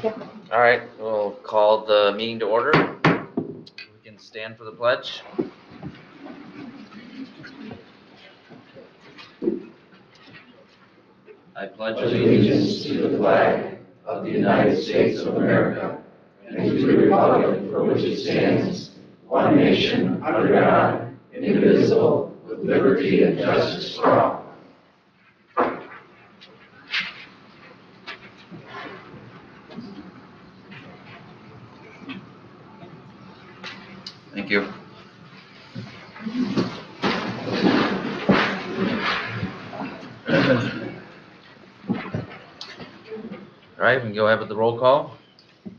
All right, we'll call the meeting to order. We can stand for the pledge. I pledge Allegiance to the flag of the United States of America and to the republic for which it stands, one nation under God, indivisible, with liberty and justice for all. Thank you. All right, we can go ahead with the roll call.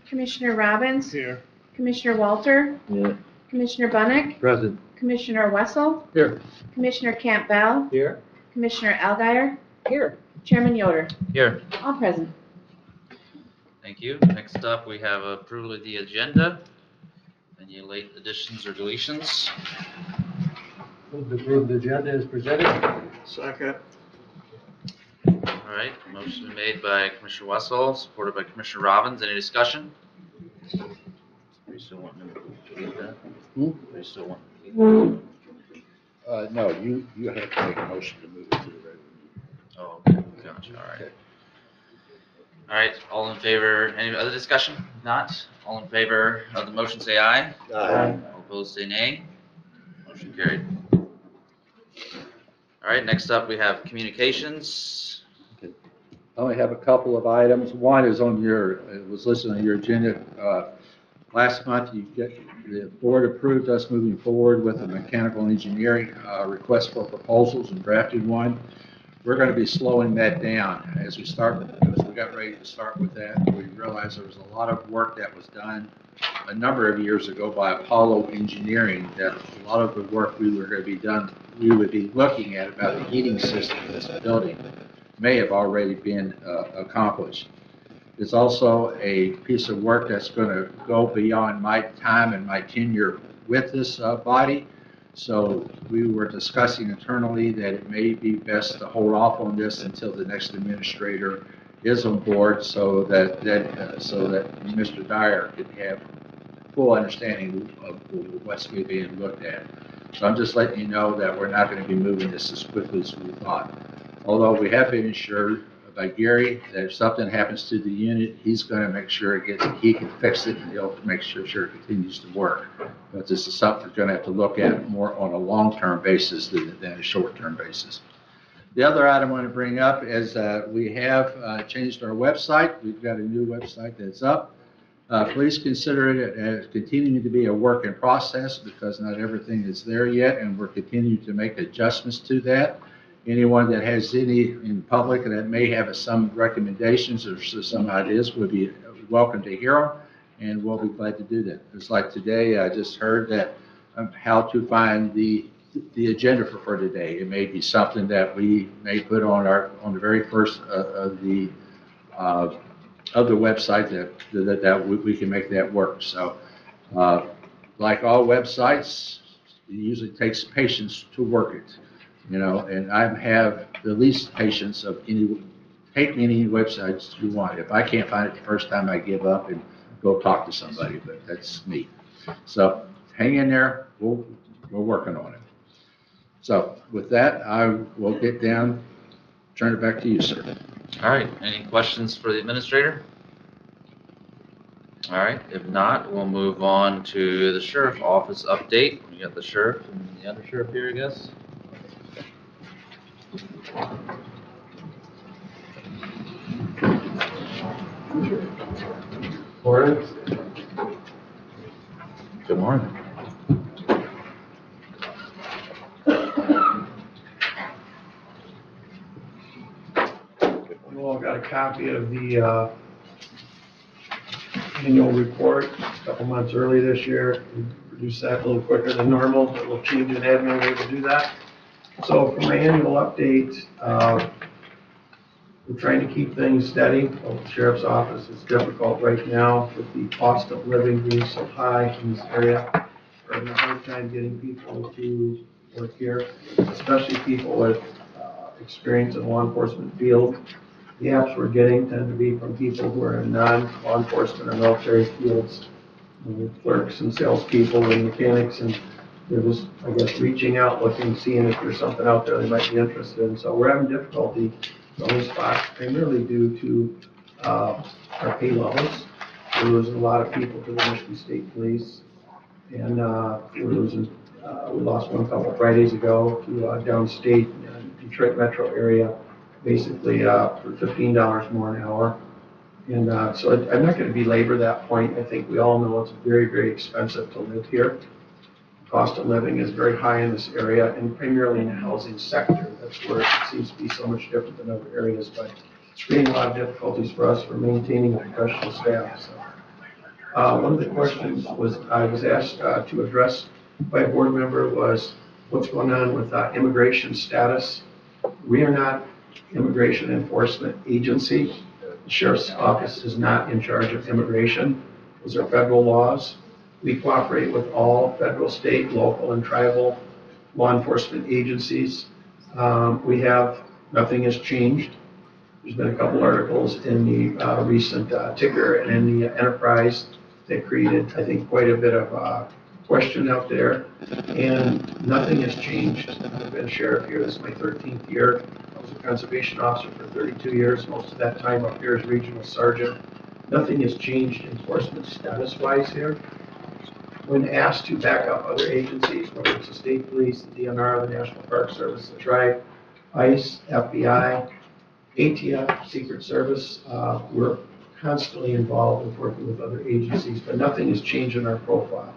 Commissioner Robbins? Here. Commissioner Walter? Yeah. Commissioner Bunnick? Present. Commissioner Wessel? Here. Commissioner Campbell? Here. Commissioner Algier? Here. Chairman Yoder? Here. All present. Thank you. Next up, we have approval of the agenda. Any late additions or deletions? Move to approve the agenda as presented. Second. All right, motion made by Commissioner Wessel, supported by Commissioner Robbins. Any discussion? Are you still wanting to delete that? Are you still wanting? No, you have to make a motion to move it to the regular meeting. Oh, okay, gotcha, all right. All right, all in favor, any other discussion? Not, all in favor of the motion say aye. Aye. All opposed say nay. Motion carried. All right, next up we have communications. I only have a couple of items. One is on it was listed on your agenda. Last month, the board approved us moving forward with a mechanical engineering request for proposals and drafted one. We're going to be slowing that down as we got ready to start with that. We realized there was a lot of work that was done a number of years ago by Apollo Engineering, that a lot of the work we would be looking at about the heating system in this building may have already been accomplished. It's also a piece of work that's going to go beyond my time and my tenure with this body. So we were discussing internally that it may be best to hold off on this until the next administrator is on board, so that Mr. Dyer can have full understanding of what's being looked at. So I'm just letting you know that we're not going to be moving this as quickly as we thought. Although we have been assured by Gary that if something happens to the unit, he's going to make sure he can fix it, and he'll make sure it continues to work. But this is something we're going to have to look at more on a long-term basis than a short-term basis. The other item I want to bring up is we have changed our website. We've got a new website that's up. Please consider it as continuing to be a work in process, because not everything is there yet, and we're continuing to make adjustments to that. Anyone that has any in public that may have some recommendations or some ideas would be welcome to hear them, and we'll be glad to do that. It's like today, I just heard that how to find the agenda for today. It may be something that we may put on the very first of the website that we can make that work. So, like all websites, it usually takes patience to work it. And I have the least patience of take any websites you want. If I can't find it the first time, I give up and go talk to somebody, but that's me. So hang in there, we're working on it. So with that, I will get down, turn it back to you, sir. All right, any questions for the administrator? All right, if not, we'll move on to the sheriff office update. We got the sheriff and the under sheriff here, I guess. Morning. Good morning. You all got a copy of the annual report a couple months early this year. We produced that a little quicker than normal, a little change in admin way to do that. So for my annual update, we're trying to keep things steady. The sheriff's office is difficult right now with the cost of living being so high in this area. We're having a hard time getting people to work here, especially people with experience in the law enforcement field. The apps we're getting tend to be from people who are in non-law enforcement or military fields, clerks and salespeople and mechanics, and they're just, I guess, reaching out, looking, seeing if there's something out there they might be interested in. So we're having difficulty filling spots, primarily due to our pay levels. We're losing a lot of people to the Michigan State Police, and we lost one couple Fridays ago to downstate Detroit metro area, basically for $15 more an hour. And so I'm not going to belabor that point. I think we all know it's very, very expensive to live here. Cost of living is very high in this area, and primarily in the housing sector. That's where it seems to be so much different than other areas, but it's creating a lot of difficulties for us for maintaining a professional staff. So, one of the questions I was asked to address by a board member was what's going on with immigration status. We are not immigration enforcement agency. The sheriff's office is not in charge of immigration. Those are federal laws. We cooperate with all federal, state, local, and tribal law enforcement agencies. Nothing has changed. There's been a couple articles in the recent Ticker and in the Enterprise that created, I think, quite a bit of question out there, and nothing has changed. I've been sheriff here, this is my 13th year. I was a conservation officer for 32 years, most of that time up here as regional sergeant. Nothing has changed enforcement status-wise here. When asked to back up other agencies, whether it's the state police, the DNR, the National Park Service, the tribe, ICE, FBI, ATF, Secret Service, we're constantly involved with working with other agencies, but nothing has changed in our profile.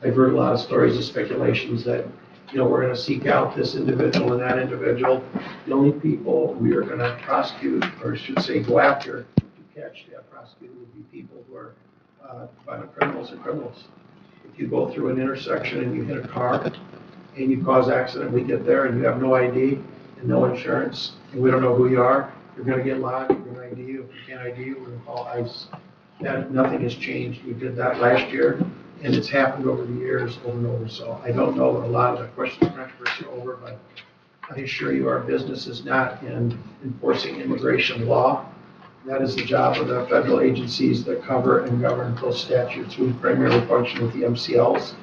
I've heard a lot of stories and speculations that, we're going to seek out this individual and that individual. The only people we are going to prosecute, or I should say go after, to catch that prosecute, would be people who are violent criminals or criminals. If you go through an intersection and you hit a car and you cause accident, we get there and you have no ID and no insurance, and we don't know who you are, you're going to get locked, we're going to ID you. If we can't ID you, we're going to call ICE. That nothing has changed. We did that last year, and it's happened over the years, over and over. So I don't know what a lot of the questions and controversy are over, but I assure you our business is not in enforcing immigration law. That is the job of the federal agencies that cover and govern those statutes. We primarily function with the MCLs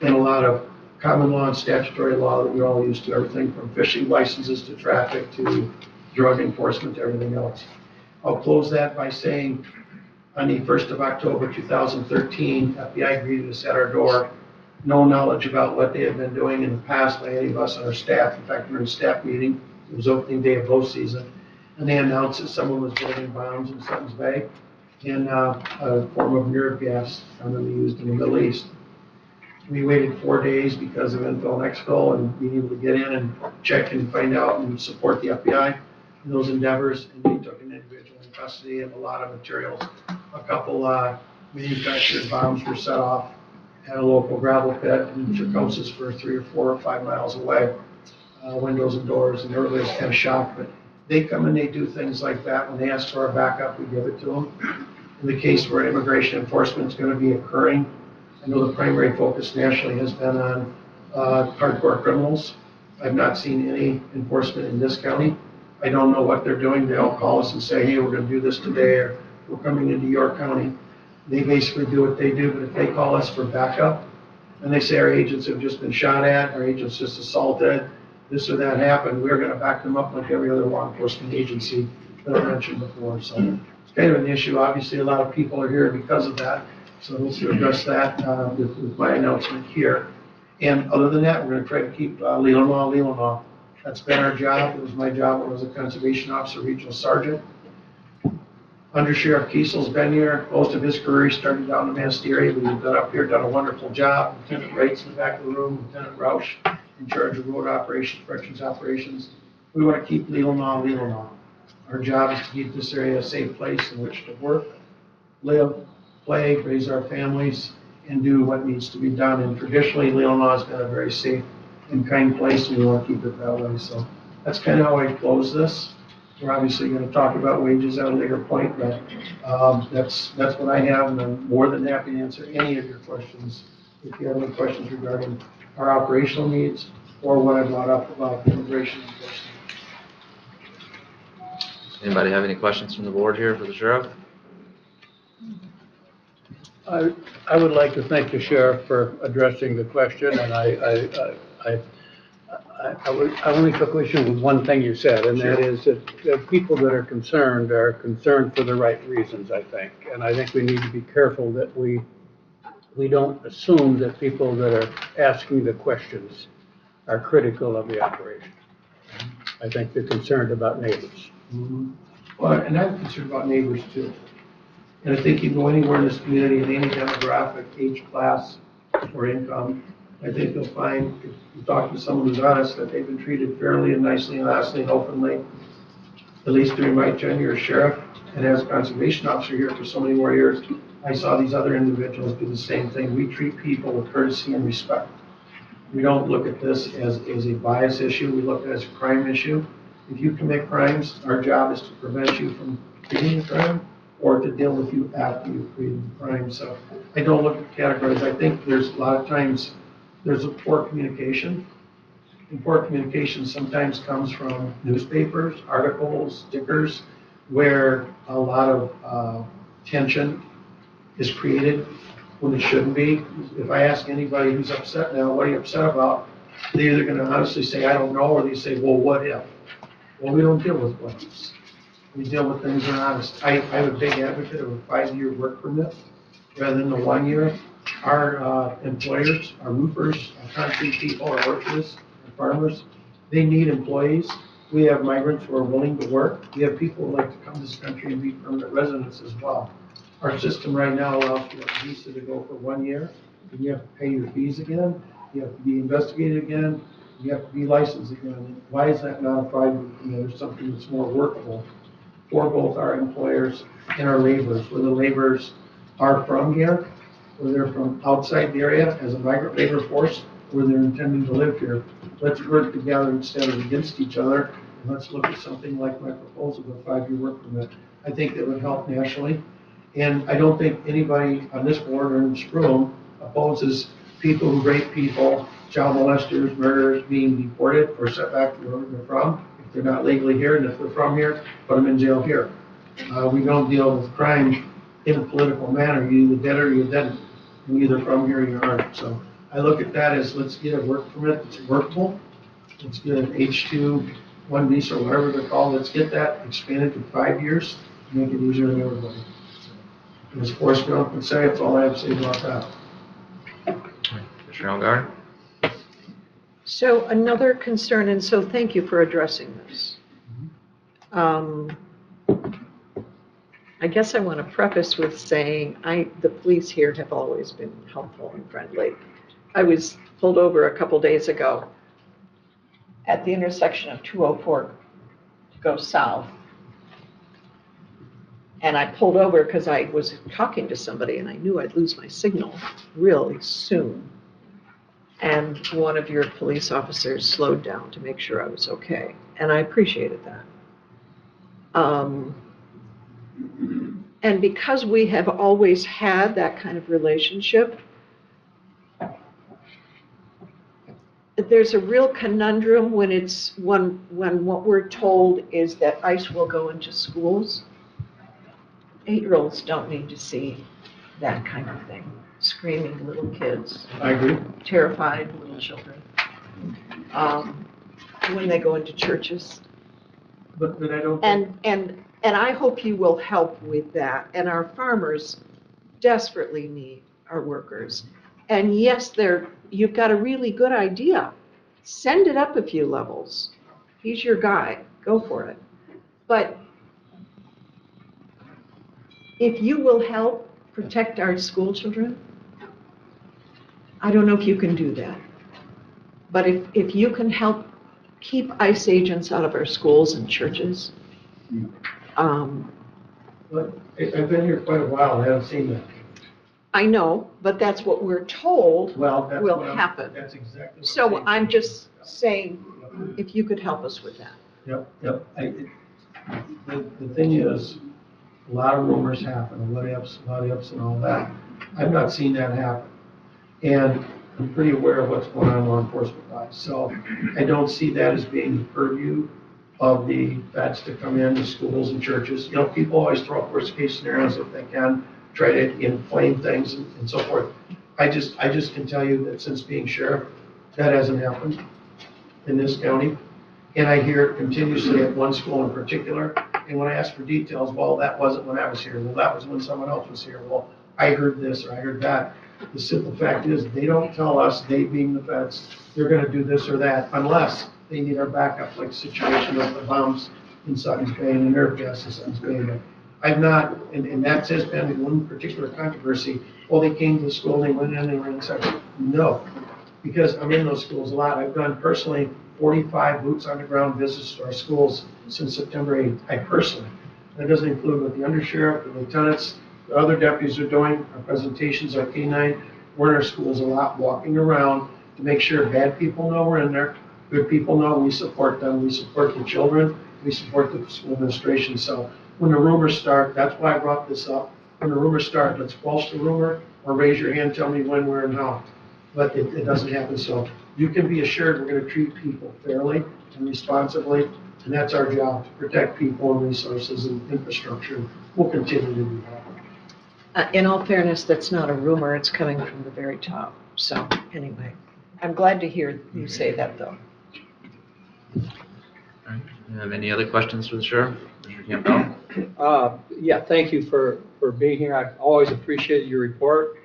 and a lot of common law and statutory law that we're all used to, everything from fishing licenses to traffic to drug enforcement to everything else. I'll close that by saying on the 1st of October 2013, FBI greeted us at our door. No knowledge about what they had been doing in the past by any of us on our staff. In fact, we were in a staff meeting. It was opening day of BOC season. And they announced that someone was building bombs in Suttons Bay in a form of nerve gas commonly used in the Middle East. We waited 4 days because of infill and exfil and being able to get in and check and find out and support the FBI in those endeavors. And they took an individual in custody and a lot of materials. A couple manufactured bombs were set off at a local gravel pit in Tecumseh for 3 or 4 or 5 miles away, windows and doors, and everybody was kind of shocked. But they come and they do things like that. When they ask for our backup, we give it to them. In the case where immigration enforcement is going to be occurring, I know the primary focus nationally has been on hardcore criminals. I've not seen any enforcement in this county. I don't know what they're doing. They all call us and say, hey, we're going to do this today, or we're coming into your county. They basically do what they do, but if they call us for backup, and they say our agents have just been shot at, our agents just assaulted, this or that happened, we're going to back them up like every other law enforcement agency that I mentioned before. So it's kind of an issue. Obviously, a lot of people are here because of that. So we'll address that with my announcement here. And other than that, we're going to try to keep Leelanau. That's been our job. It was my job when I was a conservation officer, regional sergeant. Under Sheriff Kiesel's been here. Most of his career started down in the Manistee area, but he's been up here, done a wonderful job. Lieutenant Wright's in the back of the room, Lieutenant Roush in charge of road operations, corrections operations. We want to keep Leelanau. Our job is to keep this area a safe place in which to work, live, play, raise our families, and do what needs to be done. And traditionally, Leelanau has been a very safe and kind place, and we want to keep it that way. So that's kind of how I close this. We're obviously going to talk about wages at a later point, but that's what I have, and I'm more than happy to answer any of your questions. If you have any questions regarding our operational needs or what I brought up about the immigration enforcement. Anybody have any questions from the board here for the sheriff? I would like to thank the sheriff for addressing the question, and I only took issue with one thing you said, and that is that people that are concerned for the right reasons, I think. And I think we need to be careful that we don't assume that people that are asking the questions are critical of the operation. I think they're concerned about neighbors. Well, and I'm concerned about neighbors too. And I think you go anywhere in this community, in any demographic, age class, or income, I think you'll find, if you talk to someone who's honest, that they've been treated fairly and nicely and honestly and openly, at least during my tenure as sheriff and as conservation officer here for so many more years. I saw these other individuals do the same thing. We treat people with courtesy and respect. We don't look at this as a bias issue. We look at it as a crime issue. If you commit crimes, our job is to prevent you from committing a crime or to deal with you after you've created the crime. So I don't look at categories. I think there's a lot of times there's a poor communication. And poor communication sometimes comes from newspapers, articles, stickers, where a lot of tension is created when it shouldn't be. If I ask anybody who's upset now, what are you upset about? They're either going to honestly say, I don't know, or they say, well, what if? Well, we don't deal with what ifs. We deal with things that are honest. I'm a big advocate of a 5-year work permit rather than the 1 year. Our employers, our roofers, our concrete people, our workers, our farmers, they need employees. We have migrants who are willing to work. We have people who like to come to this country and be permanent residents as well. Our system right now allows for a visa to go for 1 year, and you have to pay your fees again, you have to be investigated again, you have to be licensed again. Why is that not a 5-year permit or something that's more workable for both our employers and our laborers, where the laborers are from here, where they're from outside the area as a migrant labor force, where they're intending to live here. Let's work together instead of against each other, and let's look at something like my proposal of a 5-year work permit. I think that would help nationally. And I don't think anybody on this board or in this room opposes people who rape people, child molesters, murderers being deported or sent back to wherever they're from. If they're not legally here, and if they're from here, put them in jail here. We don't deal with crime in a political manner. You're either dead or you're dead. You're either from here or you aren't. So I look at that as, let's get a work permit that's workable. Let's get an H2, 1 visa, or whatever they're called. Let's get that expanded to 5 years, make it easier on everybody. As Forrest Gump would say, that's all I have to say about that. Commissioner Elgar? So another concern, and so thank you for addressing this. I guess I want to preface with saying the police here have always been helpful and friendly. I was pulled over a couple days ago at the intersection of 204 to go south. And I pulled over because I was talking to somebody and I knew I'd lose my signal really soon. And one of your police officers slowed down to make sure I was okay. And I appreciated that. And because we have always had that kind of relationship, there's a real conundrum when what we're told is that ICE will go into schools. 8-year-olds don't need to see that kind of thing. Screaming little kids. I agree. Terrified little children. When they go into churches. But I don't think... And I hope you will help with that. And our farmers desperately need our workers. And yes, you've got a really good idea. Send it up a few levels. He's your guy. Go for it. But if you will help protect our school children, I don't know if you can do that. But if you can help keep ICE agents out of our schools and churches. But I've been here quite a while and I haven't seen that. I know, but that's what we're told Will happen. That's exactly what So I'm saying. just saying, if you could help us with that. Yep. The thing is, a lot of rumors happen, a lot of ifs and all that. I've not seen that happen. And I'm pretty aware of what's going on law enforcement wise. So I don't see that as being the purview of the vets to come into schools and churches. You know, people always throw up worst case scenarios if they can, try to inflame things and so forth. I just can tell you that since being sheriff, that hasn't happened in this county. And I hear it continuously at one school in particular. And when I ask for details, well, that wasn't when I was here. Well, that was when someone else was here. Well, I heard this or I heard that. The simple fact is they don't tell us, they being the feds, they're going to do this or that unless they need our backup, like the situation with the bombs in Sutton's Bay and the nerve gas in Sutton's Bay. But I've not, and that's has been one particular controversy. Well, they came to the school, they went in and ran separate. No, because I'm in those schools a lot. I've done personally 45 boots on the ground visits to our schools since September 8th. I personally. That doesn't include what the undersheriff, the lieutenants, the other deputies are doing. Our presentations, our K-9, we're in our schools a lot, walking around to make sure bad people know we're in there, good people know we support them, we support the children, we support the school administration. So when the rumors start, that's why I brought this up. When the rumors start, let's squelch the rumor or raise your hand, tell me when, where, and how. But it doesn't happen. So you can be assured we're going to treat people fairly and responsibly, and that's our job, to protect people and resources and infrastructure. We'll continue to do that. In all fairness, that's not a rumor, it's coming from the very top. So anyway, I'm glad to hear you say that, though. All right. Do you have any other questions for the sheriff? Mr. Campbell? Yeah, thank you for being here. I always appreciate your report.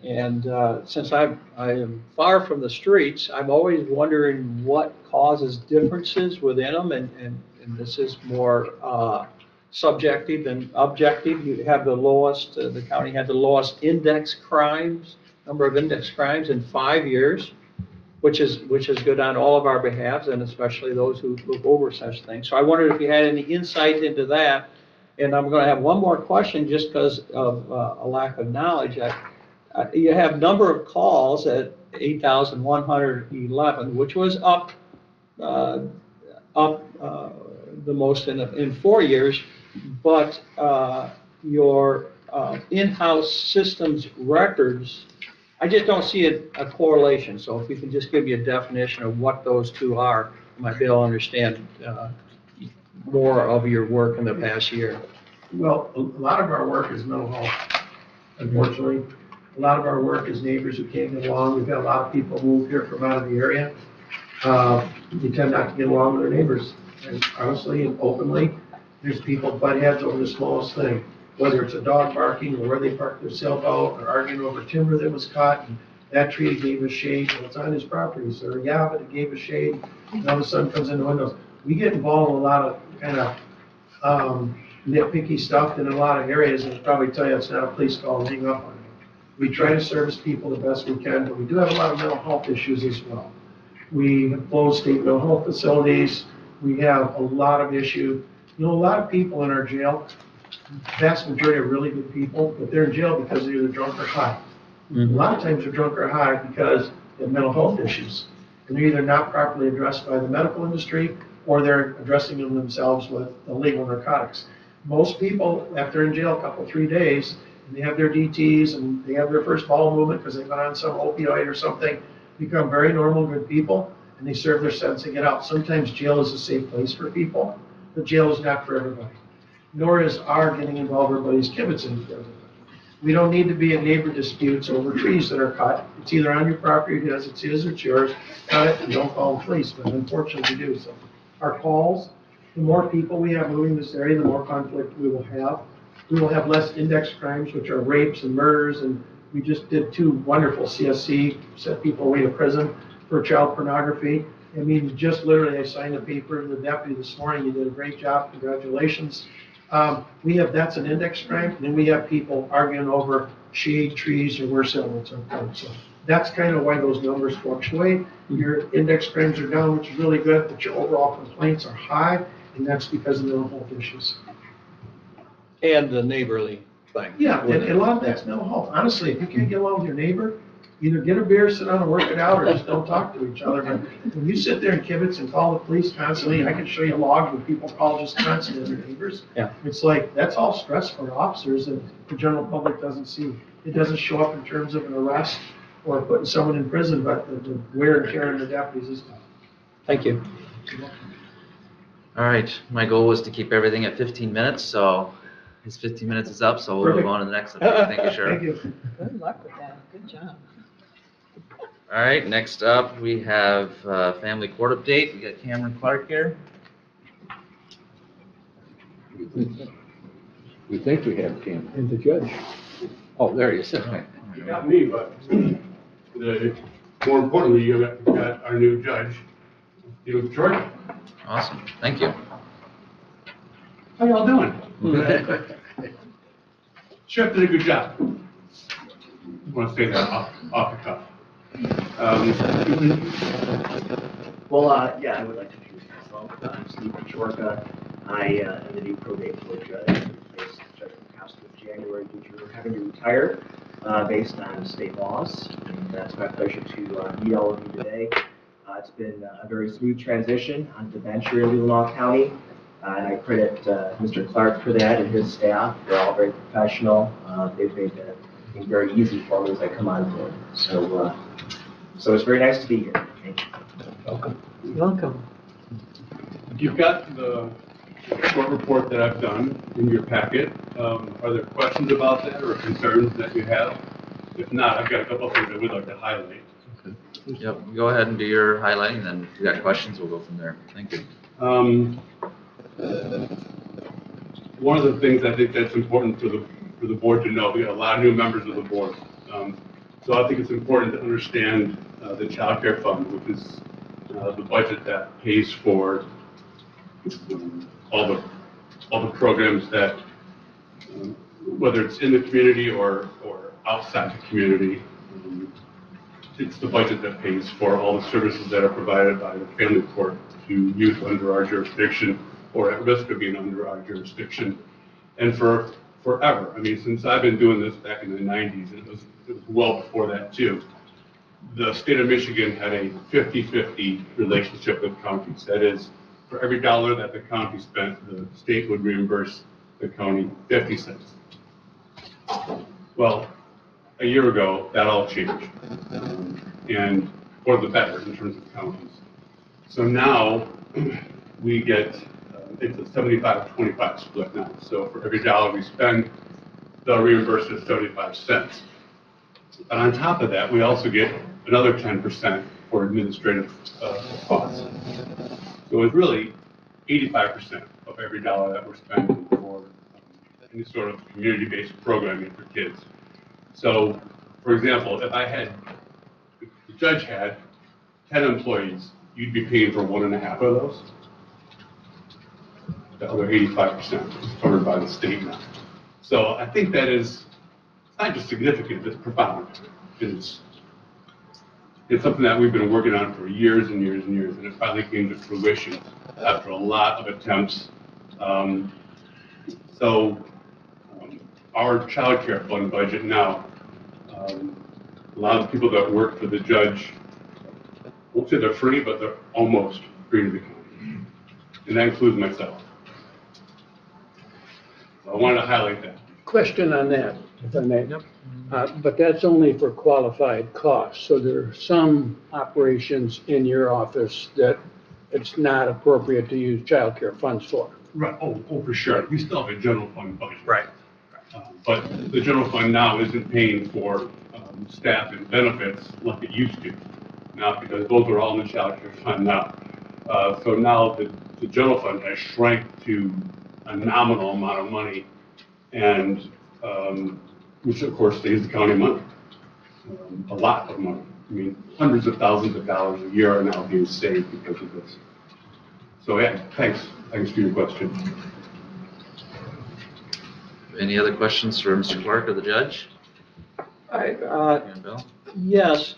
And since I am far from the streets, I'm always wondering what causes differences within them, and this is more subjective than objective. You have the lowest, the county had the lowest number of index crimes in 5 years, which is good on all of our behalves, and especially those who look over such things. So I wondered if you had any insight into that. And I'm going to have one more question just because of a lack of knowledge. You have number of calls at 8,111, which was up the most in 4 years, but your in-house systems records, I just don't see a correlation. So if you can just give me a definition of what those two are, I might be able to understand more of your work in the past year. Well, a lot of our work is mental health, unfortunately. A lot of our work is neighbors who can't get along. We've got a lot of people move here from out of the area. They tend not to get along with their neighbors. And honestly and openly, there's people butt heads over the smallest thing, whether it's a dog barking or where they park their sailboat or arguing over timber that was cut. And that tree gave us shade. Well, it's on his property. So yeah, but it gave us shade. Now the sun comes in the windows. We get involved in a lot of kind of nitpicky stuff in a lot of areas, and I'll probably tell you it's not a police call to hang up on it. We try to service people the best we can, but we do have a lot of mental health issues as well. We have closed state mental health facilities. We have a lot of issues. You know, a lot of people in our jail, vast majority are really good people, but they're in jail because they're either drunk or high. Mm-hmm. A lot of times they're drunk or high because they have mental health issues. And they're either not properly addressed by the medical industry or they're addressing them themselves with illegal narcotics. Most people, after in jail a couple, 3 days, and they have their DTs and they have their first bowel movement because they've been on some opioid or something, become very normal, good people, and they serve their sentence and get out. Sometimes jail is a safe place for people, but jail is not for everybody. Nor is our getting involved in everybody's kibitzing for everybody. We don't need to be in neighbor disputes over trees that are cut. It's either on your property because it's his or it's yours. Cut it and don't call the police, but unfortunately we do. So our calls, the more people we have moving this area, the more conflict we will have. We will have less index crimes, which are rapes and murders, and we just did 2 wonderful CSC, set people away to prison for child pornography. I mean, just literally, I signed a paper to the deputy this morning. You did a great job. Congratulations. That's an index crime, and then we have people arguing over shade trees or where settlements are cut. So that's kind of why those numbers fluctuate. Your index crimes are down, which is really good, but your overall complaints are high, and that's because of mental health issues. And the neighborly thing. Yeah, and a lot of that's mental health. Honestly, if you can't get along with your neighbor, either get a beer, sit down and work it out, or just don't talk to each other. But when you sit there and kibitz and call the police constantly, I can show you logs where people call just constantly their neighbors. Yeah. It's like, that's all stress for officers that the general public doesn't see. It doesn't show up in terms of an arrest or putting someone in prison, but the wear and tear on the deputies is tough. Thank you. All right, my goal was to keep everything at 15 minutes, so his 15 minutes is up, so we'll move Perfect. on to the next subject. Thank you, Sheriff. Thank you. Good luck with that. Good job. All right, next up, we have family court update. We got Cameron Clark here. We think we have Cam. And the judge. Oh, there he is. You got me, but more importantly, you got our new judge, Stephen Georgia. Awesome, thank you. How y'all doing? Sheriff did a good job. I want to say that off the cuff. Well, yeah, I would like to introduce myself. I'm Steve Pachorka. I am the new probate court judge. I replaced Judge Mikowski in January due to her having to retire based on state laws. And it's my pleasure to meet all of you today. It's been a very smooth transition onto the bench here in Leelanau County. And I credit Mr. Clark for that and his staff. They're all very professional. They've made it very easy for me as I come on board. So it's very nice to be here. Thank you. Welcome. You've got the short report that I've done in your packet. Are there questions about that or concerns that you have? If not, I've got a couple of things I would like to highlight. Yep, go ahead and do your highlighting, then if you got questions, we'll go from there. Thank you. One of the things I think that's important for the board to know, we got a lot of new members of the board. So I think it's important to understand the child care fund, which is the budget that pays for all the programs that, whether it's in the community or outside the community, it's the budget that pays for all the services that are provided by the family court to youth under our jurisdiction or at risk of being under our jurisdiction. And for forever, I mean, since I've been doing this back in the 90s, it was well before that too, the state of Michigan had a 50-50 relationship with counties. That is, for every dollar that the county spent, the state would reimburse the county 50 cents. Well, a year ago, that all changed, and for the better in terms of counties. So now we get, it's a 75-25 split now. So for every dollar we spend, they'll reimburse us 75 cents. And on top of that, we also get another 10% for administrative costs. So it's really 85% of every dollar that we're spending for any sort of community-based programming for kids. So, for example, if the judge had 10 employees, you'd be paying for 1.5 of those. The other 85% is covered by the state now. So I think that is not just significant, it's profound. It's something that we've been working on for years and years and years, and it finally came to fruition after a lot of attempts. Our child care fund budget now, a lot of the people that work for the judge, I won't say they're free, but they're almost free to the county. And that includes myself. So I wanted to highlight that. Question on that, if I may. But that's only for qualified costs. So there are some operations in your office that it's not appropriate to use child care funds for. Right, oh, for sure. We still have a general fund budget. Right. But the general fund now isn't paying for staff and benefits like it used to. Now, because those are all in the child care fund now. So now the general fund has shrank to a nominal amount of money, and which of course saves the county money, a lot of money. I mean, hundreds of thousands of dollars a year are now being saved because of this. So yeah, thanks for your question. Any other questions for Mr. Clark or the judge? And Bill? Yes.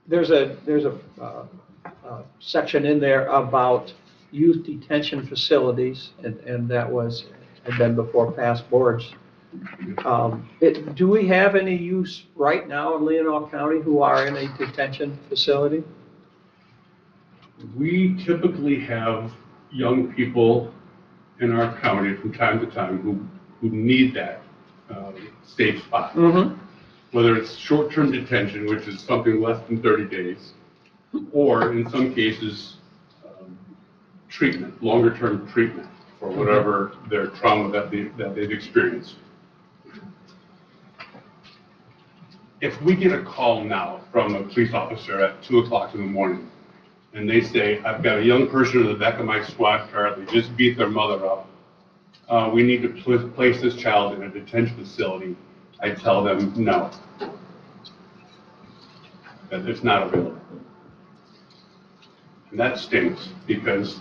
There's a section in there about youth detention facilities, and that had been before past boards. Do we have any use right now in Leelanau County who are in a detention facility? We typically have young people in our county from time to time who need that safe spot. Mm-hmm. Whether it's short-term detention, which is something less than 30 days, or in some cases, treatment, longer-term treatment for whatever their trauma that they've experienced. If we get a call now from a police officer at 2 o'clock in the morning, and they say, I've got a young person in the back of my squad car, they just beat their mother up, we need to place this child in a detention facility, I tell them no. That it's not available. And that stinks, because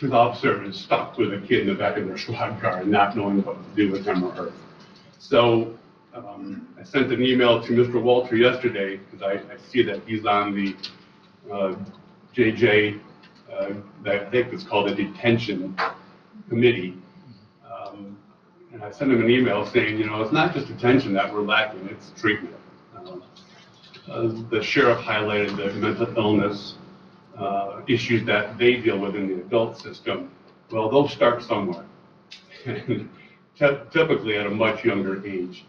the officer is stuck with a kid in the back of their squad car and not knowing what to do with him or her. So I sent an email to Mr. Walter yesterday, because I see that he's on the JJ, that I think it's called a detention committee. And I sent him an email saying, it's not just detention that we're lacking, it's treatment. The sheriff highlighted the mental illness issues that they deal with in the adult system. Well, they'll start somewhere, typically at a much younger age.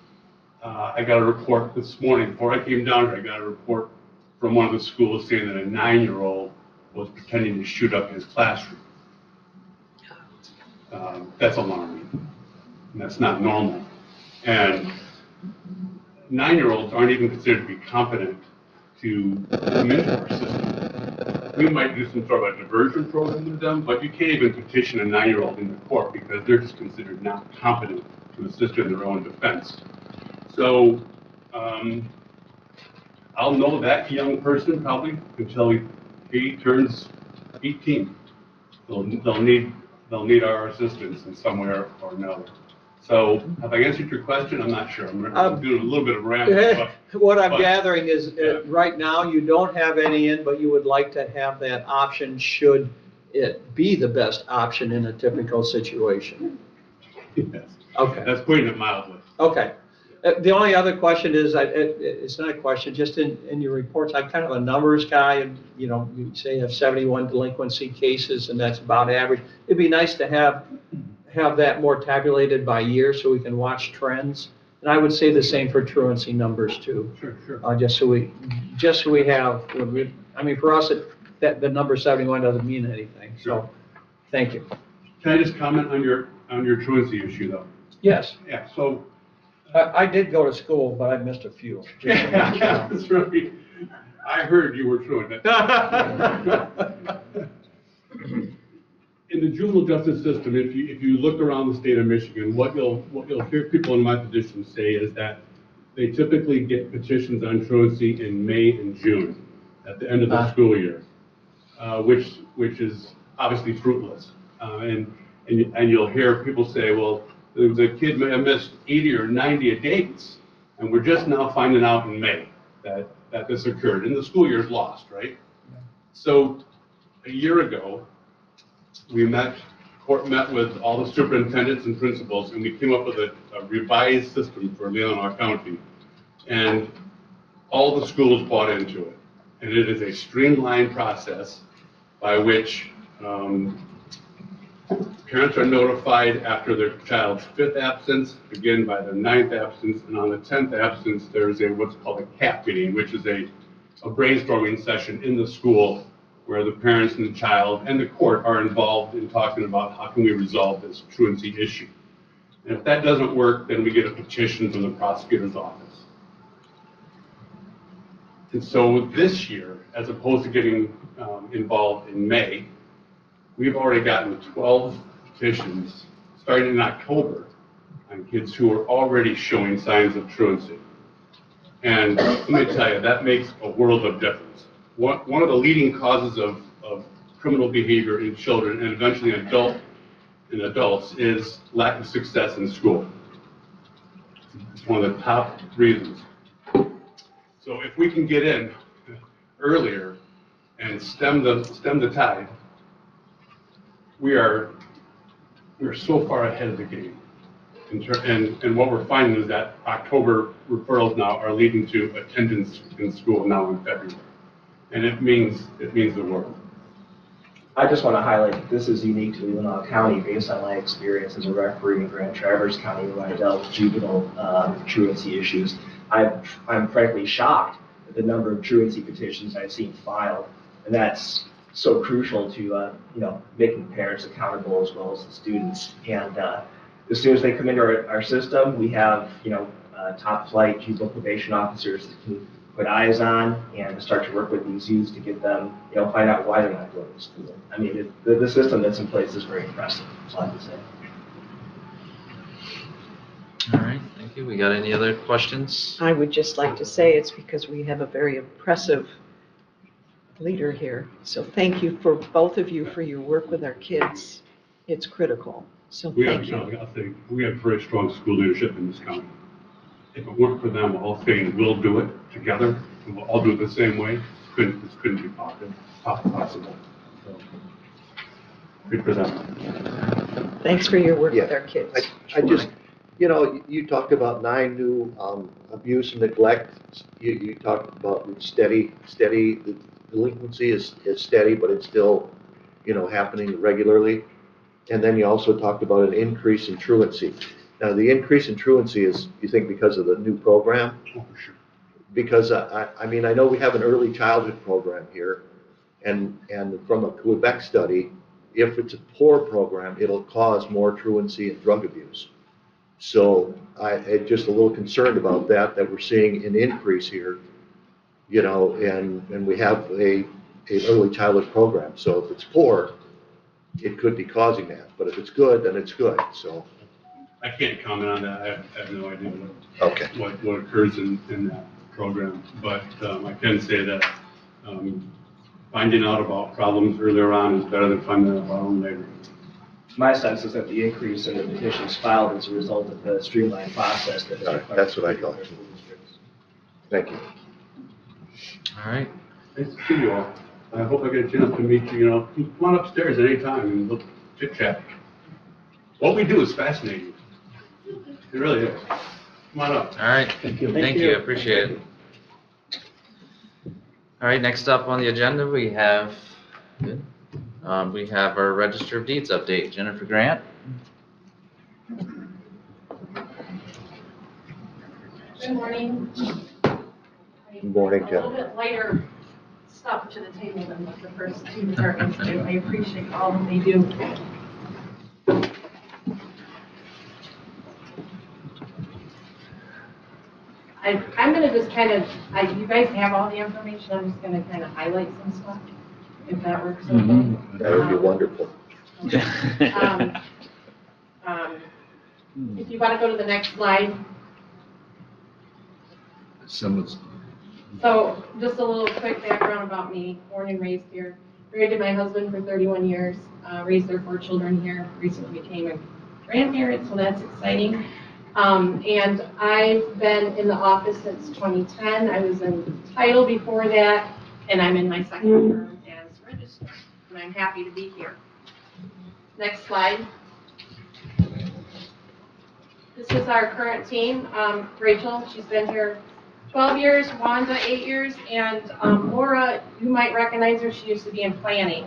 I got a report this morning, before I came down here, I got a report from one of the schools saying that a 9-year-old was pretending to shoot up his classroom. That's alarming, and that's not normal. And 9-year-olds aren't even considered to be competent to come into our system. We might do some sort of a diversion program with them, but you can't even petition a 9-year-old into court because they're just considered not competent to assist in their own defense. So I'll know that young person probably until he turns 18. They'll need our assistance in some way or another. So have I answered your question? I'm not sure. I'm doing a little bit of rambling. What I'm gathering is right now you don't have any in, but you would like to have that option should it be the best option in a typical situation. Yes. Okay. That's putting it mildly. Okay. The only other question is, it's not a question, just in your reports, I'm kind of a numbers guy, and you say you have 71 delinquency cases, and that's about average. It'd be nice to have that more tabulated by year so we can watch trends. And I would say the same for truancy numbers too. Sure. Just so we have, I mean, for us, the number 71 doesn't mean anything. So, thank you. Can I just comment on your truancy issue though? Yes. Yeah. So. I did go to school, but I missed a few. That's right. I heard you were truant. In the juvenile justice system, if you look around the state of Michigan, what you'll hear people in my position say is that they typically get petitions on truancy in May and June at the end of the school year, which is obviously fruitless. And you'll hear people say, well, the kid may have missed 80 or 90 dates, and we're just now finding out in May that this occurred, and the school year's lost, right? So a year ago, court met with all the superintendents and principals, and we came up with a revised system for Leelanau County, and all the schools bought into it. And it is a streamlined process by which parents are notified after their child's 5th absence, again by their 9th absence, and on the 10th absence, there's what's called a CAP meeting, which is a brainstorming session in the school where the parents and the child and the court are involved in talking about how can we resolve this truancy issue. And if that doesn't work, then we get a petition from the prosecutor's office. And so this year, as opposed to getting involved in May, we've already gotten 12 petitions starting in October on kids who are already showing signs of truancy. And let me tell you, that makes a world of difference. One of the leading causes of criminal behavior in children and eventually in adults is lack of success in school. It's one of the top reasons. So if we can get in earlier and stem the tide, we are so far ahead of the game. And what we're finding is that October referrals now are leading to attendance in school now in February. And it means the world. I just want to highlight that this is unique to Leelanau County based on my experience as a referee in Grand Traverse County where I dealt with juvenile truancy issues. I'm frankly shocked at the number of truancy petitions I've seen filed, and that's so crucial to, making parents accountable as well as the students. And as soon as they come into our system, we have, top flight juvenile probation officers that can put eyes on and start to work with these youths to get them, find out why they're not going to school. I mean, the system that's in place is very impressive, that's all I have to say. All right, thank you. We got any other questions? I would just like to say it's because we have a very impressive leader here. So thank you for both of you for your work with our kids. It's critical. So We have, thank you. I'll say, we have very strong school leadership in this county. If it weren't for them all saying we'll do it together, and we'll all do it the same way, this couldn't be possible. So, good for them. Thanks for your work with Yeah. our kids. I just, you talked about 9 new abuse and neglect. You talked about steady, the delinquency is steady, but it's still, happening regularly. And then you also talked about an increase in truancy. Now, the increase in truancy is, you think, because of the new program? Oh, for sure. Because, I mean, I know we have an early childhood program here, and from a Quebec study, if it's a poor program, it'll cause more truancy and drug abuse. So I'm just a little concerned about that we're seeing an increase here, and we have a early childhood program. So if it's poor, it could be causing that. But if it's good, then it's good, so. I can't comment on that. I have no idea Okay. what occurs in that program. But I can say that finding out about problems earlier on is better than finding out about them later. My sense is that the increase in the petitions filed is a result of the streamlined process that. All right, that's what I thought. Thank you. All right, Nice to see you all. I hope I get a chance to meet you, come on upstairs anytime and we'll chit chat. What we do is fascinating. It really is. Come on up. all right. Thank you. Thank you, appreciate it. All right, next up on the agenda, we have our Register of Deeds update. Jennifer Grant. Good morning. Good morning, A Jen. little bit lighter stuff to the table than what the first 2 departments do. I appreciate all that they do. I'm going to just kind of, you guys have all the information, I'm just going to kind of highlight some stuff, if that works okay. That would be wonderful. If you want to go to the next slide. Someone's, So, just a little quick background about me, born and raised here. Married to my husband for 31 years, raised their 4 children here, recently became a grandparent, so that's exciting. And I've been in the office since 2010. I was in title before that, and I'm in my 2nd term as registrar, and I'm happy to be here. Next slide. This is our current team. Rachel, she's been here 12 years, Wanda 8 years, and Laura, you might recognize her, she used to be in planning.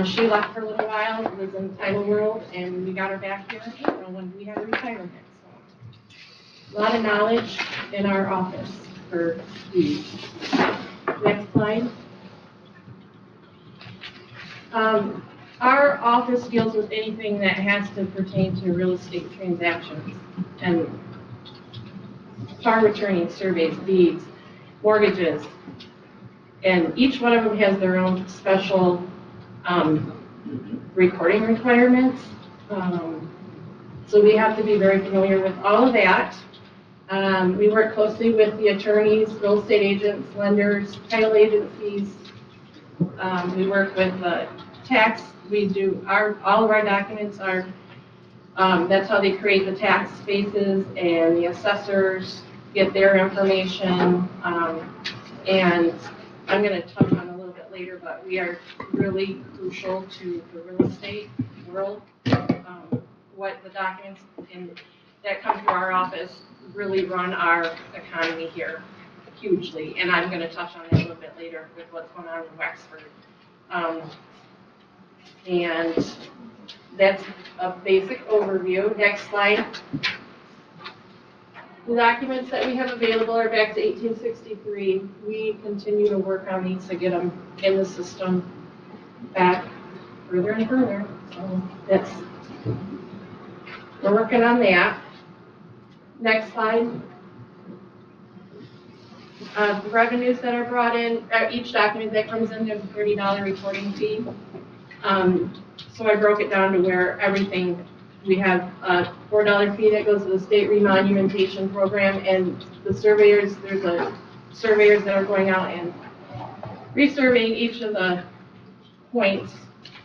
She left for a little while, was in the title world, and we got her back here in April when we had a retirement. So, a lot of knowledge in our office for these. Next slide. Our office deals with anything that has to pertain to real estate transactions and power of attorney, surveys, deeds, mortgages, and each one of them has their own special reporting requirements. So we have to be very familiar with all of that. We work closely with the attorneys, real estate agents, lenders, title agencies. We work with tax. We do all of our documents are. That's how they create the tax bases, and the assessors get their information. And I'm going to touch on a little bit later, but we are really crucial to the real estate world. What the documents that come through our office really run our economy here hugely. And I'm going to touch on that a little bit later with what's going on in Wexford. And that's a basic overview. Next slide. The documents that we have available are back to 1863. We continue to work on these to get them in the system. back further and further. So we're working on that. Next slide. The revenues that are brought in, each document that comes in, there's a $30 reporting fee. So I broke it down to where everything, we have a $4 fee that goes to the state remonumentation program, and the surveyors, surveyors that are going out and resurveying each of the points,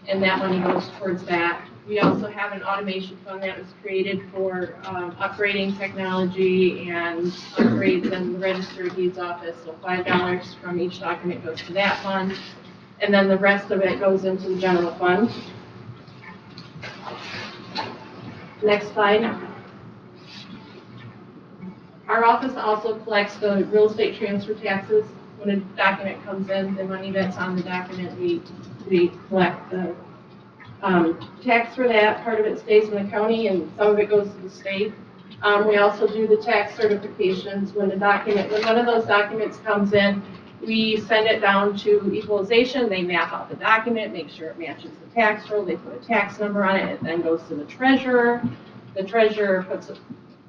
and that money goes towards that. We also have an automation fund that was created for upgrading technology and upgrades in the Register of Deeds office. So $5 from each document goes to that fund. And then the rest of it goes into the general fund. Next slide. Our office also collects the real estate transfer taxes. When a document comes in, the money that's on the document, we collect the tax for that. Part of it stays in the county and some of it goes to the state. We also do the tax certifications. When one of those documents comes in, we send it down to equalization. They map out the document, make sure it matches the tax roll. They put a tax number on it. It then goes to the treasurer. The treasurer puts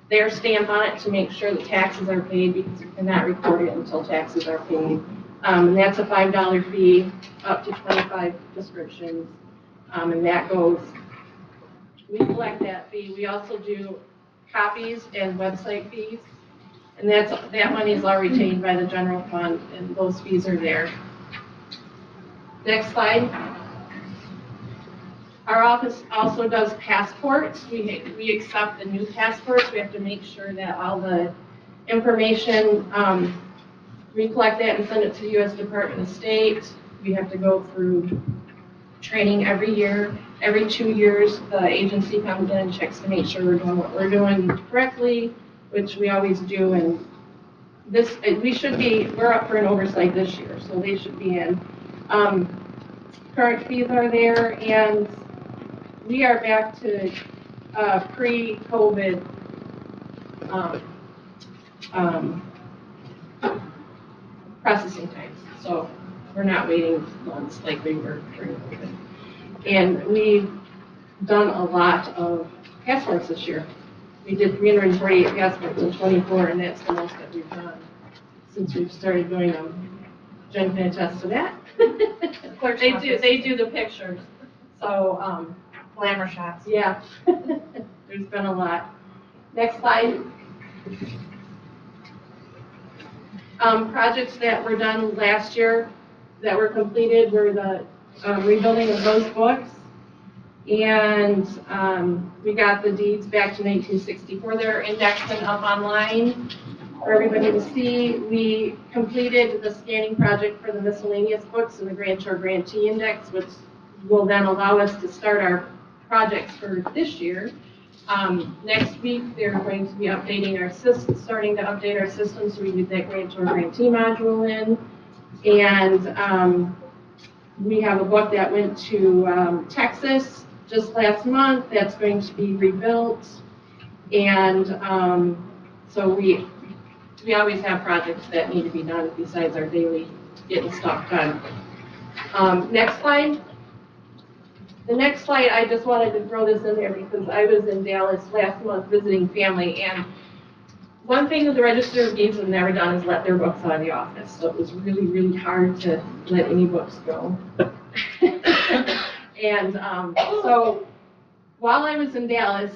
their stamp on it to make sure the taxes are paid, because you cannot record it until taxes are paid. And that's a $5 fee, up to 25 descriptions. And that goes, we collect that fee. We also do copies and website fees. And that money is all retained by the general fund, and those fees are there. Next slide. Our office also does passports. We accept the new passports. We have to make sure that all the information, we collect that and send it to the U.S. Department of State. We have to go through training every year. Every 2 years, the agency comes in and checks to make sure we're doing what we're doing correctly, which we always do. And we're up for an oversight this year, so they should be in. Current fees are there, and we are back to pre-COVID processing times. So we're not waiting months like we were during COVID. And we've done a lot of passports this year. We did 348 passports in 24, and that's the most that we've done since we've started doing them. Jen can attest to that. They do the pictures. So, Glamour shots. yeah, there's been a lot. Next slide. Projects that were done last year that were completed were the rebuilding of those books. And we got the deeds back to 1964. They're indexed and up online for everybody to see. We completed the scanning project for the miscellaneous books and the grantor grantee index, which will then allow us to start our projects for this year. Next week, they're going to be updating our system, starting to update our system, so we get that grantor grantee module in. And we have a book that went to Texas just last month that's going to be rebuilt. And so we always have projects that need to be done besides our daily getting stuff done. Next slide. The next slide, I just wanted to throw this in there because I was in Dallas last month visiting family, and one thing that the Register of Deeds have never done is let their books out of the office. So it was really, really hard to let any books go. And so while I was in Dallas,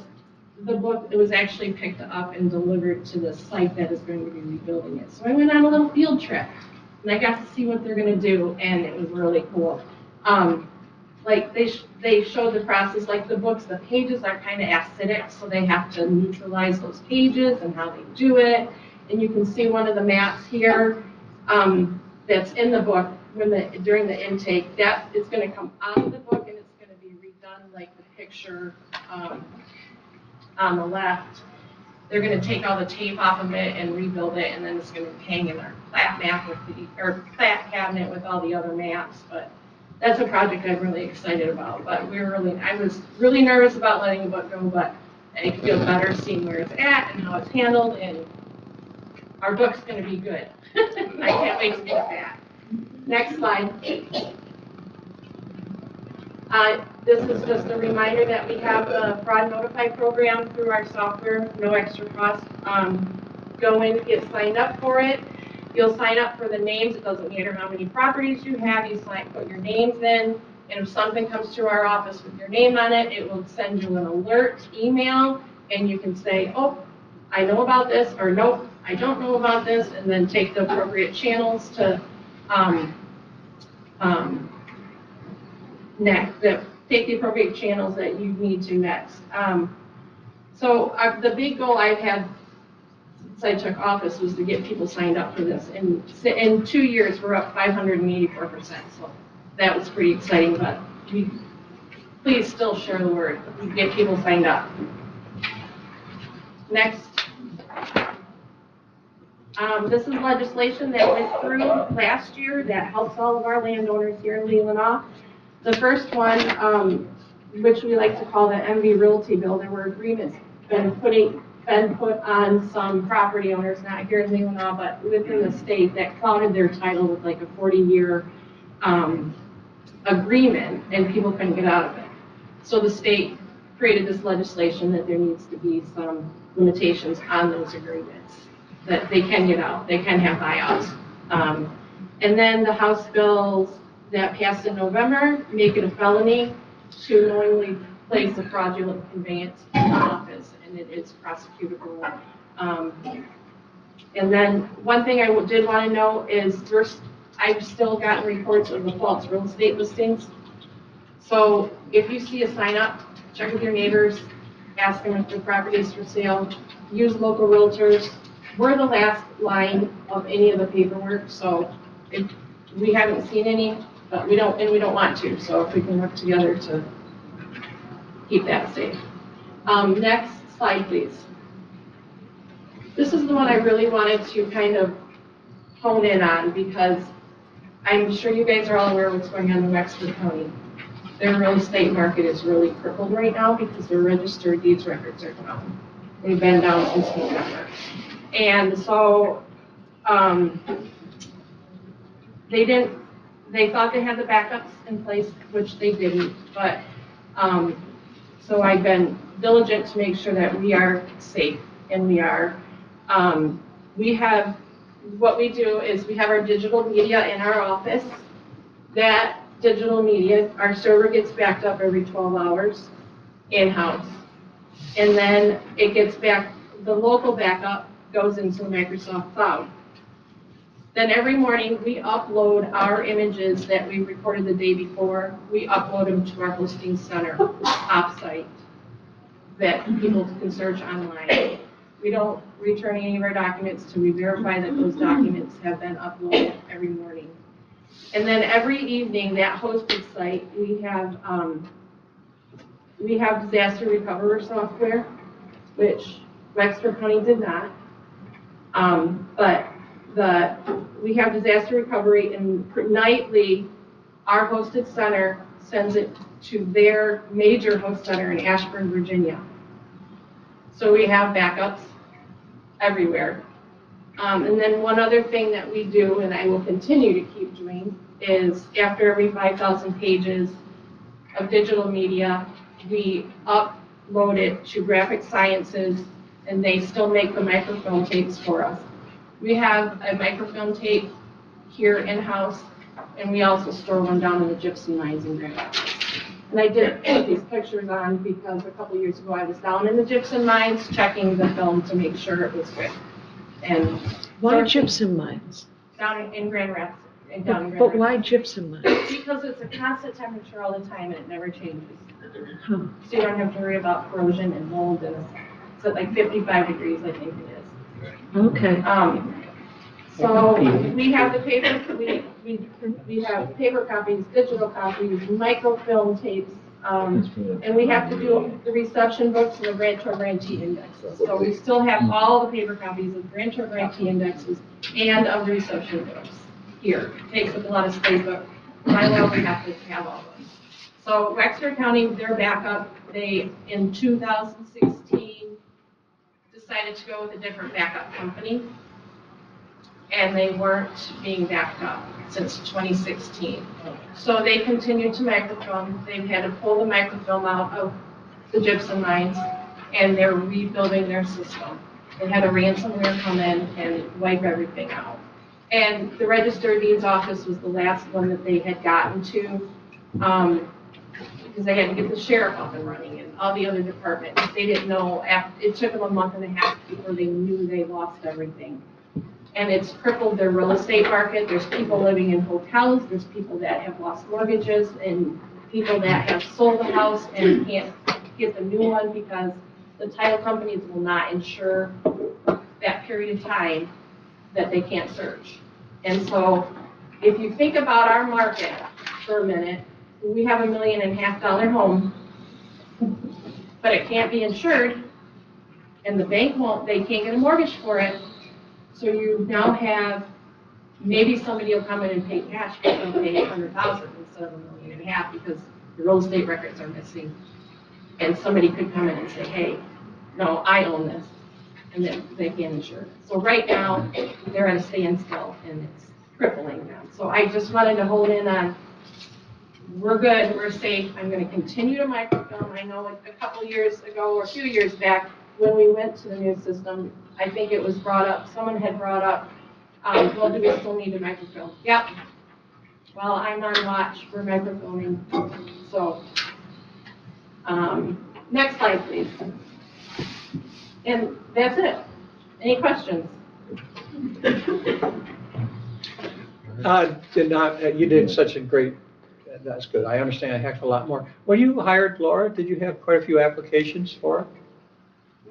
the book, it was actually picked up and delivered to the site that is going to be rebuilding it. So I went on a little field trip, and I got to see what they're going to do, and it was really cool. Like they showed the process, like the books, the pages are kind of acidic, so they have to neutralize those pages and how they do it. And you can see one of the maps here that's in the book during the intake. That is going to come out of the book and it's going to be redone like the picture on the left. They're going to take all the tape off of it and rebuild it, and then it's going to hang in our plat plat cabinet with all the other maps. But that's a project I'm really excited about. But I was really nervous about letting the book go, but I feel better seeing where it's at and how it's handled, and our book's going to be good. I can't wait to get it back. Next slide. This is just a reminder that we have the fraud notify program through our software, no extra cost. Go in, get signed up for it. You'll sign up for the names. It doesn't matter how many properties you have. You put your names in, and if something comes through our office with your name on it, it will send you an alert email, and you can say, oh, I know about this, or nope, I don't know about this, and then take the appropriate channels to take the appropriate channels that you need to next. The big goal I've had since I took office was to get people signed up for this. And in 2 years, we're up 584%. So that was pretty exciting, but please still share the word. Get people signed up. Next. This is legislation that went through last year that helps all of our landowners here in Leelanau. The first one, which we like to call the MV Realty Bill, there were agreements been put on some property owners, not here in Leelanau, but within the state, that clouded their title with like a 40-year agreement, and people couldn't get out of it. So the state created this legislation that there needs to be some limitations on those agreements, that they can get out, they can have buyouts. And then the House bills that passed in November make it a felony to knowingly place a fraudulent conveyance in the office, and it is prosecutable. And then one thing I did want to know is I've still gotten reports of the false real estate listings. So if you see a sign up, check with your neighbors, ask them if their property is for sale, use local realtors. We're the last line of any of the paperwork, so we haven't seen any, but we don't want to. So if we can work together to keep that safe. Next slide, please. This is the one I really wanted to kind of hone in on, because I'm sure you guys are all aware of what's going on in Wexford County. Their real estate market is really crippled right now because their registered deeds records are down. They've been down since November. And so they thought they had the backups in place, which they didn't. But so I've been diligent to make sure that we are safe, and we are. What we do is we have our digital media in our office. That digital media, our server gets backed up every 12 hours in-house. And then it gets the local backup goes into the Microsoft Cloud. Then every morning we upload our images that we recorded the day before. We upload them to our hosting center offsite that people can search online. We don't return any of our documents till we verify that those documents have been uploaded every morning. And then every evening, that hosted site, we have disaster recovery software, which Wexford County did not. But we have disaster recovery, and nightly, our hosted center sends it to their major host center in Ashburn, Virginia. So we have backups everywhere. And then one other thing that we do, and I will continue to keep doing, is after every 5,000 pages of digital media, we upload it to Graphic Sciences, and they still make the microfilm tapes for us. We have a microfilm tape here in-house, and we also store one down in the gypsum mines in Grand Rapids. And I did put these pictures on because a couple years ago I was down in the gypsum mines checking the film to make sure it was good. And Why gypsum mines? down in Grand Rapids. But why gypsum mines? Because it's a constant temperature all the time and it never changes. Huh. So you don't have to worry about corrosion and mold, and it's at like 55 degrees, I think it is. Okay. So we have the paper, we have paper copies, digital copies, microfilm tapes, and we have to do the reception books and the grantor grantee indexes. So we still have all the paper copies of grantor grantee indexes and of the reception books here. It takes up a lot of space, but by law we have to have all of them. So Wexford County, their backup, they in 2016 decided to go with a different backup company. and they weren't being backed up since 2016. So they continued to microfilm. They've had to pull the microfilm out of the gypsum mines, and they're rebuilding their system. They had a ransomware come in and wipe everything out. And the Register of Deeds office was the last one that they had gotten to, because they had to get the sheriff up and running and all the other departments. They didn't know, it took them a month and a half before they knew they lost everything. And it's crippled their real estate market. There's people living in hotels, there's people that have lost mortgages, and people that have sold the house and can't get the new one because the title companies will not insure that period of time that they can't search. And so if you think about our market for a minute, we have $1.5 million home, but it can't be insured, and the bank won't, they can't get a mortgage for it. So you now have, maybe somebody will come in and pay cash, but they'll pay $800,000 instead of $1.5 million because the real estate records are missing. And somebody could come in and say, hey, no, I own this, and then they can't insure it. So right now, they're at a standstill, and it's crippling them. So I just wanted to hold in on, we're good, we're safe. I'm going to continue to microfilm. I know a couple years ago, or a few years back, when we went to the new system, I think it was brought up, someone had brought up, well, do we still need a microfilm? Yep. Well, I'm on watch for microfilming. So, next slide, please. And that's it. Any questions? You did such a great, that's good. I understand a heck of a lot more. When you hired Laura, did you have quite a few applications for it?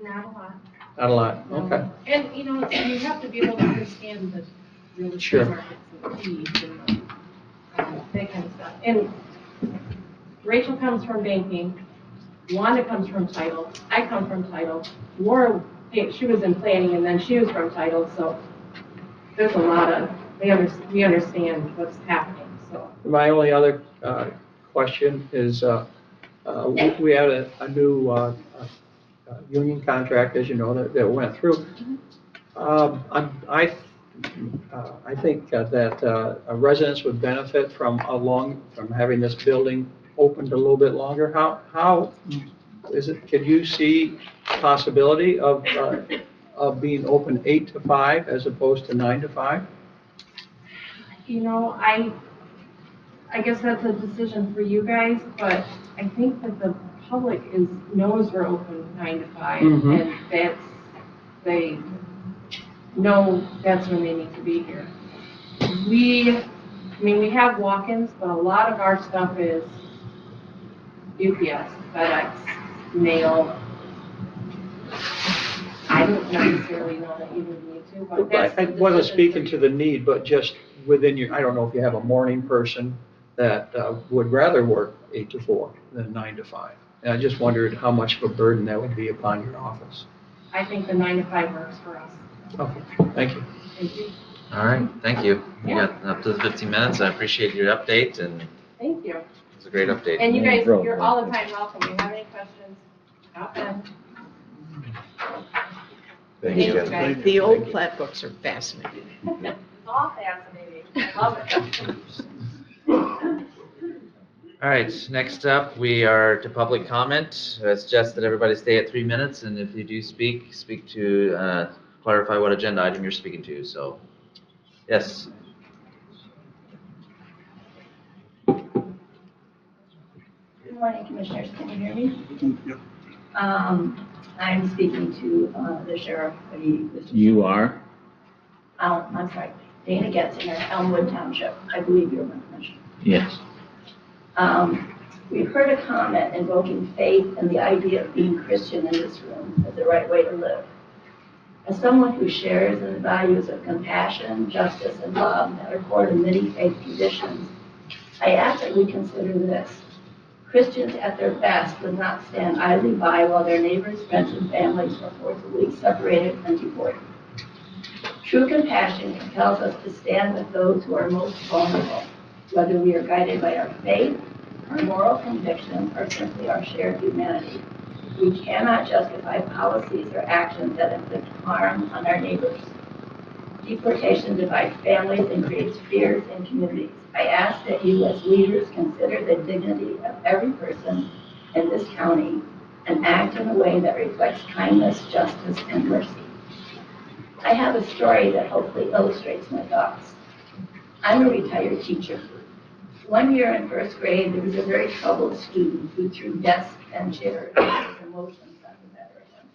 Not a lot. Not a lot, No. okay. And, you know, you have to be able to understand the real estate Sure. markets and the fees and that kind of stuff. And Rachel comes from banking, Wanda comes from title, I come from title, Laura, she was in planning, and then she was from title, so there's a lot of, we understand what's happening, so. My only other question is, we had a new union contract, as you know, that went through. I think that residents would benefit from having this building opened a little bit longer. How is it, could you see possibility of being open 8 to 5 as opposed to 9 to 5? You know, I guess that's a decision for you guys, but I think that the public knows we're open 9 to 5, Mhm. and they know that's when they need to be here. We have walk-ins, but a lot of our stuff is UPS, FedEx, mail. I don't necessarily know that you would need to, but that's the I wasn't decision speaking for to you. the need, but just within your, I don't know if you have a morning person that would rather work 8 to 4 than 9 to 5. And I just wondered how much of a burden that would be upon your office. I think the 9 to 5 works for us. Okay, thank you. Thank you. All right, thank you. You got up to the 15 minutes. I appreciate your update, and Thank you. it's a great update. And you guys, you're all the time welcome. If you have any questions, hop in. Thank you, you. guys. The old plat books are fascinating. It's all fascinating. I love it. All right, next up, we are to public comment. I suggest that everybody stay at 3 minutes, and if you do speak to clarify what agenda item you're speaking to, so, yes. Good morning, Commissioners. Can you hear me? I'm speaking to the sheriff. You are? I'm sorry, Dana Getzinger, Elmwood Township. I believe you're my commissioner. Yes. We've heard a comment invoking faith and the idea of being Christian in this room as the right way to live. As someone who shares in the values of compassion, justice, and love that are core to many faith traditions, I ask that we consider this. Christians at their best would not stand idly by while their neighbors, friends, and families are forcibly separated and deported. True compassion compels us to stand with those who are most vulnerable, whether we are guided by our faith, our moral convictions, or simply our shared humanity. We cannot justify policies or actions that inflict harm on our neighbors. Deportation divides families and creates fears in communities. I ask that you as leaders consider the dignity of every person in this county and act in a way that reflects kindness, justice, and mercy. I have a story that hopefully illustrates my thoughts. I'm a retired teacher. One year in first grade, there was a very troubled student who threw desks and chairs and his emotions got the better of him.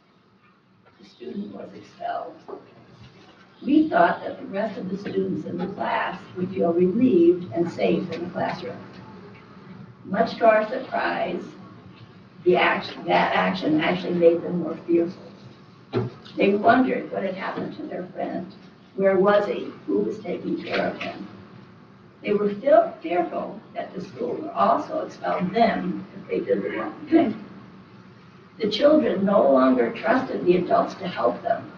The student was expelled. We thought that the rest of the students in the class would feel relieved and safe in the classroom. Much to our surprise, that action actually made them more fearful. They wondered what had happened to their friend. Where was he? Who was taking care of him? They were still fearful that the school would also expel them if they did the wrong thing. The children no longer trusted the adults to help them,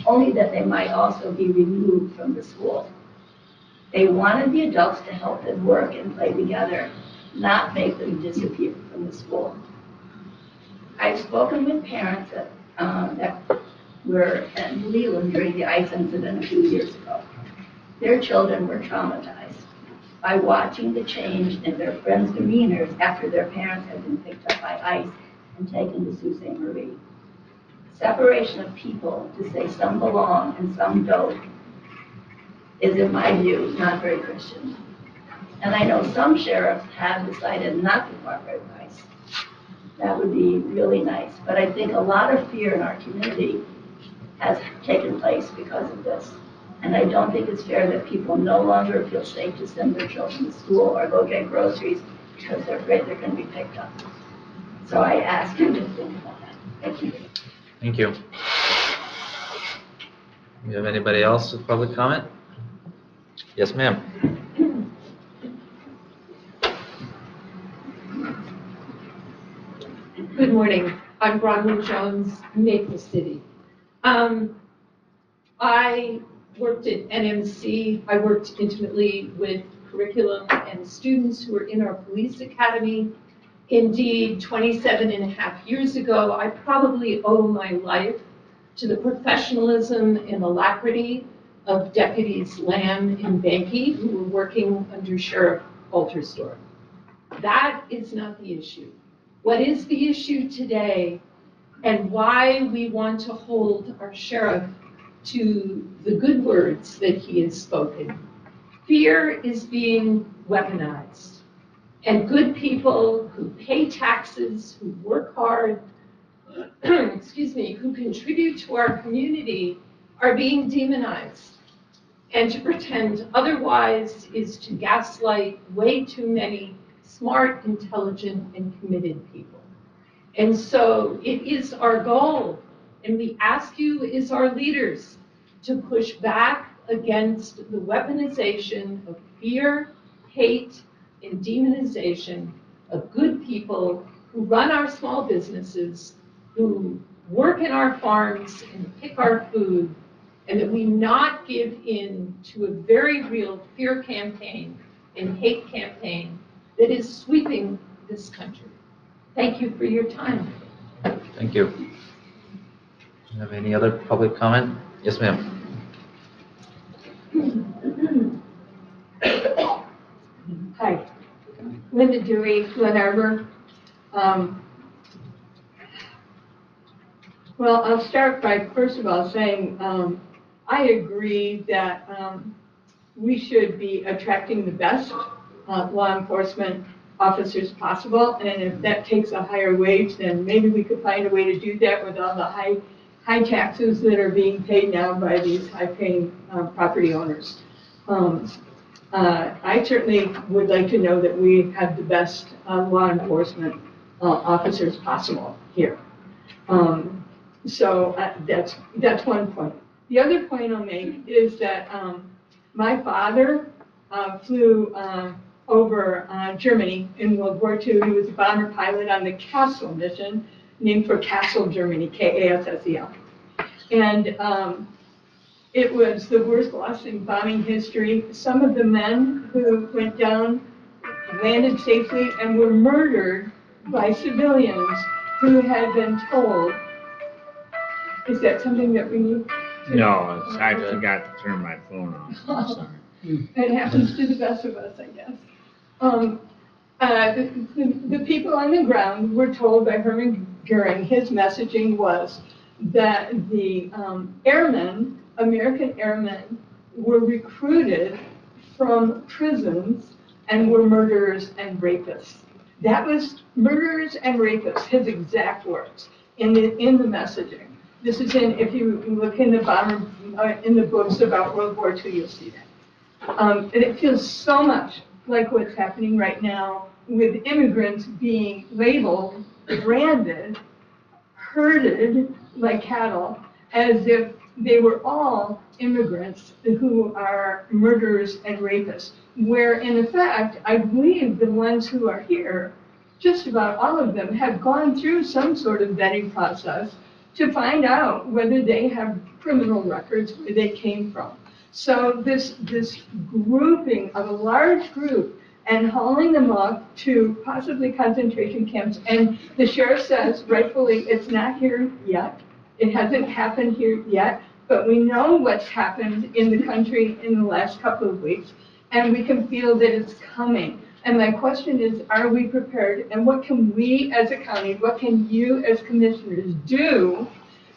only that they might also be removed from the school. They wanted the adults to help them work and play together, not make them disappear from the school. I've spoken with parents that were at Leelanau during the ICE incident a few years ago. Their children were traumatized by watching the change in their friends' demeanors after their parents had been picked up by ICE and taken to Sault Ste. Marie. Separation of people to say some belong and some don't is, in my view, not very Christian. And I know some sheriffs have decided not to cooperate with ICE. That would be really nice. But I think a lot of fear in our community has taken place because of this. And I don't think it's fair that people no longer feel safe to send their children to school or go get groceries because they're afraid they're going to be picked up. So I ask you to think about that. Thank you. Thank you. Do you have anybody else with public comment? Yes, ma'am. Good morning. I'm Bronwyn Jones, Maple City. I worked at NMC. I worked intimately with curriculum and students who were in our police academy. Indeed, 27 and a half years ago, I probably owe my life to the professionalism and alacrity of Deputies Lamb and Banky, who were working under Sheriff Altersdorf. That is not the issue. What is the issue today, and why we want to hold our sheriff to the good words that he has spoken? Fear is being weaponized, and good people who pay taxes, who work hard, excuse me, who contribute to our community are being demonized. And to pretend otherwise is to gaslight way too many smart, intelligent, and committed people. And so it is our goal, and we ask you as our leaders to push back against the weaponization of fear, hate, and demonization of good people who run our small businesses, who work in our farms and pick our food, and that we not give in to a very real fear campaign and hate campaign that is sweeping this country. Thank you for your time. Thank you. Do you have any other public comment? Yes, ma'am. Hi, Linda Dewey, Glen Arbor. Well, I'll start by first of all saying I agree that we should be attracting the best law enforcement officers possible, and if that takes a higher wage, then maybe we could find a way to do that with all the high taxes that are being paid now by these high-paying property owners. I certainly would like to know that we have the best law enforcement officers possible here. So that's one point. The other point I'll make is that my father flew over Germany in World War II. He was a bomber pilot on the Kassel mission, named for Kassel, Germany, K-A-S-S-E-L. And it was the worst loss in bombing history. Some of the men who went down landed safely and were murdered by civilians who had been told, is that something that we need? No, I forgot to turn my phone on. I'm sorry. It happens to the best of us, I guess. The people on the ground were told by Herman Goering, his messaging was that the airmen, American airmen, were recruited from prisons and were murderers and rapists. That was murderers and rapists, his exact words in the messaging. This is if you look in the books about World War II, you'll see that. And it feels so much like what's happening right now with immigrants being labeled, branded, herded like cattle, as if they were all immigrants who are murderers and rapists. Where in effect, I believe the ones who are here, just about all of them, have gone through some sort of vetting process to find out whether they have criminal records, where they came from. So this grouping of a large group and hauling them off to possibly concentration camps, and the sheriff says, rightfully, it's not here yet. It hasn't happened here yet, but we know what's happened in the country in the last couple of weeks, and we can feel that it's coming. And my question is, are we prepared? And what can we as a county, what can you as commissioners do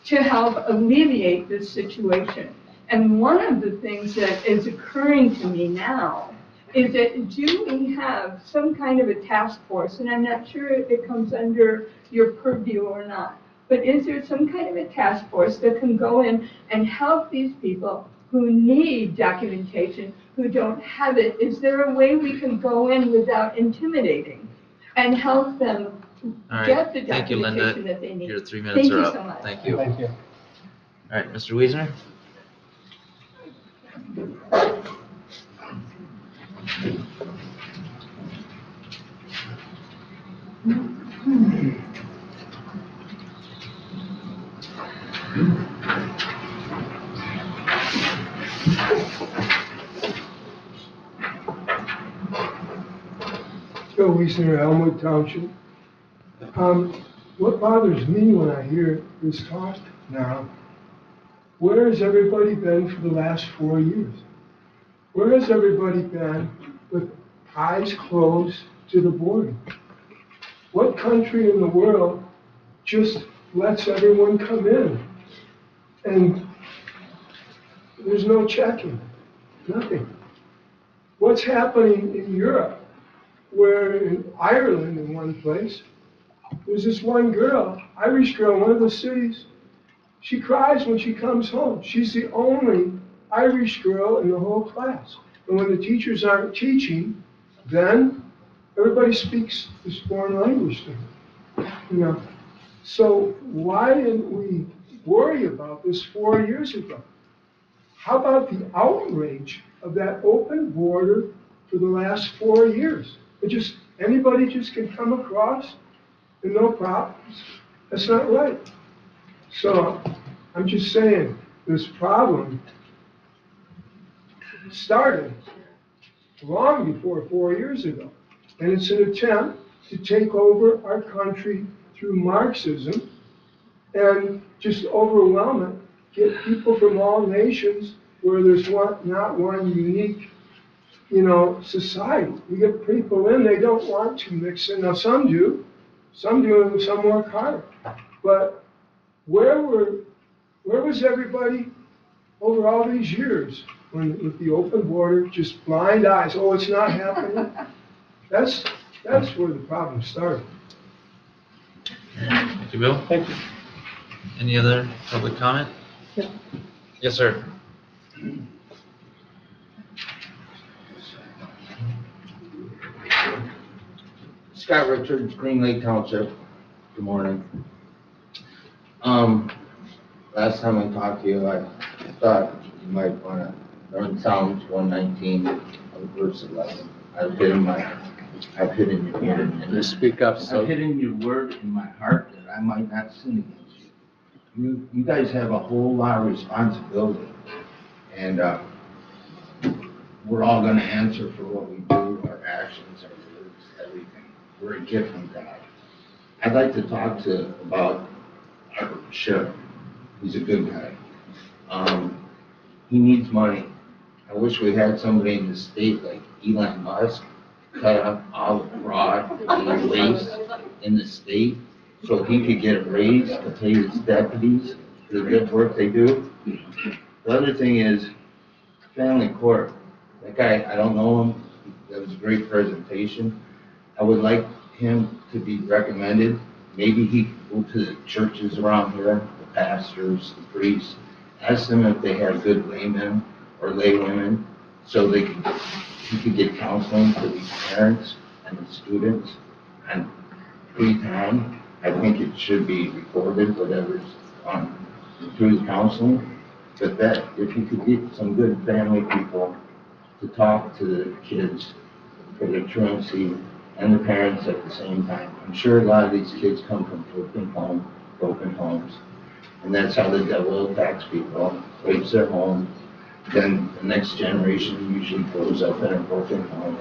to help alleviate this situation? And one of the things that is occurring to me now is that do we have some kind of a task force? And I'm not sure if it comes under your purview or not, but is there some kind of a task force that can go in and help these people who need documentation, who don't have it? Is there a way we can go in without intimidating and help them All right, get the thank you, Linda. documentation that they need? Your 3 minutes Thank are you up. so much. Thank you. Thank you. All right, Mr. Wiesner? Joe Wiesner, Elmwood Township. What bothers me when I hear this talk now, where has everybody been for the last 4 years? Where has everybody been with eyes closed to the border? What country in the world just lets everyone come in and there's no checking, nothing? What's happening in Europe, where in Ireland in one place, there's this one girl, Irish girl, in one of the cities, she cries when she comes home. She's the only Irish girl in the whole class. And when the teachers aren't teaching, then everybody speaks this foreign language to her, you know. So why didn't we worry about this 4 years ago? How about the outrage of that open border for the last 4 years? Anybody just can come across and no problems. That's not right. So I'm just saying, this problem started long before 4 years ago. And it's an attempt to take over our country through Marxism and just overwhelm it, get people from all nations where there's not one unique, society. We get people in, they don't want to mix in. Now some do, some work hard. But where was everybody over all these years when with the open border, just blind eyes, oh, it's not happening? That's where the problem started. Thank you, Bill. Thank you. Any other public comment? Yeah. Yes, sir. Scott Richards, Green Lake Township. Good morning. Last time I talked to you, I thought you might want to learn Psalms 119 of verse 11. I've hidden your word. Just speak up, so. I've hidden your word in my heart that I might not sin against you. You guys have a whole lot of responsibility, and we're all going to answer for what we do, our actions, our words, everything. We're a gift from God. I'd like to talk about our sheriff. He's a good guy. He needs money. I wish we had somebody in the state like Elon Musk, cut up all the fraud and waste in the state so he could get a raise to pay his deputies for the good work they do. The other thing is family court. That guy, I don't know him. That was a great presentation. I would like him to be recommended. Maybe he could go to the churches around here, the pastors, the priests, ask them if they have good laymen or laywomen, so he could get counseling for these parents and the students and free time. I think it should be recorded, whatever's on through the counseling. But that, if you could get some good family people to talk to the kids for their truancy and the parents at the same time. I'm sure a lot of these kids come from broken homes. And that's how the devil attacks people, breaks their home. Then the next generation usually grows up in a broken home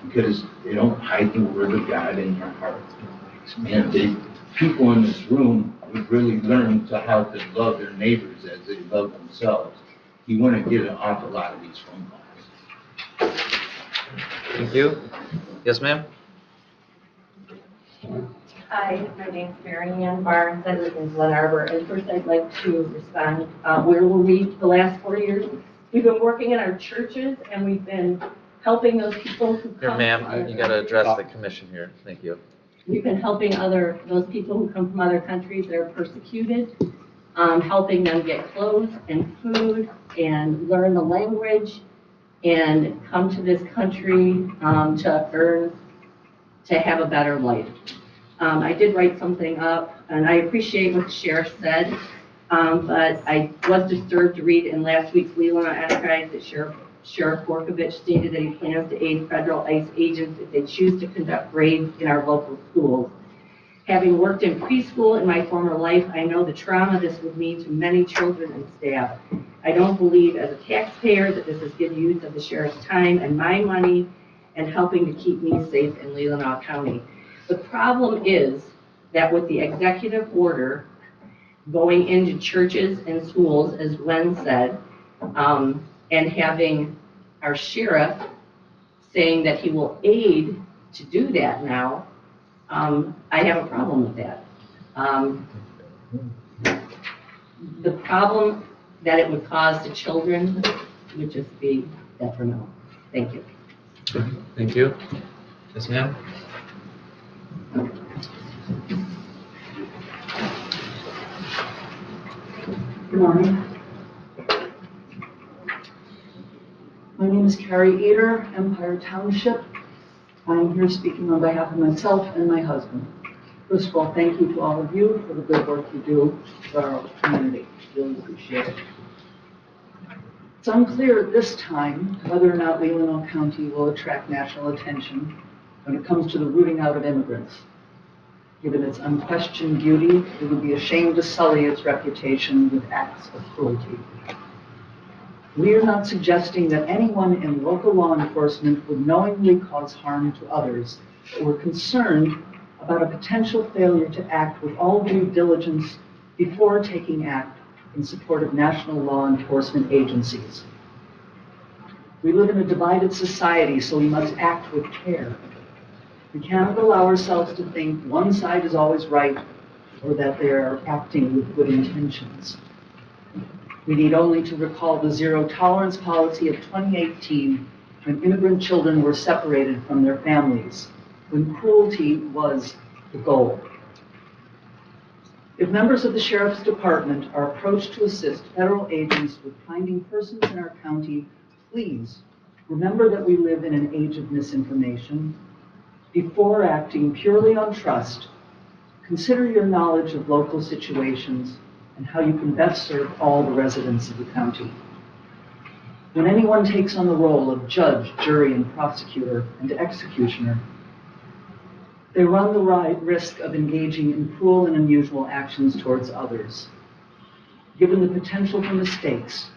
because they don't hide the word of God in their heart. And people in this room would really learn to how to love their neighbors as they love themselves. You wouldn't get an awful lot of these phone calls. Thank you. Yes, ma'am? Hi, my name's Mary Ann Barnes. I live in Glen Arbor. And first, I'd like to respond. Where were we the last 4 years? We've been working in our churches, and we've been helping those people who Here, come. ma'am, you gotta address the commission here. Thank you. We've been helping those people who come from other countries that are persecuted, helping them get clothes and food and learn the language and come to this country to have a better life. I did write something up, and I appreciate what the sheriff said, but I was disturbed to read in last week's Leelanau Enterprise that Sheriff Borkovich stated that he plans to aid federal ICE agents if they choose to conduct raids in our local schools. Having worked in preschool in my former life, I know the trauma this would mean to many children and staff. I don't believe as a taxpayer that this is good use of the sheriff's time and my money and helping to keep me safe in Leelanau County. The problem is that with the executive order going into churches and schools, as Glenn said, and having our sheriff saying that he will aid to do that now, I have a problem with that. The problem that it would cause to children would just be detrimental. Thank you. Thank you. Yes, ma'am? Good morning. My name is Carrie Eder, Empire Township. I am here speaking on behalf of myself and my husband. First of all, thank you to all of you for the good work you do for our community. Really appreciate it. It's unclear at this time whether or not Leelanau County will attract national attention when it comes to the rooting out of immigrants. Given its unquestioned beauty, it would be a shame to sully its reputation with acts of cruelty. We are not suggesting that anyone in local law enforcement would knowingly cause harm to others, but we're concerned about a potential failure to act with all due diligence before taking act in support of national law enforcement agencies. We live in a divided society, so we must act with care. We cannot allow ourselves to think one side is always right or that they are acting with good intentions. We need only to recall the zero tolerance policy of 2018 when immigrant children were separated from their families, when cruelty was the goal. If members of the Sheriff's Department are approached to assist federal agents with finding persons in our county, please remember that we live in an age of misinformation. Before acting purely on trust, consider your knowledge of local situations and how you can best serve all the residents of the county. When anyone takes on the role of judge, jury, and prosecutor and executioner, they run the risk of engaging in cruel and unusual actions towards others. Given the potential for mistakes,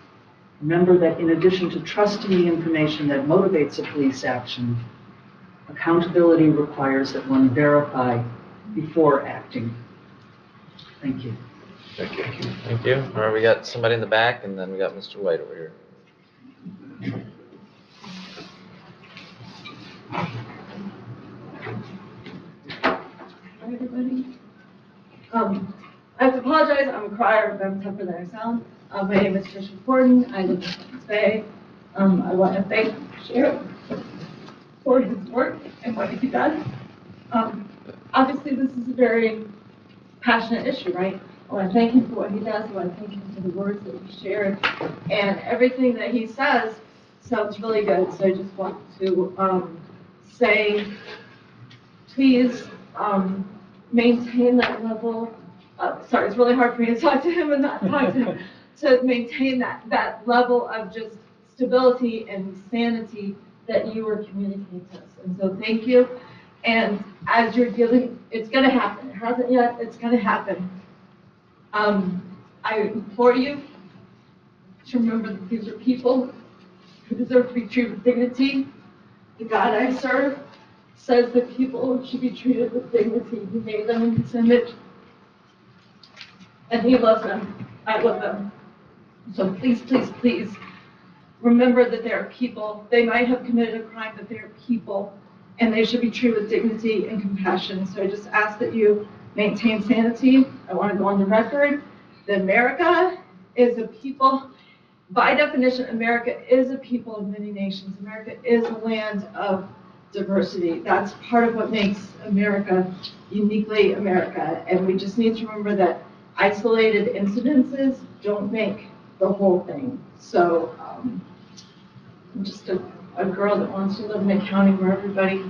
remember that in addition to trusting the information that motivates a police action, accountability requires that one verify before acting. Thank you. Thank you. Thank you. All right, we got somebody in the back, and then we got Mr. White over here. Hi, everybody. I have to apologize, I'm a crier, but I'm tougher than I sound. My name is Tricia Gordon, I live in Pleasant Bay. I want to thank Sheriff for his work and what he does. Obviously, this is a very passionate issue, right? I want to thank him for what he does, I want to thank him for the words that he shared, and everything that he says sounds really good, so I just want to say, please maintain that level. Sorry, it's really hard for me to talk to him and not talk to him. To maintain that level of just stability and sanity that you were communicating to us. And so thank you. And as you're dealing, it's going to happen. It hasn't yet. It's going to happen. I implore you to remember that these are people who deserve to be treated with dignity. The God I serve says that people should be treated with dignity. He made them in his image. And he loves them. I love them. So please, please, please remember that they are people. They might have committed a crime, but they are people. And they should be treated with dignity and compassion. So I just ask that you maintain sanity. I want to go on the record that America is a people. By definition, America is a people of many nations. America is a land of diversity. That's part of what makes America uniquely America. And we just need to remember that isolated incidences don't make the whole thing. So I'm just a girl that wants to live in a county where everybody,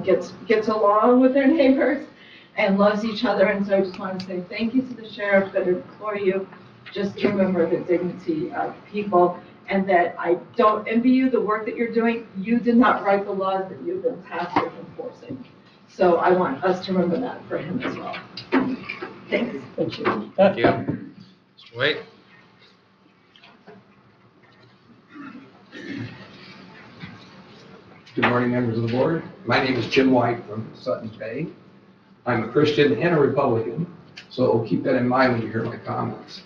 gets along with their neighbors and loves each other. And so I just want to say thank you to the sheriff, but I implore you just to remember the dignity of people, and that I don't envy you the work that you're doing. You did not write the laws that you've been tasked with enforcing. So I want us to remember that for him as well. Thanks. Thank you. Thank you. Mr. White? Good morning, members of the board. My name is Jim White from Sutton Bay. I'm a Christian and a Republican, so keep that in mind when you hear my comments.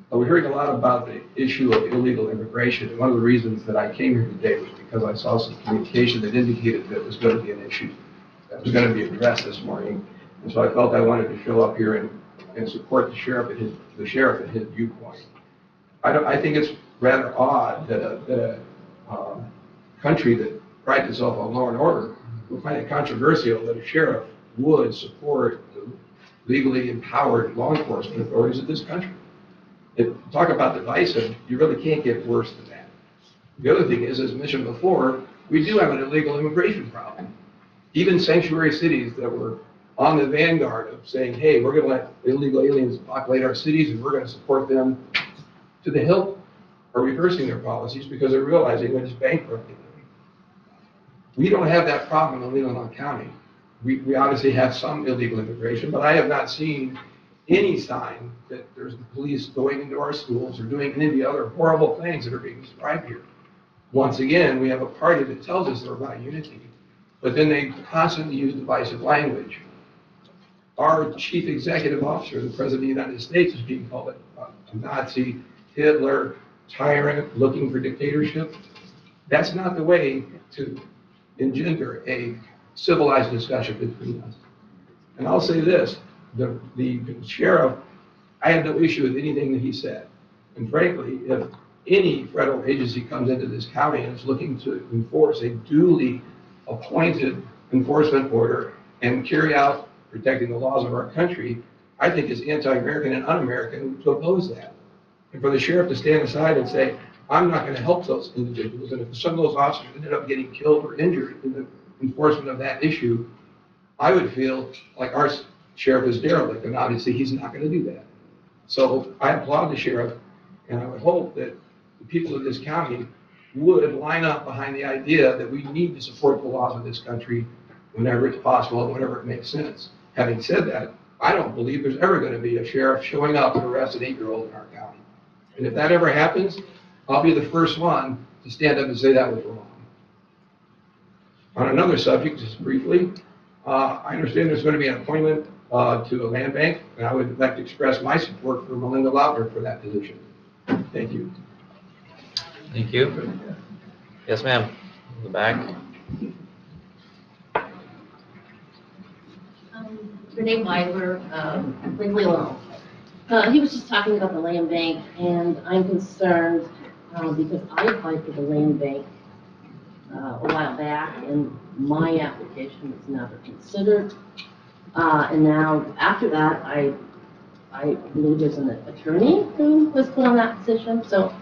We're hearing a lot about the issue of illegal immigration, and one of the reasons that I came here today was because I saw some communication that indicated that it was going to be an issue that was going to be addressed this morning. And so I felt I wanted to show up here and support the sheriff at his viewpoint. I think it's rather odd that a country that prides itself on law and order would find it controversial that a sheriff would support the legally empowered law enforcement authorities of this country. Talk about divisive, you really can't get worse than that. The other thing is, as mentioned before, we do have an illegal immigration problem. Even sanctuary cities that were on the vanguard of saying, hey, we're going to let illegal aliens populate our cities and we're going to support them to the hilt, are reversing their policies because they're realizing they're just bankrupting them. We don't have that problem in Leelanau County. We obviously have some illegal immigration, but I have not seen any sign that there's the police going into our schools or doing any of the other horrible things that are being described here. Once again, we have a party that tells us they're about unity, but then they constantly use divisive language. Our chief executive officer, the President of the United States, is being called a Nazi, Hitler, tyrant, looking for dictatorship. That's not the way to engender a civilized discussion between us. And I'll say this, the sheriff, I have no issue with anything that he said. And frankly, if any federal agency comes into this county and is looking to enforce a duly appointed enforcement order and carry out protecting the laws of our country, I think it's anti-American and un-American to oppose that. And for the sheriff to stand aside and say, I'm not going to help those individuals, and if some of those officers ended up getting killed or injured in the enforcement of that issue, I would feel like our sheriff is derelict, and obviously he's not going to do that. So I applaud the sheriff, and I would hope that the people of this county would line up behind the idea that we need to support the laws of this country whenever it's possible and whenever it makes sense. Having said that, I don't believe there's ever going to be a sheriff showing up to arrest an 8-year-old in our county. And if that ever happens, I'll be the first one to stand up and say that was wrong. On another subject, just briefly, I understand there's going to be an appointment to a land bank, and I would like to express my support for Melinda Lautner for that position. Thank you. Thank you. Yes, ma'am. In the back. Renee Weiler, Leelanau. He was just talking about the land bank, and I'm concerned because I applied for the land bank a while back, and my application was never considered. And now, after that, I believe there's an attorney who was put on that position, so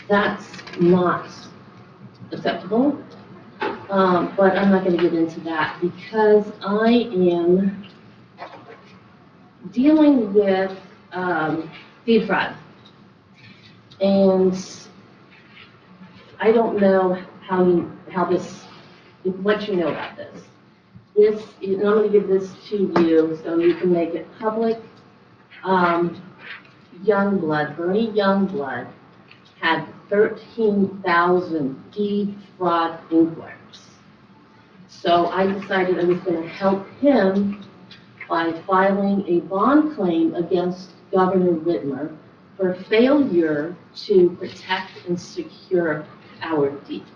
that's not acceptable. But I'm not going to get into that because I am dealing with deed fraud. And I don't know what you know about this. And I'm going to give this to you so you can make it public. Bernie Youngblood, had 13,000 deed fraud inquiries. So I decided I was going to help him by filing a bond claim against Governor Whitmer for failure to protect and secure our deeds.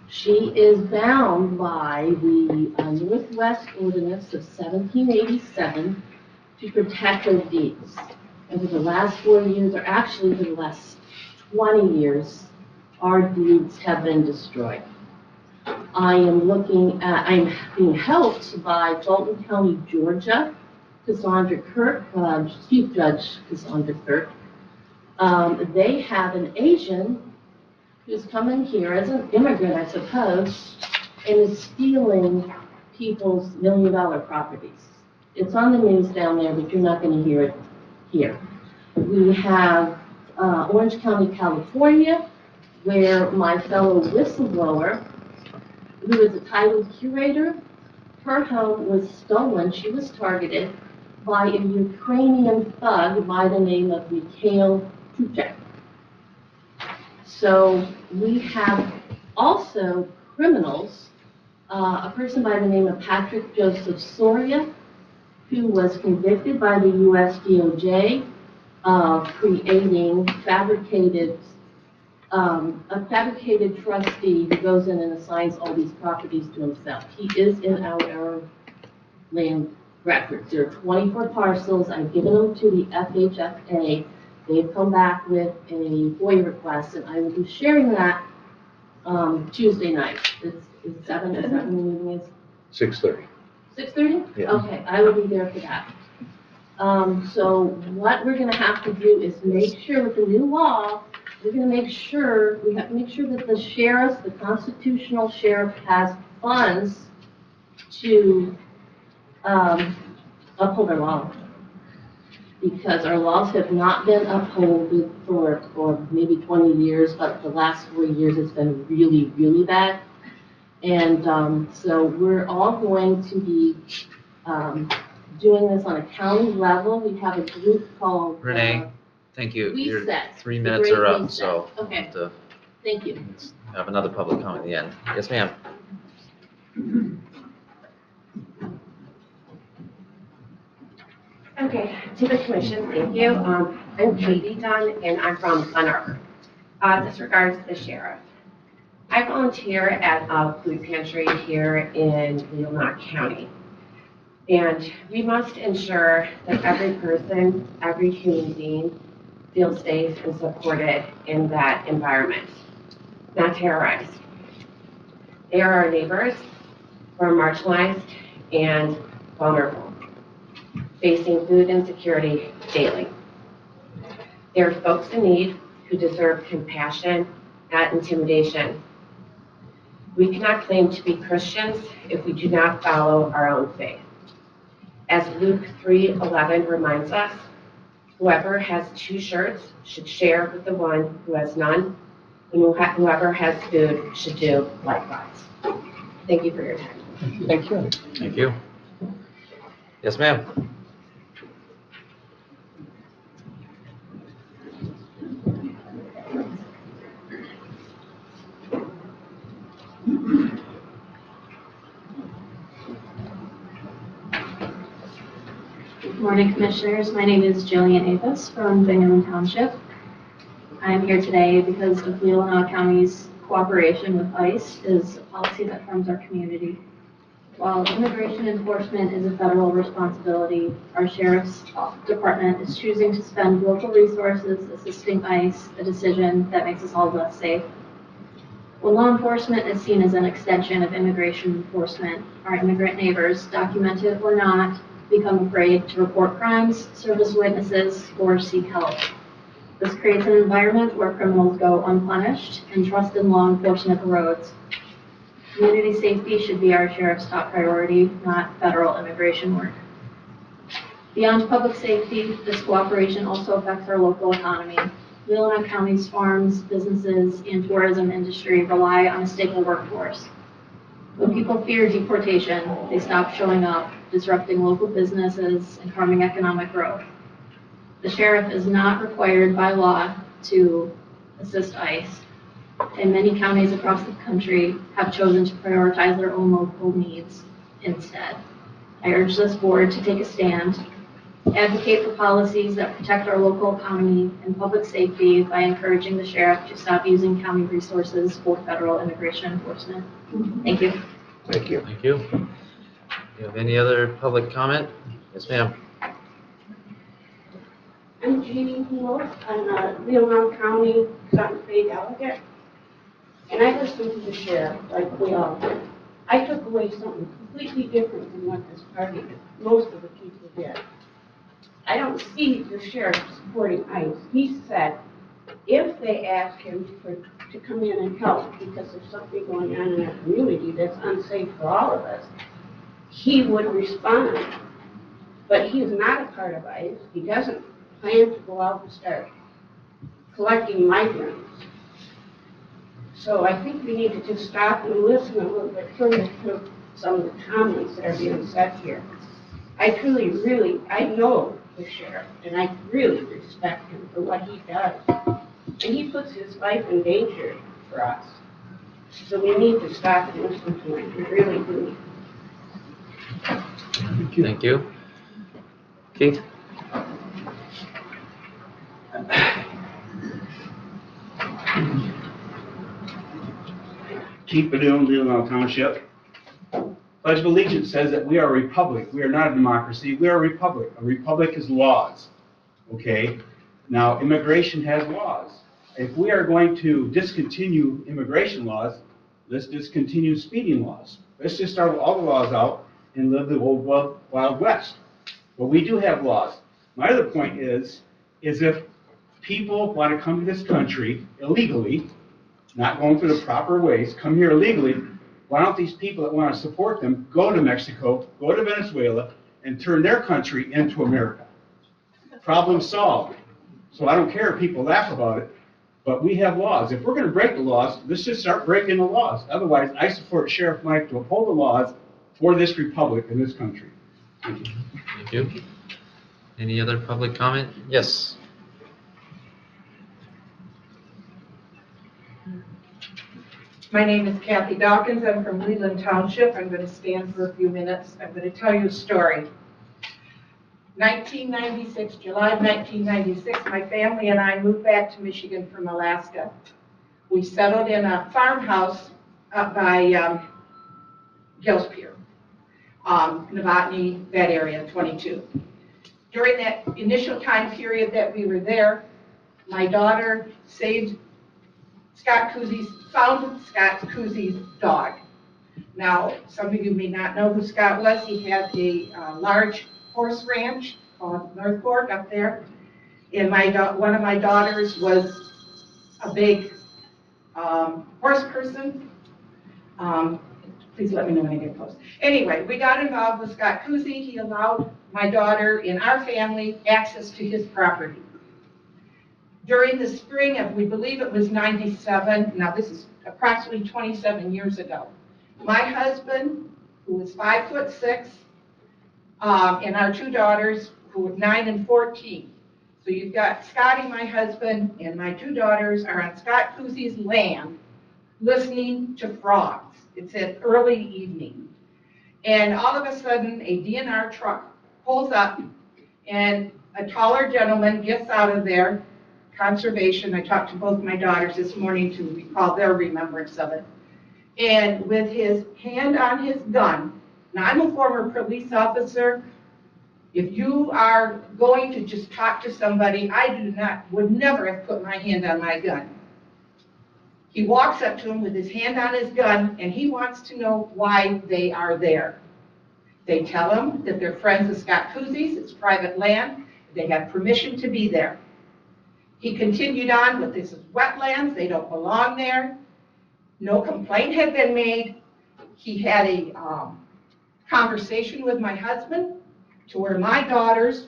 She is bound by the Northwest Ordinance of 1787 to protect her deeds. And for the last 4 years, or actually for the last 20 years, our deeds have been destroyed. I'm being helped by Fulton County, Georgia, Cassandra Kirk, Chief Judge Cassandra Kirk. They have an Asian who's coming here as an immigrant, I suppose, and is stealing people's $1 million properties. It's on the news down there, but you're not going to hear it here. We have Orange County, California, where my fellow whistleblower, who is a title curator, her home was stolen. She was targeted by a Ukrainian thug by the name of Mikhail Kuchek. So we have also criminals, a person by the name of Patrick Joseph Soria, who was convicted by the U.S. DOJ of creating a fabricated trustee who goes in and assigns all these properties to himself. He is in our land records. There are 24 parcels. I've given them to the FHFA. They've come back with a FOIA request, and I will be sharing that Tuesday night. It's 7, is that when the meeting is? 6:30. 6:30? Yeah. Okay, I will be there for that. So what we're gonna have to do is make sure with the new law, we have to make sure that the sheriff, the constitutional sheriff, has funds to uphold our law. Because our laws have not been upheld for maybe 20 years, but the last 4 years it's been really, really bad. And so we're all going to be doing this on a county level. We have a group called Renee, thank you. Your Reset. 3 The minutes Great are up, Reset. so Okay. we'll have to Thank you. have another public comment at the end. Yes, ma'am. Okay, to the commission, thank you. I'm Katie Dunn, and I'm from Glen Arbor. This regards the sheriff. I volunteer at a food pantry here in Leelanau County. And we must ensure that every person, every human being feels safe and supported in that environment, not terrorized. They are our neighbors who are marginalized and vulnerable, facing food insecurity daily. They are folks in need who deserve compassion, not intimidation. We cannot claim to be Christians if we do not follow our own faith. As Luke 3:11 reminds us, whoever has 2 shirts should share with the one who has none, and whoever has food should do likewise. Thank you for your time. Thank you. Thank you. Yes, ma'am. Morning, Commissioners. My name is Jillian Avis from Bingham Township. I'm here today because of Leelanau County's cooperation with ICE is a policy that harms our community. While immigration enforcement is a federal responsibility, our Sheriff's Department is choosing to spend local resources assisting ICE, a decision that makes us all less safe. When law enforcement is seen as an extension of immigration enforcement, our immigrant neighbors, documented or not, become afraid to report crimes, serve as witnesses, or seek help. This creates an environment where criminals go unpunished and trust in law enforcement erodes. Community safety should be our sheriff's top priority, not federal immigration work. Beyond public safety, this cooperation also affects our local economy. Leelanau County's farms, businesses, and tourism industry rely on a stable workforce. When people fear deportation, they stop showing up, disrupting local businesses and harming economic growth. The sheriff is not required by law to assist ICE, and many counties across the country have chosen to prioritize their own local needs instead. I urge this board to take a stand, advocate for policies that protect our local economy and public safety by encouraging the sheriff to stop using county resources for federal immigration enforcement. Thank you. Thank you. Thank you. Do you have any other public comment? Yes, ma'am. I'm Jeannie Wolf. I'm a Leelanau County Santa Fe delegate. And I listened to the sheriff like we all did. I took away something completely different than what this party did. Most of the people did. I don't see the sheriff supporting ICE. He said if they ask him to come in and help because there's something going on in our community that's unsafe for all of us, he would respond. But he is not a part of ICE. He doesn't plan to go out and start collecting migrants. So I think we need to just stop and listen a little bit further to some of the comments that are being said here. I truly, really, I know the sheriff, and I really respect him for what he does. And he puts his life in danger for us. So we need to stop and listen to him. We really do. Thank you. Keith? Keith Baddoon, Leelanau Township. Pledge of Allegiance says that we are a republic. We are not a democracy. We are a republic. A republic is laws. Okay? Now, immigration has laws. If we are going to discontinue immigration laws, let's discontinue speeding laws. Let's just start all the laws out and live the old Wild West. But we do have laws. My other point is if people want to come to this country illegally, not going through the proper ways, come here illegally, why don't these people that want to support them go to Mexico, go to Venezuela, and turn their country into America? Problem solved. So I don't care if people laugh about it, but we have laws. If we're going to break the laws, let's just start breaking the laws. Otherwise, I support Sheriff Mike to uphold the laws for this republic and this country. Thank you. Thank you. Any other public comment? Yes. My name is Kathy Dawkins. I'm from Leland Township. I'm going to stand for a few minutes. I'm going to tell you a story. 1996, July of 1996, my family and I moved back to Michigan from Alaska. We settled in a farmhouse up by Gillspier, Novotny, that area, 22. During that initial time period that we were there, my daughter found Scott Cousie's dog. Now, some of you may not know who Scott was. He had a large horse ranch called North Fork up there. And one of my daughters was a big horse person. Please let me know when I get close. Anyway, we got involved with Scott Cousie. He allowed my daughter and our family access to his property. During the spring of, we believe it was 97, now this is approximately 27 years ago, my husband, who was 5'6", and our two daughters, who were 9 and 14. So you've got Scotty, my husband, and my two daughters are on Scott Cousie's land listening to frogs. It's at early evening. And all of a sudden, a DNR truck pulls up, And a taller gentleman gets out of there, conservation, I talked to both my daughters this morning to recall their remembrance of it. And with his hand on his gun, now I'm a former police officer. If you are going to just talk to somebody, would never have put my hand on my gun. He walks up to him with his hand on his gun, and he wants to know why they are there. They tell him that they're friends of Scott Cousie's, it's private land, they have permission to be there. He continued on with this is wetlands, they don't belong there. No complaint had been made. He had a conversation with my husband to where my daughters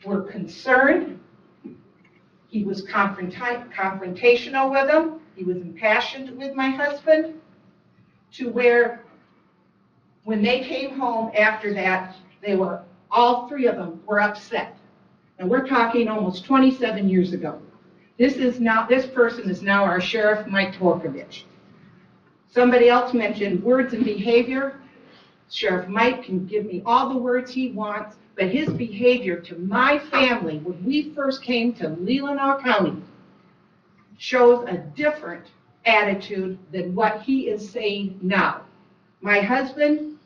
were concerned. He was confrontational with them. He was impassioned with my husband to where when they came home after that, all three of them were upset. And we're talking almost 27 years ago. This person is now our Sheriff Mike Torkovich. Somebody else mentioned words and behavior. Sheriff Mike can give me all the words he wants, but his behavior to my family when we first came to Leelanau County shows a different attitude than what he is saying now. My husband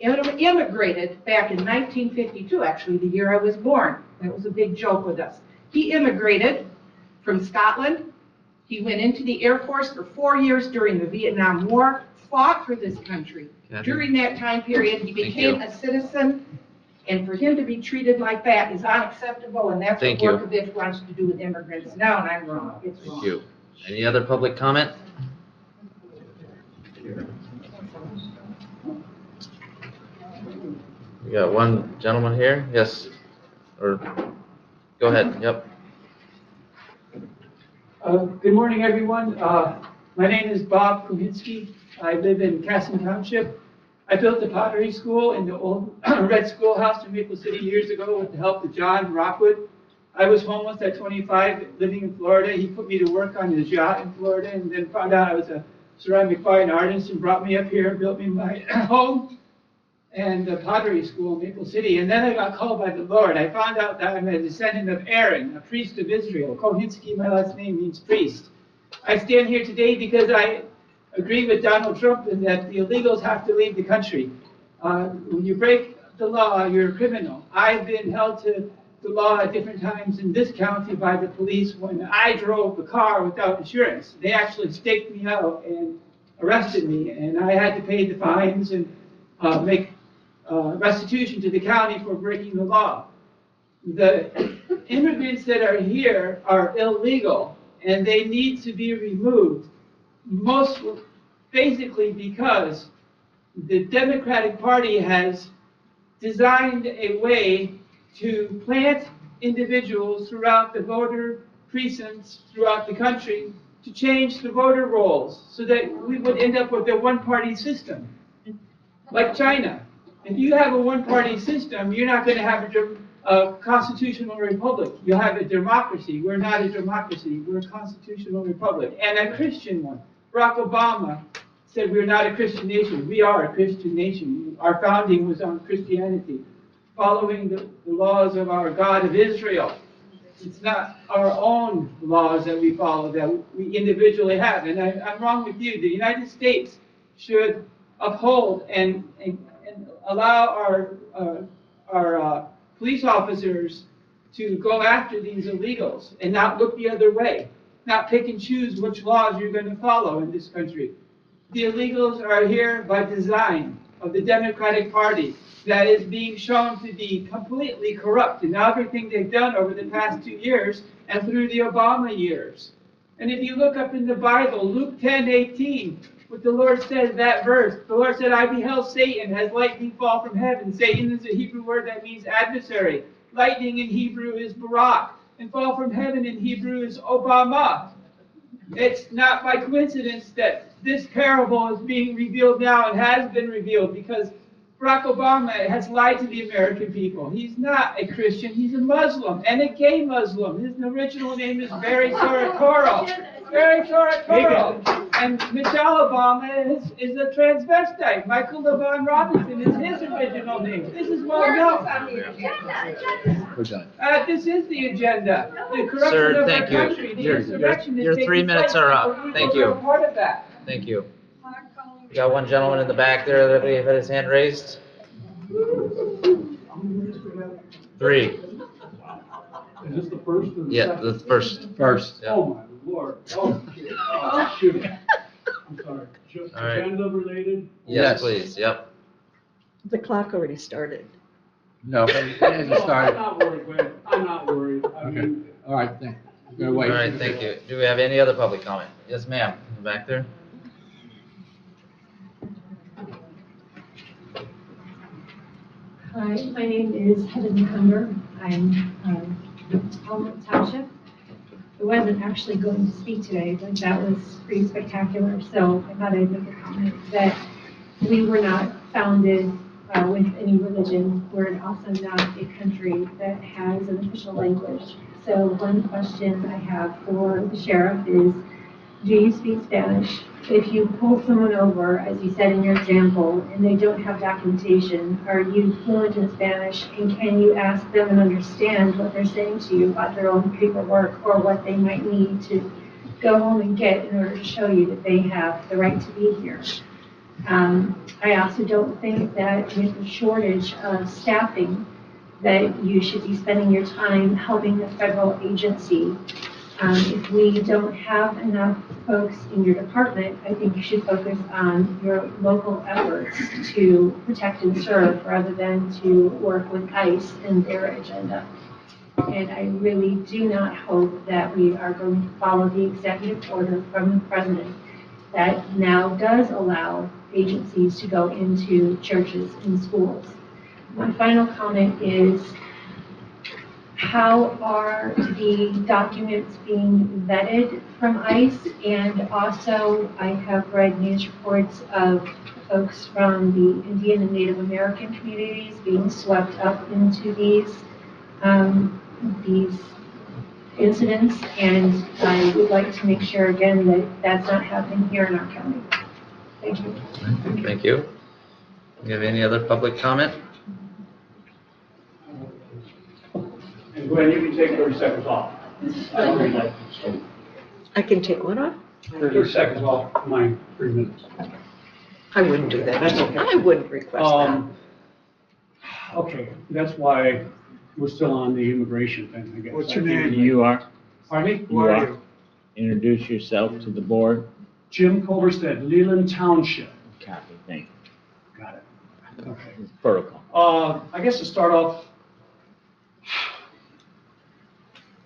immigrated back in 1952, actually the year I was born. That was a big joke with us. He immigrated from Scotland. He went into the Air Force for 4 years during the Vietnam War, fought for this country. Kathy. During that time period, he became a citizen, and for him to be treated like that is unacceptable, and that's what Torkovich wants to do with immigrants now, and I'm wrong. It's wrong. Thank you. Any other public comment? We got one gentleman here, yes, or, go ahead, yep. Good morning, everyone. My name is Bob Kuminski. I live in Casson Township. I built the pottery school in the old red schoolhouse in Maple City years ago with the help of John Rockwood. I was homeless at 25, living in Florida. He put me to work on his yacht in Florida and then found out I was a ceramic fine artist and brought me up here and built me my home and the pottery school in Maple City. And then I got called by the Lord. I found out that I'm a descendant of Aaron, a priest of Israel. Kohinsky, my last name, means priest. I stand here today because I agree with Donald Trump in that the illegals have to leave the country. When you break the law, you're a criminal. I've been held to the law at different times in this county by the police when I drove the car without insurance. They actually staked me out and arrested me, and I had to pay the fines and make restitution to the county for breaking the law. The immigrants that are here are illegal, and they need to be removed, most basically because the Democratic Party has designed a way to plant individuals throughout the voter precincts throughout the country to change the voter rolls so that we would end up with a one-party system, like China. If you have a one-party system, you're not going to have a constitutional republic. You'll have a democracy. We're not a democracy. We're a constitutional republic, and a Christian one. Barack Obama said we're not a Christian nation. We are a Christian nation. Our founding was on Christianity, following the laws of our God of Israel. It's not our own laws that we follow, that we individually have. And I'm wrong with you. The United States should uphold and allow our police officers to go after these illegals and not look the other way, not pick and choose which laws you're going to follow in this country. The illegals are here by design of the Democratic Party that is being shown to be completely corrupt in everything they've done over the past 2 years and through the Obama years. And if you look up in the Bible, Luke 10:18, what the Lord said, that verse, the Lord said, I beheld Satan as lightning fall from heaven. Satan is a Hebrew word that means adversary. Lightning in Hebrew is barak, and fall from heaven in Hebrew is Obama. It's not by coincidence that this parable is being revealed now and has been revealed, because Barack Obama has lied to the American people. He's not a Christian, he's a Muslim, and a gay Muslim. His original name is Barry Torakoro. Barry Torakoro. And Michelle Obama is a transvestite. Michael LaVaughn Robinson is his original name. This is well known. We're done. This is the agenda. The corruption Sir, of our thank you. country, the Your- insurrection is your taking 3 minutes place, are and up. we're Thank equal you. to a part of that. Thank you. We got one gentleman in the back there that had his hand raised. 3. Is this the first or the Yeah, second? the first. First. Yeah. Oh, my Lord. Oh, shit. Oh, shoot. I'm sorry. All right. Agenda related? Yes, please, yep. The clock already started. No, it hasn't No, I'm started. not worried, Glenn. I'm not worried. I Okay. mean, All right, thank you. All right, thank you. Do we have any other public comment? Yes, ma'am, in the back there. Hi, my name is Heather Hunter. I'm Elmwood Township. I wasn't actually going to speak today, but that was pretty spectacular, so I thought I'd make a comment that we were not founded with any religion. We're also not a country that has an official language. So one question I have for the sheriff is, do you speak Spanish? If you pull someone over, as you said in your example, and they don't have documentation, are you fluent in Spanish? And can you ask them and understand what they're saying to you about their own paperwork or what they might need to go home and get in order to show you that they have the right to be here? I also don't think that with the shortage of staffing, that you should be spending your time helping the federal agency. If we don't have enough folks in your department, I think you should focus on your local efforts to protect and serve rather than to work with ICE and their agenda. And I really do not hope that we are going to follow the executive order from the president that now does allow agencies to go into churches and schools. My final comment is, how are the documents being vetted from ICE? And also, I have read news reports of folks from the Indian and Native American communities being swept up into these incidents, and I would like to make sure again that that's not happening here in our county. Thank you. Thank you. Do you have any other public comment? and Glenn, you can take 30 seconds off. I don't really like this. I can take one off? 30 seconds off my 3 minutes. I wouldn't do that. That's okay. I wouldn't request that. Okay, that's why we're still on the immigration thing, I guess. What's your name? You are, Pardon me? Who are you? introduce yourself to the board. Jim Culverstead, Leland Township. Copy, thank you. Got it. Okay. It's protocol. I guess to start off,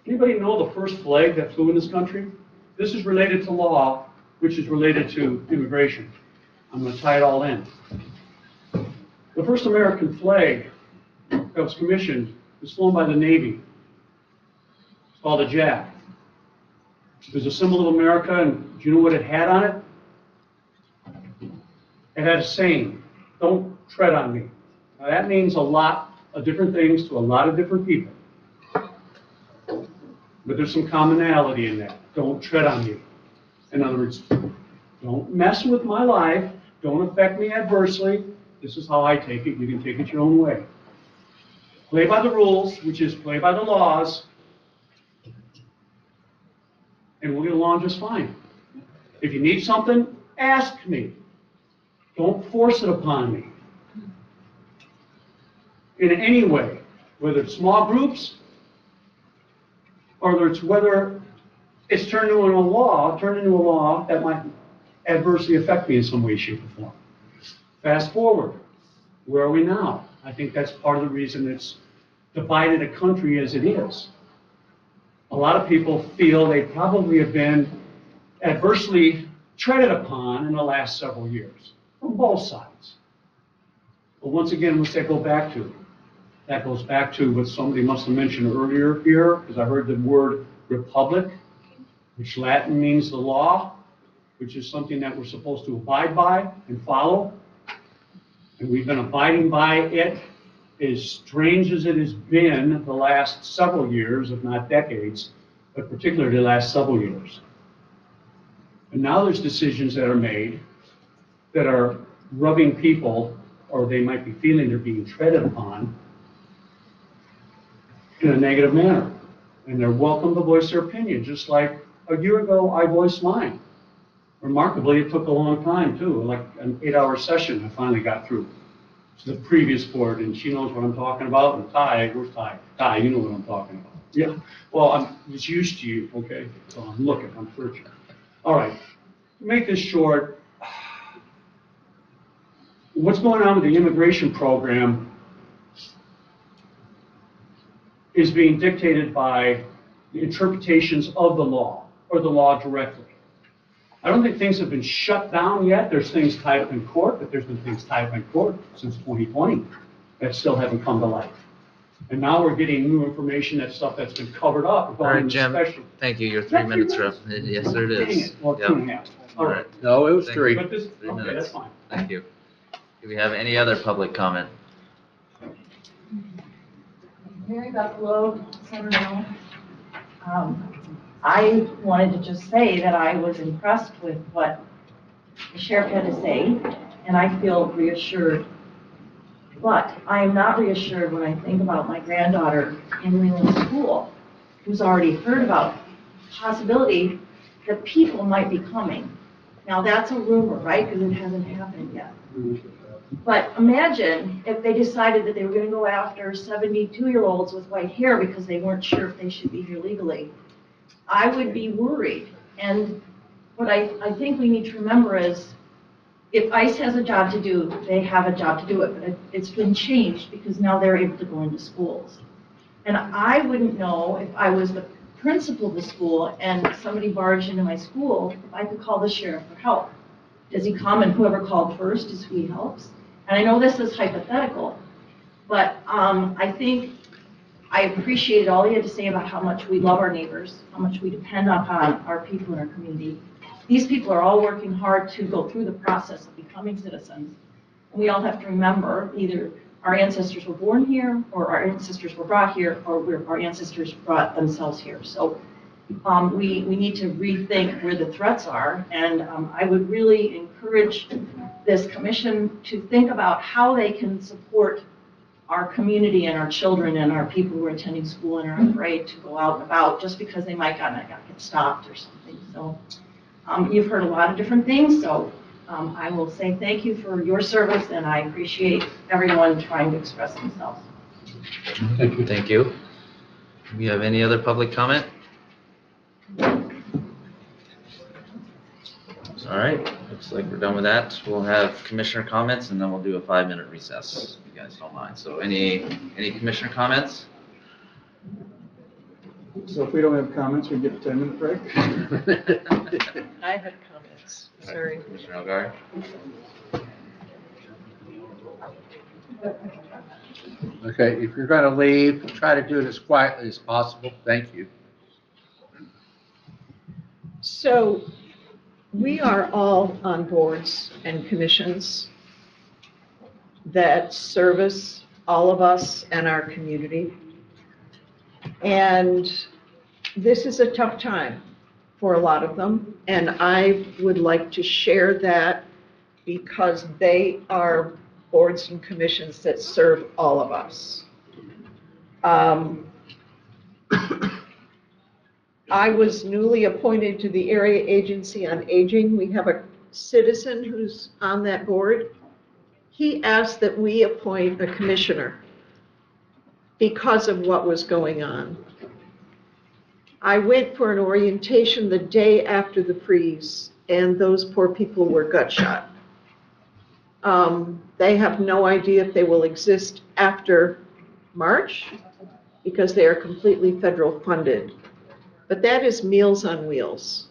anybody know the first flag that flew in this country? This is related to law, which is related to immigration. I'm going to tie it all in. The first American flag that was commissioned was flown by the Navy. It's called a Jack. It was a symbol of America, and do you know what it had on it? It had a saying, "Don't tread on me." Now that means a lot of different things to a lot of different people. But there's some commonality in that. Don't tread on me. In other words, don't mess with my life. Don't affect me adversely. This is how I take it. You can take it your own way. Play by the rules, which is play by the laws, and we'll get along just fine. If you need something, ask me. Don't force it upon me. In any way, whether it's small groups, or whether it's turned into a law that might adversely affect me in some way, shape, or form. Fast forward, where are we now? I think that's part of the reason it's divided a country as it is. A lot of people feel they probably have been adversely treaded upon in the last several years, from both sides. But once again, what's that go back to? That goes back to what somebody must have mentioned earlier here, because I heard the word republic, which Latin means the law, which is something that we're supposed to abide by and follow. And we've been abiding by it, as strange as it has been the last several years, if not decades, but particularly the last several years. And now there's decisions that are made that are rubbing people, or they might be feeling they're being treaded upon in a negative manner. And they're welcome to voice their opinion, just like a year ago I voiced mine. Remarkably, it took a long time too, like an 8-hour session I finally got through to the previous board, and she knows what I'm talking about. And Ty, where's Ty? Ty, you know what I'm talking about. Yeah, well, I'm just used to you, okay? So I'm looking, I'm searching. All right, to make this short, what's going on with the immigration program is being dictated by the interpretations of the law, or the law directly. I don't think things have been shut down yet. There's things tied up in court, but there's been things tied up in court since 2020 that still haven't come to light. And now we're getting new information, that stuff that's been covered up. All right, Jim, thank you. Your 3 minutes are up. Yes, sir, it Dang is. it. Well, Yep. 2.5. All right. No, it was Thank 3. you. But this, 3 okay, minutes. that's fine. Thank you. Do we have any other public comment? Mary Beth Lowe, Centerville. I wanted to just say that I was impressed with what the sheriff had to say, and I feel reassured. But I am not reassured when I think about my granddaughter in Leelanau School, who's already heard about possibility that people might be coming. Now, that's a rumor, right? Because it hasn't happened yet. But imagine if they decided that they were going to go after 72-year-olds with white hair because they weren't sure if they should be here legally. I would be worried. And what I think we need to remember is if ICE has a job to do, they have a job to do it. But it's been changed because now they're able to go into schools. And I wouldn't know if I was the principal of the school and somebody barged into my school, if I could call the sheriff for help. Does he come, and whoever called first is who he helps? And I know this is hypothetical, but I think I appreciated all you had to say about how much we love our neighbors, how much we depend upon our people in our community. These people are all working hard to go through the process of becoming citizens. And we all have to remember either our ancestors were born here, or our ancestors were brought here, or our ancestors brought themselves here. So we need to rethink where the threats are, and I would really encourage this commission to think about how they can support our community and our children and our people who are attending school and are afraid to go out and about just because they might get stopped or something. So you've heard a lot of different things, so I will say thank you for your service, and I appreciate everyone trying to express themselves. Thank you. Thank you. Do we have any other public comment? All right, looks like we're done with that. We'll have commissioner comments, and then we'll do a 5-minute recess, if you guys don't mind. So any commissioner comments? So if we don't have comments, we get a 10-minute break? I had comments, sorry. Commissioner Elgar? Okay, if you're going to leave, try to do it as quietly as possible. Thank you. So we are all on boards and commissions that service all of us and our community. And this is a tough time for a lot of them. And I would like to share that because they are boards and commissions that serve all of us. I was newly appointed to the Area Agency on Aging. We have a citizen who's on that board. He asked that we appoint a commissioner because of what was going on. I went for an orientation the day after the freeze, and those poor people were gut shot. They have no idea if they will exist after March because they are completely federal funded. But that is Meals on Wheels.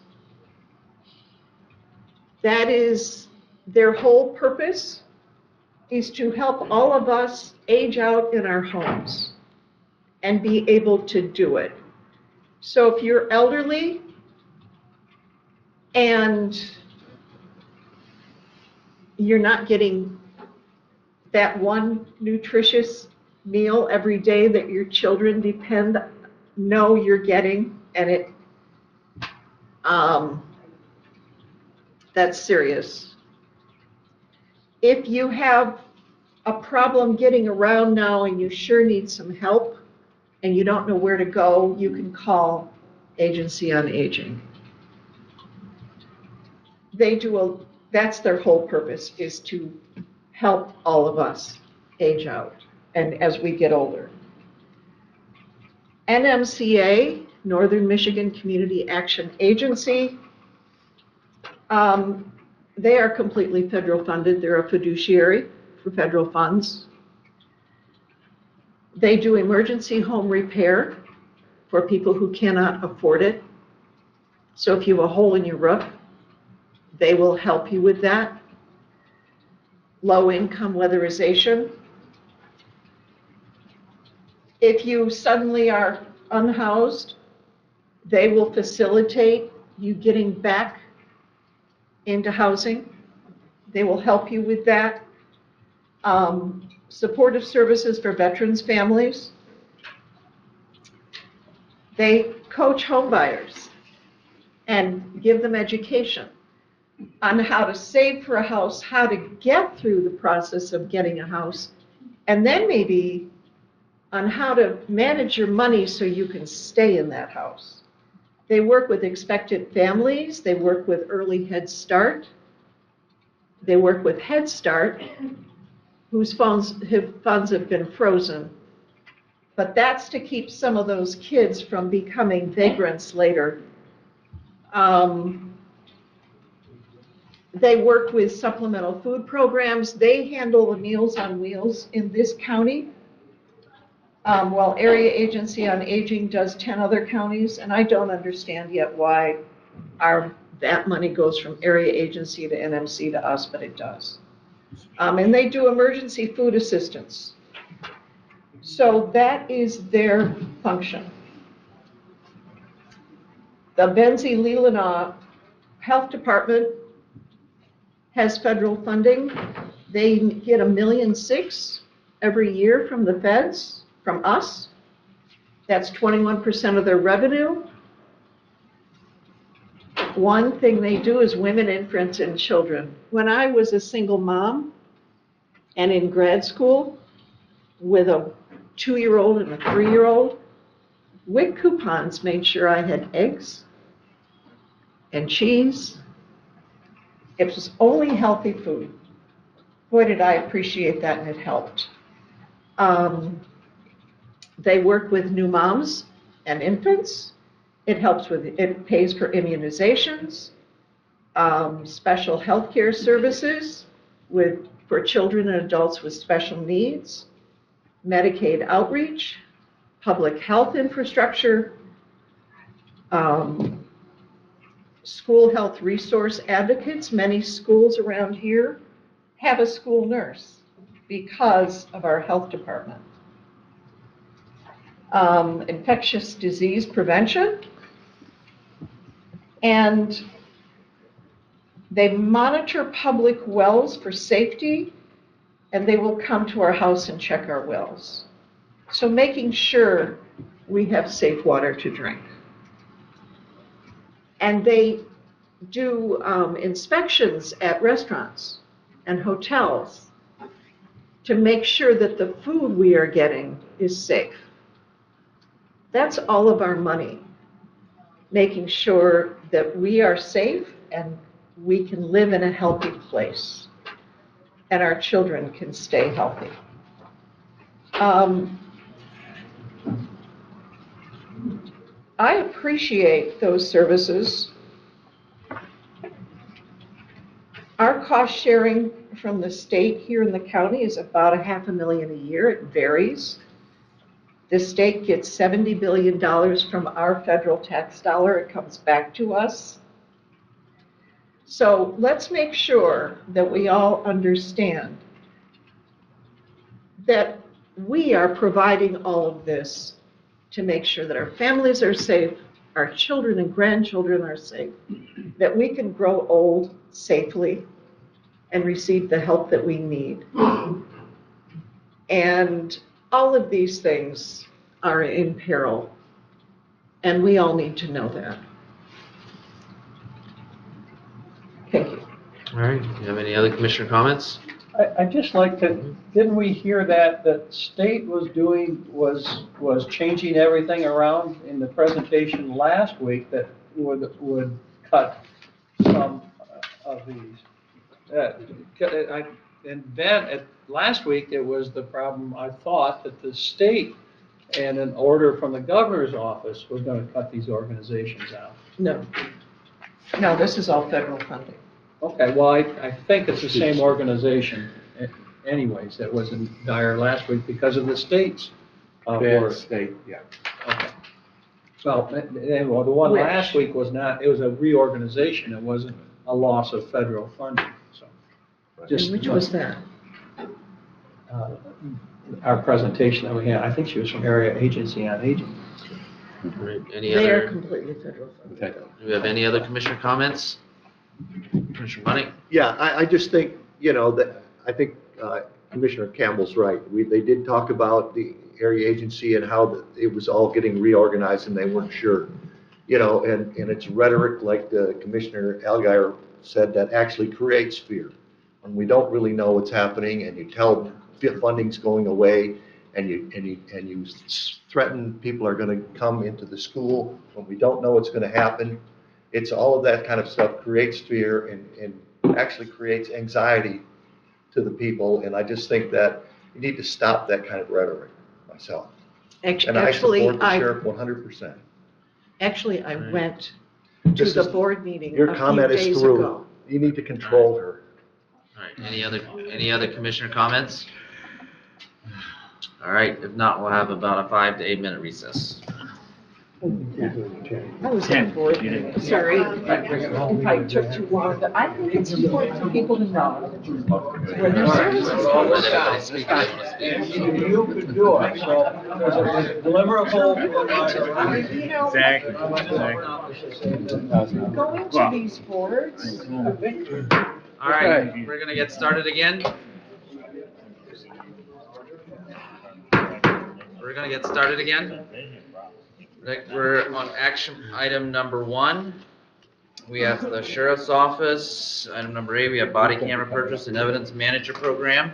That is their whole purpose, is to help all of us age out in our homes and be able to do it. So if you're elderly and you're not getting that one nutritious meal every day that your children know you're getting, and that's serious. If you have a problem getting around now and you sure need some help and you don't know where to go, you can call Agency on Aging. That's their whole purpose, is to help all of us age out and as we get older. NMCA, Northern Michigan Community Action Agency, they are completely federal funded. They're a fiduciary for federal funds. They do emergency home repair for people who cannot afford it. So if you have a hole in your roof, they will help you with that. Low income weatherization. If you suddenly are unhoused, they will facilitate you getting back into housing. They will help you with that. Supportive services for veterans families. They coach home buyers and give them education on how to save for a house, how to get through the process of getting a house, and then maybe on how to manage your money so you can stay in that house. They work with expectant families. They work with early Head Start. They work with Head Start, whose funds have been frozen. But that's to keep some of those kids from becoming vagrants later. They work with supplemental food programs. They handle the Meals on Wheels in this county, while Area Agency on Aging does 10 other counties. And I don't understand yet why that money goes from Area Agency to NMC to us, but it does. And they do emergency food assistance. So that is their function. The Leelanau Health Department has federal funding. They get $1.6 million every year from the feds, from us. That's 21% of their revenue. One thing they do is women, infants, and children. When I was a single mom and in grad school with a 2-year-old and a 3-year-old, WIC coupons made sure I had eggs and cheese. It was only healthy food. Boy, did I appreciate that, and it helped. They work with new moms and infants. It pays for immunizations, special health care services for children and adults with special needs, Medicaid outreach, public health infrastructure, school health resource advocates. Many schools around here have a school nurse because of our health department. Infectious disease prevention. And they monitor public wells for safety, and they will come to our house and check our wells. So making sure we have safe water to drink. And they do inspections at restaurants and hotels to make sure that the food we are getting is safe. That's all of our money, making sure that we are safe and we can live in a healthy place and our children can stay healthy. I appreciate those services. Our cost sharing from the state here in the county is about $500,000 a year. It varies. The state gets $70 billion from our federal tax dollar. It comes back to us. So let's make sure that we all understand that we are providing all of this to make sure that our families are safe, our children and grandchildren are safe, that we can grow old safely and receive the help that we need. And all of these things are in peril, and we all need to know that. Thank you. All right, do you have any other commissioner comments? I'd just like to, didn't we hear that state was changing everything around in the presentation last week that would cut some of these? And then, last week, it was the problem, I thought, that the state and an order from the governor's office was going to cut these organizations out. No. No, this is all federal funding. Okay, well, I think it's the same organization anyways that was in dire last week because of the state's order. State, yeah. Okay. Well, the one Which? last week was not, it was a reorganization, it wasn't a loss of federal funding, so. Just Which was that? Our presentation that we had, I think she was from Area Agency on Aging. All right, any They are other, completely federal funding. do we have any other commissioner comments? Commissioner Money? Yeah, I just think, that, I think Commissioner Campbell's right. They did talk about the area agency and how it was all getting reorganized and they weren't sure. And it's rhetoric, like Commissioner Algier said, that actually creates fear. When we don't really know what's happening and you tell funding's going away and you threaten people are going to come into the school when we don't know what's going to happen. It's all of that kind of stuff creates fear and actually creates anxiety to the people. And I just think that you need to stop that kind of rhetoric myself. And I support the sheriff 100%. Actually, I went to This the is- board meeting Your a few comment is days through. ago. You need to control her. All right, any other commissioner comments? All right, if not, we'll have about a 5 to 8 minute recess. I was at the board meeting, sorry if I took too long, but I think it's important for people to know when their services Let go. everybody speak. They wanna speak. You could do it, so there's a deliverable. Going to these boards, All right, we're gonna get started again. We're on action item number 1. We have the sheriff's office. Item number 8, we have body camera purchase and evidence manager program.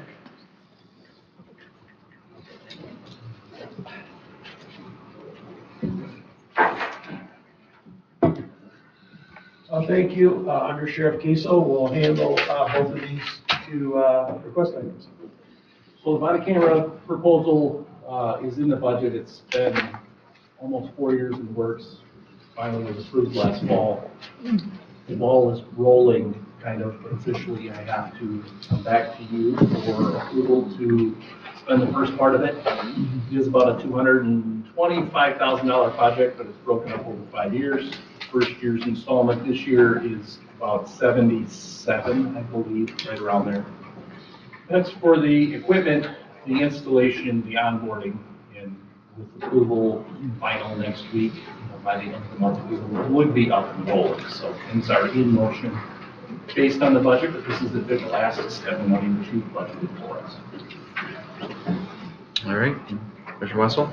Thank you. Under Sheriff Kiesel will handle both of these two request items. So the body camera proposal is in the budget. It's been almost 4 years in the works. Finally was approved last fall. The ball is rolling kind of officially. I have to come back to you for approval to spend the first part of it. It is about a $225,000 project, but it's broken up over 5 years. First year's installment this year is about 77, I believe, right around there. That's for the equipment, the installation, the onboarding, and with approval final next week, by the end of the month, we would be up and rolling. So things are in motion based on the budget, but this is the official ask step and money to budgeted for us. All right, Commissioner Wessel?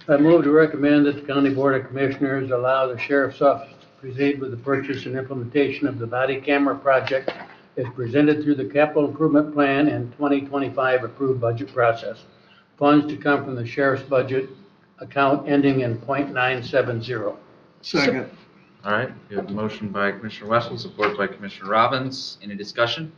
I move to recommend that the County Board of Commissioners allow the Sheriff's Office to proceed with the purchase and implementation of the body camera project as presented through the capital improvement plan and 2025 approved budget process. Funds to come from the Sheriff's budget account ending in .970. Second. All right, we have a motion by Commissioner Wessel, supported by Commissioner Robbins. Any discussion?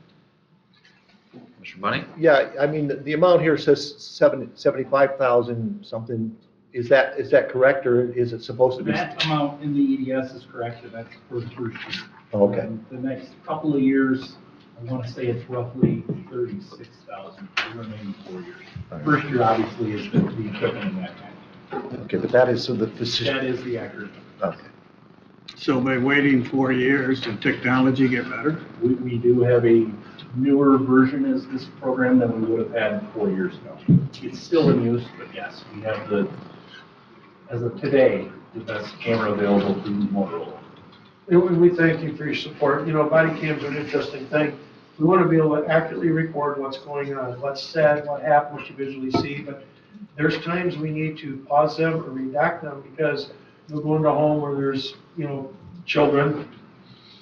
Commissioner Bunny? Yeah, I mean, the amount here says 75,000 something. Is that correct, or is it supposed to be? That amount in the EDS is correct, and that's for the first year. Okay. The next couple of years, I want to say it's roughly 36,000 for the remaining 4 years. First year, obviously, is the equipment in that time. Okay, but that is so that That is the accurate. Okay. So by waiting 4 years, did technology get better? We do have a newer version as this program than we would have had 4 years ago. It's still in use, but yes, we have as of today, the best camera available through Motorola. And we thank you for your support. Body cams are an interesting thing. We want to be able to accurately record what's going on, what's said, what happened, what you visually see, but there's times we need to pause them or redact them because we'll go into a home where there's, children,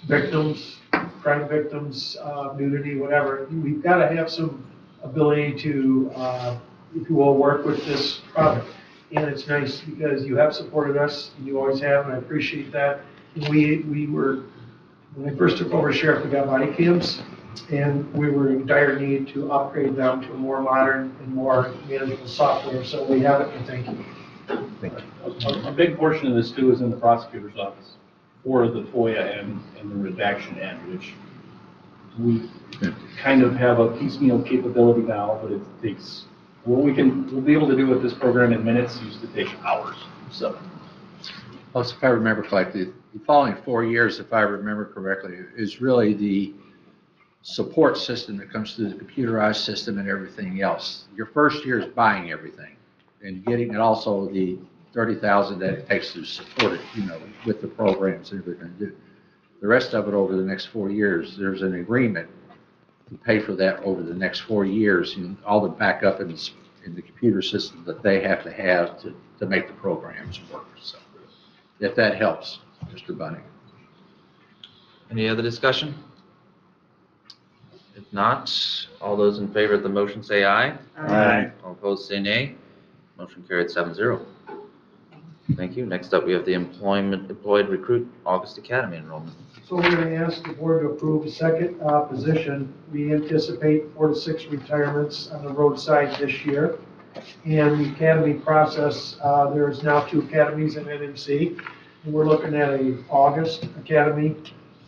victims, crime victims, nudity, whatever. We've got to have some ability to, if you will, work with this product. And it's nice because you have supported us, and you always have, and I appreciate that. And we were, when I first took over sheriff, we got body cams, and we were in dire need to upgrade them to a more modern and more manageable software, so we have it, and thank you. A big portion of this too is in the prosecutor's office for the FOIA and the redaction end, which we kind of have a piecemeal capability now, but it takes, we'll be able to do with this program in minutes, used to take hours, so. Plus, if I remember correctly, the following 4 years, if I remember correctly, is really the support system that comes through the computerized system and everything else. Your first year is buying everything and getting it, also the 30,000 that it takes to support it, with the programs and everything to do. The rest of it over the next 4 years, there's an agreement to pay for that over the next 4 years, and all the backup in the computer system that they have to make the programs work. So, if that helps, Mr. Bunning. Any other discussion? If not, all those in favor of the motion say aye. Aye. All opposed say nay. Motion carried 7-0. Thank you. Next up, we have the employed recruit August Academy enrollment. So we're going to ask the board to approve a second position. We anticipate 4 to 6 retirements on the roadside this year. And the academy process, there's now 2 academies in NMC. And we're looking at a August academy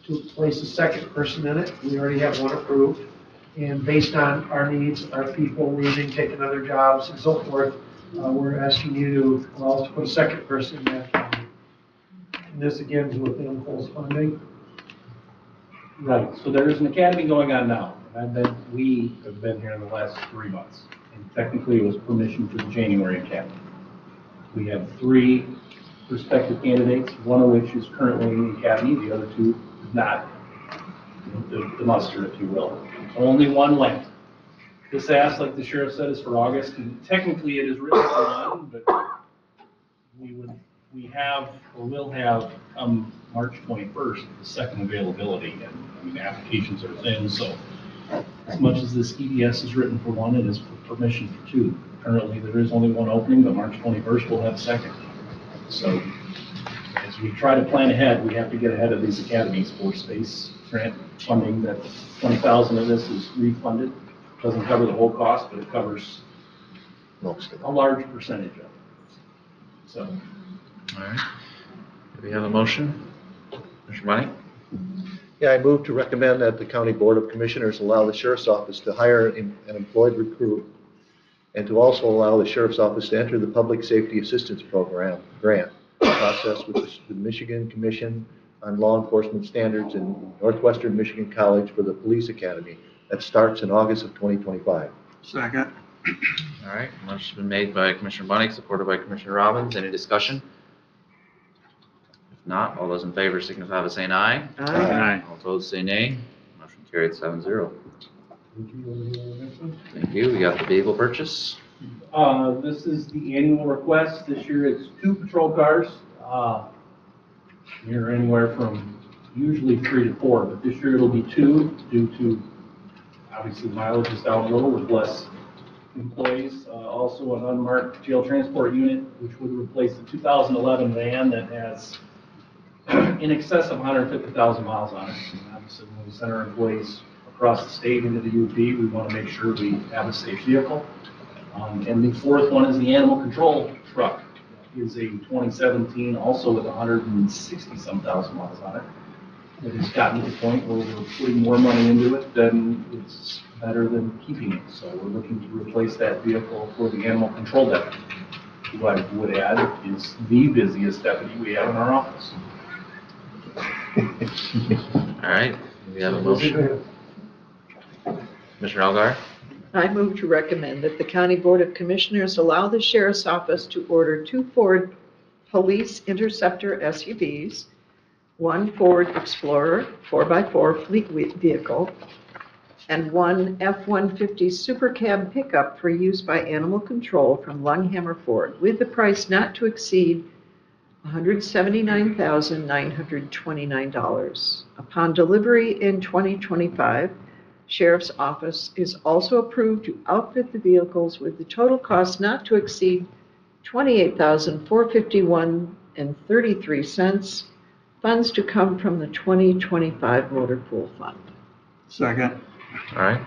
to place a second person in it. We already have 1 approved. And based on our needs, our people leaving, taking other jobs and so forth, we're asking you to put a second person in that academy. And this again is within full funding. Right, so there is an academy going on now. We have been here in the last 3 months, and technically it was permission for the January academy. We have 3 prospective candidates, one of which is currently in the academy, the other 2 is not, the muster, if you will. Only 1 went. This ask, like the sheriff said, is for August, and technically it is written for 1, but we have, or will have, March 21st, the second availability, and applications are thin, so as much as this EDS is written for 1, it is for permission for 2. Currently, there is only 1 opening, but March 21st, we'll have a second. So, as we try to plan ahead, we have to get ahead of these academies for space grant funding. That 20,000 of this is refunded. Doesn't cover the whole cost, but it covers a large percentage of it. So. All right. Do we have a motion? Mr. Money? Yeah, I move to recommend that the County Board of Commissioners allow the Sheriff's Office to hire an employed recruit, and to also allow the Sheriff's Office to enter the Public Safety Assistance Program grant process with the Michigan Commission on Law Enforcement Standards and Northwestern Michigan College for the Police Academy that starts in August of 2025. Second. All right, motion's been made by Commissioner Bunning, supported by Commissioner Robbins. Any discussion? If not, all those in favor signify by saying aye. Aye. All opposed say nay. Motion carried 7-0. Thank you. We got the vehicle purchase. This is the annual request. This year it's 2 patrol cars. You're anywhere from usually 3 to 4, but this year it'll be 2 due to obviously mileage is down a little with less employees. Also an unmarked jail transport unit, which would replace the 2011 van that has in excess of 150,000 miles on it. And obviously, when we send our employees across the state into the UP, we want to make sure we have a safe vehicle. And the 4th one is the animal control truck. It is a 2017, also with 160-some thousand miles on it. It has gotten to the point where we're putting more money into it than it's better than keeping it. So we're looking to replace that vehicle for the animal control deputy, who I would add is the busiest deputy we have in our office. All right, we have a motion. Commissioner Algar? I move to recommend that the County Board of Commissioners allow the Sheriff's Office to order 2 Ford Police Interceptor SUVs, 1 Ford Explorer 4x4 fleet vehicle, and 1 F-150 Super Cab pickup for use by animal control from Lunghammer Ford, with the price not to exceed $179,929. Upon delivery in 2025, Sheriff's Office is also approved to outfit the vehicles with the total cost not to exceed $28,451.33. Funds to come from the 2025 motor pool fund. Second. All right.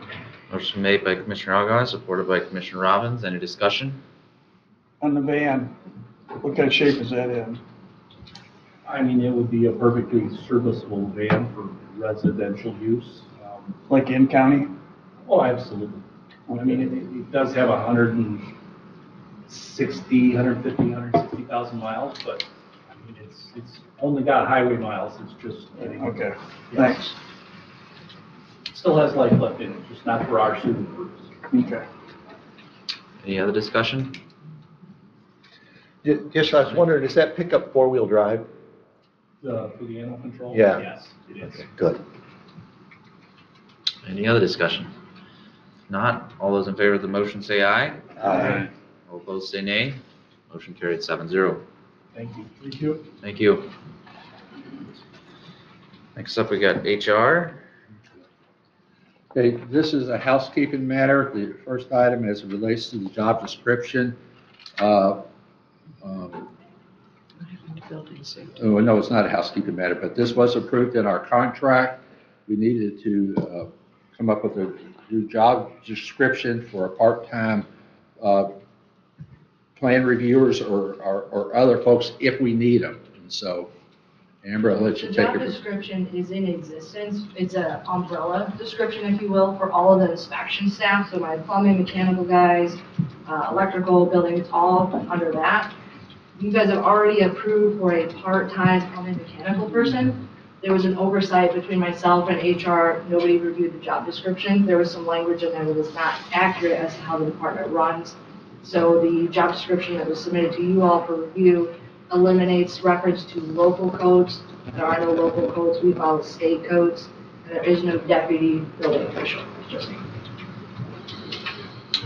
Motion made by Commissioner Argon, supported by Commissioner Robbins. Any discussion? On the van, what kind of shape is that in? I mean, it would be a perfectly serviceable van for residential use. Like in county? Oh, absolutely. I mean, it does have 160,000 miles, but I mean, it's only got highway miles. It's just. Okay, Yes. thanks. It still has life left in it, just not for our shooting purposes. Okay. Any other discussion? Just, I was wondering, is that pickup four-wheel drive? For the animal control? Yeah. Yes, it is. Okay, good. Any other discussion? If not, all those in favor of the motion say aye. Aye. All opposed say nay. Motion carried 7-0. Thank you. Thank you. Thank you. Next up, we got HR. Okay, this is a housekeeping matter. The first item as it relates to the job description. Building safety. Oh, no, it's not a housekeeping matter, but this was approved in our contract. We needed to come up with a new job description for a part-time plan reviewers or other folks if we need them. And so, Amber, I'll let you The take job it. description is in existence. It's an umbrella description, if you will, for all of the inspection staff. So my plumbing, mechanical guys, electrical, building, it's all under that. You guys have already approved for a part-time plumbing mechanical person. There was an oversight between myself and HR. Nobody reviewed the job description. There was some language in there that is not accurate as to how the department runs. So the job description that was submitted to you all for review eliminates reference to local codes. There are no local codes. We follow state codes. And there is no deputy building official. It's just me.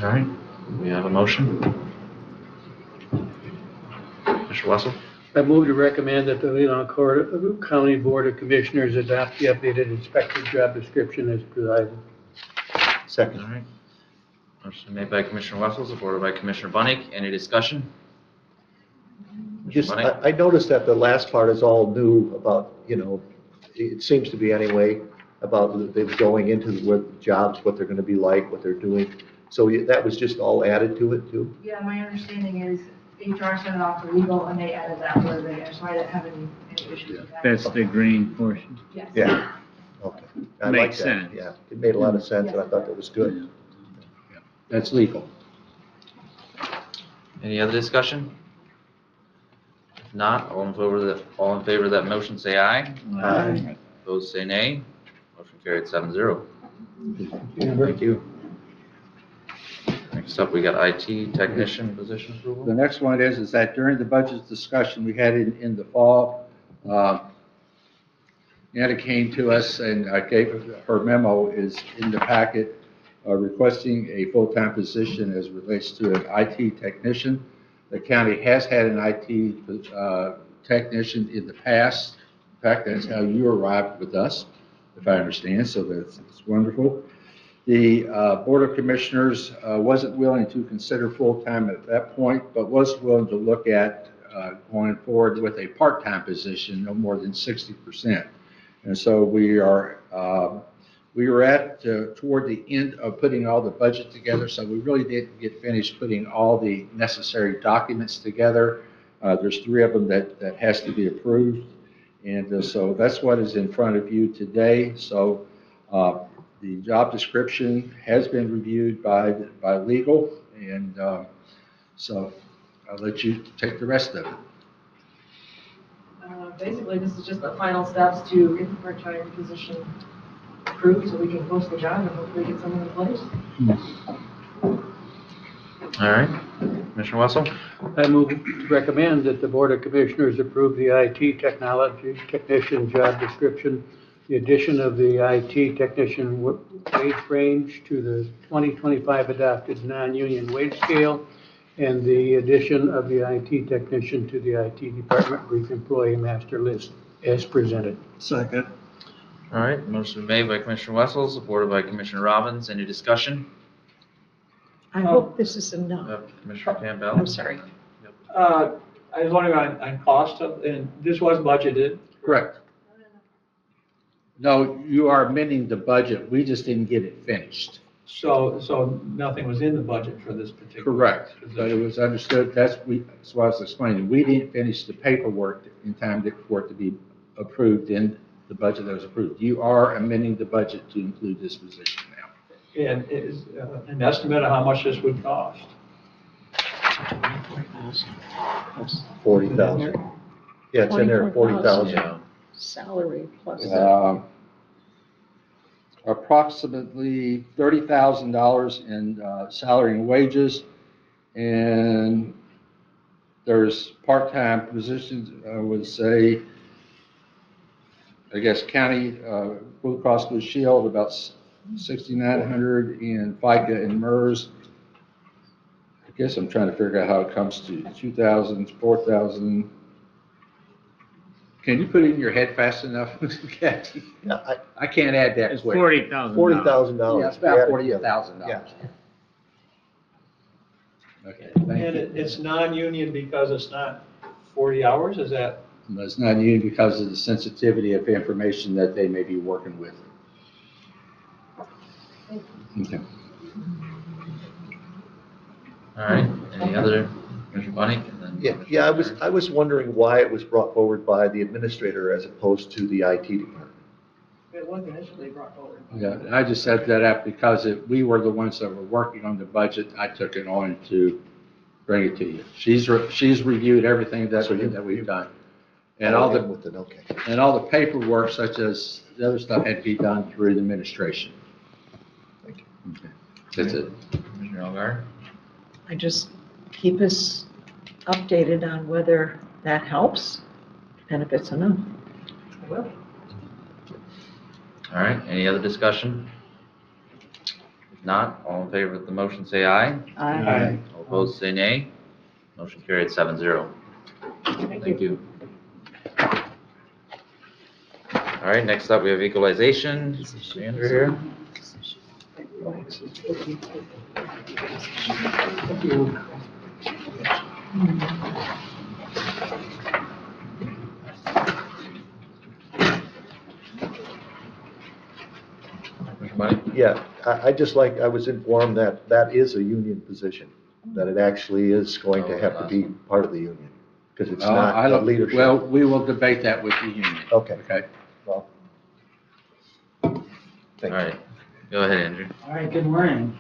All right, we have a motion. Mr. Wessel? I move to recommend that the Leelanau County Board of Commissioners adopt the updated inspector job description as provided. Second. All right. Motion made by Commissioner Wessel, supported by Commissioner Bunnick. Any discussion? Just, I noticed that the last part is all new about, it seems to be anyway, about them going into the jobs, what they're going to be like, what they're doing. So that was just all added to it too? Yeah, my understanding is HR sent it off to legal and they added that word there, so I didn't have any issues with that. That's the green portion. Yes. Yeah. Okay. I like Makes that. sense. Yeah, it made a lot of sense and I thought that was good. That's legal. Any other discussion? If not, all in favor of that motion say aye. Aye. Opposed say nay. Motion carried 7-0. Thank you. Next up, we got IT technician position approval. The next one is that during the budget discussion we had in the fall, Anna came to us and I gave her memo is in the packet requesting a full-time position as it relates to an IT technician. The county has had an IT technician in the past. In fact, that's how you arrived with us, if I understand, so that's wonderful. The Board of Commissioners wasn't willing to consider full-time at that point, but was willing to look at going forward with a part-time position, no more than 60%. And so we were at toward the end of putting all the budget together, so we really didn't get finished putting all the necessary documents together. There's 3 of them that has to be approved, and so that's what is in front of you today. So the job description has been reviewed by legal, and so I'll let you take the rest of it. Basically, this is just the final steps to get the part-time position approved so we can post the job and hopefully get someone in place. All right, Commissioner Wessel? I move to recommend that the Board of Commissioners approve the IT technology technician job description, the addition of the IT technician wage range to the 2025 adopted non-union wage scale, and the addition of the IT technician to the IT department brief employee master list as presented. Second. All right, motion made by Commissioner Wessel, supported by Commissioner Robbins. Any discussion? I hope this is enough. Commissioner Campbell? I'm sorry. I was wondering on cost, and this was budgeted. Correct. No, you are amending the budget, we just didn't get it finished. So nothing was in the budget for this particular. Correct, but it was understood, that's what I was explaining, we didn't finish the paperwork in time for it to be approved in the budget that was approved. You are amending the budget to include this position now. And is an estimate of how much this would cost? 40,000. Yeah, it's in there, 40,000. Yeah. Salary plus. Approximately $30,000 in salary and wages, and there's part-time positions, I would say, I guess county Blue Cross Blue Shield, about 6,900 in FICA and MERS. I guess I'm trying to figure out how it comes to 2,000, 4,000. Can you put it in your head fast enough? Kathy? I can't add that It's quick. $40,000. $40,000. Yeah, it's about $40,000. Yeah. Okay, And thank you. it's non-union because it's not 40 hours, is that? No, it's not new because of the sensitivity of information that they may be working with. Okay. All right, any other, Commissioner Bunny? And then Yeah, I was wondering why it was brought forward by the administrator as opposed to the IT department. It was initially brought forward. Yeah, I just set that up because we were the ones that were working on the budget. I took it on to bring it to you. She's reviewed everything that we've done. And all the paperwork, such as the other stuff, had to be done through the administration. Thank you. Okay. That's it. Commissioner Elgar? I just keep us updated on whether that helps and if it's enough. I will. All right, any other discussion? If not, all in favor of the motion say aye. Aye. All opposed say nay. Motion carried 7-0. Thank you. All right, next up we have equalization. Andrew here. Yeah, I was informed that that is a union position, that it actually is going to have to be part of the union, because it's not a leadership. Well, we will debate that with the union. Okay. Okay. Well, All right, go ahead, Andrew. All right, good morning.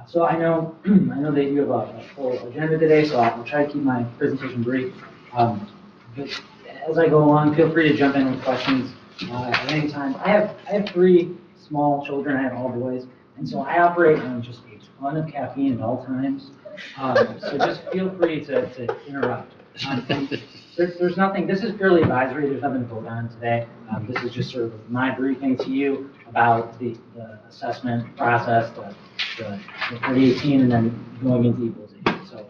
So I know that you have a full agenda today, so I'll try to keep my presentation brief. But as I go along, feel free to jump in with questions at any time. I have 3 small children. I have all boys, and so I operate on just a ton of caffeine at all times. So just feel free to interrupt. There's nothing. This is purely advisory. There's nothing to vote on today. This is just sort of my briefing to you about the assessment process, the 2018, and then going into equalization. So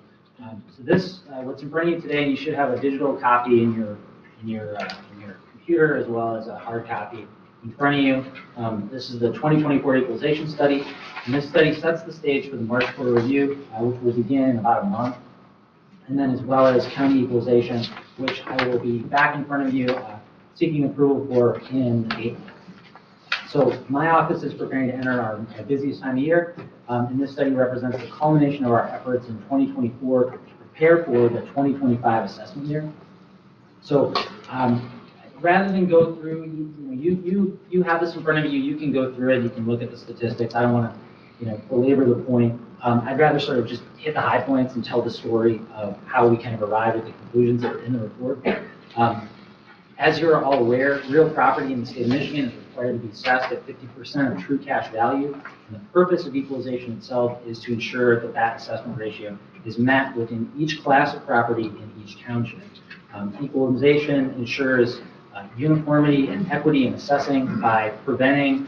this, what's in front of you today, you should have a digital copy in your computer as well as a hard copy in front of you. This is the 2024 equalization study, and this study sets the stage for the March quarter review, which will begin in about a month, and then as well as county equalization, which I will be back in front of you seeking approval for in April. So my office is preparing to enter our busiest time of year, and this study represents the culmination of our efforts in 2024 to prepare for the 2025 assessment year. So rather than go through, you have this in front of you, you can go through it, you can look at the statistics. I don't want to belabor the point. I'd rather sort of just hit the high points and tell the story of how we kind of arrive at the conclusions that are in the report. As you're all aware, real property in the state of Michigan is required to be assessed at 50% of true cash value. And the purpose of equalization itself is to ensure that that assessment ratio is met within each class of property in each township. Equalization ensures uniformity and equity in assessing by preventing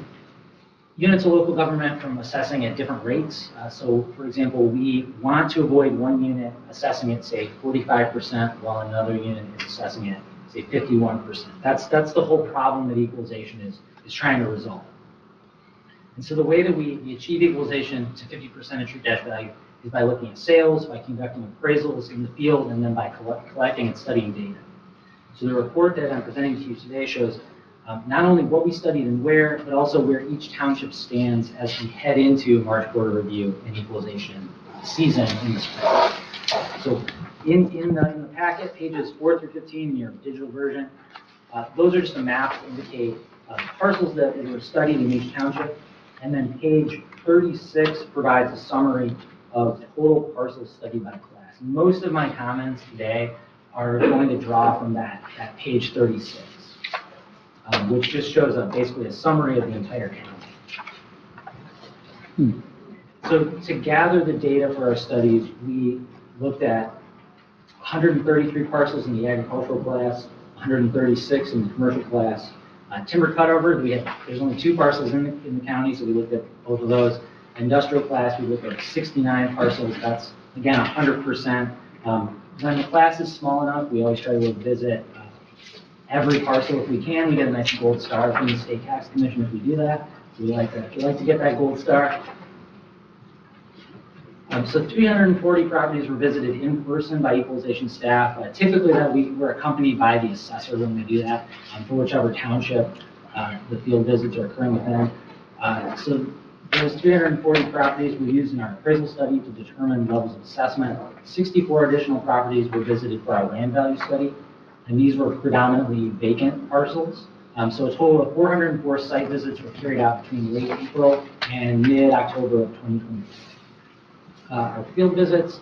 units of local government from assessing at different rates. So for example, we want to avoid one unit assessing at, say, 45%, while another unit is assessing at, say, 51%. That's the whole problem that equalization is trying to resolve. And so the way that we achieve equalization to 50% of true dash value is by looking at sales, by conducting appraisals in the field, and then by collecting and studying data. So the report that I'm presenting to you today shows not only what we studied and where, but also where each township stands as we head into March quarter review and equalization season in the spring. So in the packet, pages 4 through 15 in your digital version, those are just a map to indicate parcels that were studied in each township. And then page 36 provides a summary of total parcels studied by class. Most of my comments today are going to draw from that page 36, which just shows basically a summary of the entire county. So to gather the data for our studies, we looked at 133 parcels in the agricultural class, 136 in the commercial class. Timber cutover, there's only 2 parcels in the county, so we looked at both of those. Industrial class, we looked at 69 parcels. That's, again, 100%. When the class is small enough, we always try to visit every parcel if we can. We get a nice gold star from the State Tax Commission if we do that. So we like to get that gold star. So 340 properties were visited in person by equalization staff. Typically, we're accompanied by the assessor when we do that for whichever township the field visits are occurring within. So those 340 properties were used in our appraisal study to determine levels of assessment. 64 additional properties were visited for our land value study, and these were predominantly vacant parcels. So a total of 404 site visits were carried out between late April and mid-October of 2020. Our field visits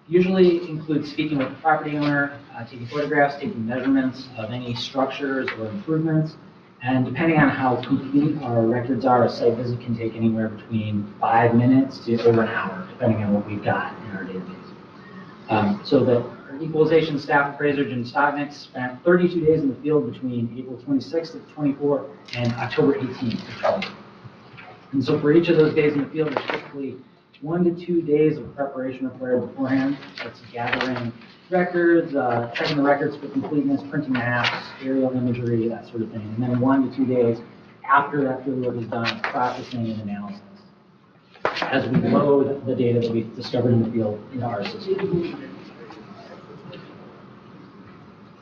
usually include speaking with the property owner, taking photographs, taking measurements of any structures or improvements, and depending on how complete our records are, a site visit can take anywhere between 5 minutes to over an hour, depending on what we've got in our database. So the equalization staff appraiser, Jim Stognick, spent 32 days in the field between April 26th of 24 and October 18th of 20. And so for each of those days in the field, there's typically 1 to 2 days of preparation required beforehand. That's gathering records, checking the records for completeness, printing maps, aerial imagery, that sort of thing. And then 1 to 2 days after that field work is done, processing and analysis as we load the data that we've discovered in the field into our system.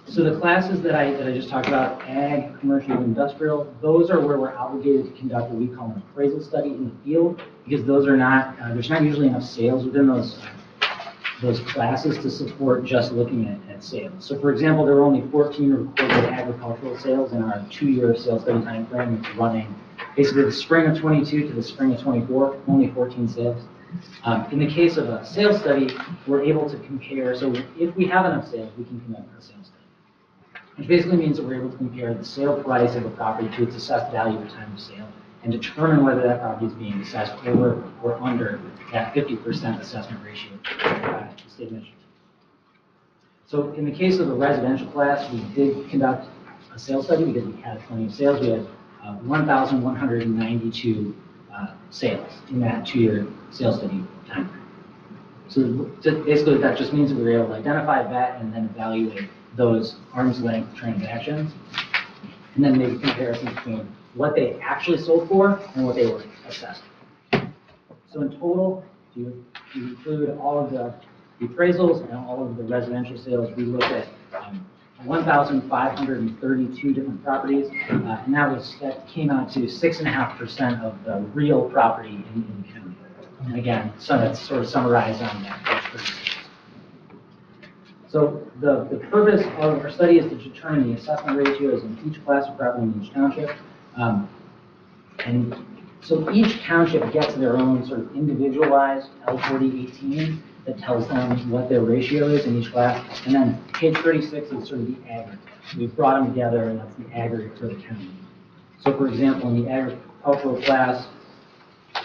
So the classes that I just talked about, ag, commercial, and industrial, those are where we're obligated to conduct what we call an appraisal study in the field, because those are not, there's not usually enough sales within those classes to support just looking at sales. So for example, there were only 14 recorded agricultural sales in our 2-year sales study time frame, which is running basically the spring of 22 to the spring of 24, only 14 sales. In the case of a sales study, we're able to compare, so if we have enough sales, we can conduct a sales study. Which basically means that we're able to compare the sale price of a property to its assessed value at the time of sale and determine whether that property is being assessed over or under that 50% assessment ratio the state of Michigan. So in the case of the residential class, we did conduct a sales study because we had plenty of sales. We had 1,192 sales in that 2-year sales study time frame. So basically that just means that we were able to identify that and then evaluate those arm's length transactions, and then make a comparison between what they actually sold for and what they were assessed for. So in total, if you include all of the appraisals and all of the residential sales, we looked at 1,532 different properties, and that came out to 6.5% of the real property in the county. And again, so that's sort of summarized on that page. So the purpose of our study is to determine the assessment ratios in each class of property in each township. And so each township gets their own sort of individualized L4018 that tells them what their ratio is in each class. And then page 36 is sort of the aggregate. We've brought them together, and that's the aggregate for the county. So for example, in the agricultural class,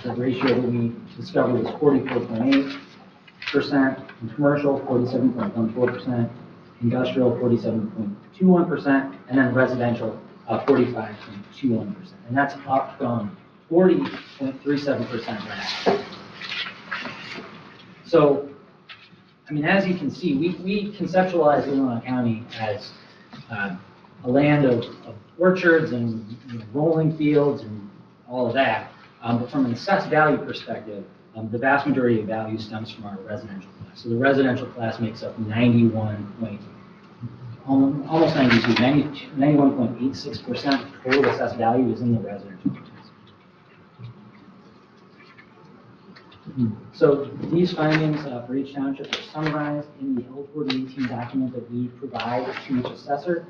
the ratio that we discovered was 44.8%, in commercial 47.14%, industrial 47.21%, and then residential 45.21%. And that's up from 40.37% last year. So, I mean, as you can see, we conceptualize Leelanau County as a land of orchards and rolling fields and all of that. But from an assessed value perspective, the vast majority of value stems from our residential class. So the residential class makes up 91.86% of total assessed value is in the residential class. So these findings for each township are summarized in the L4018 document that we provide to each assessor.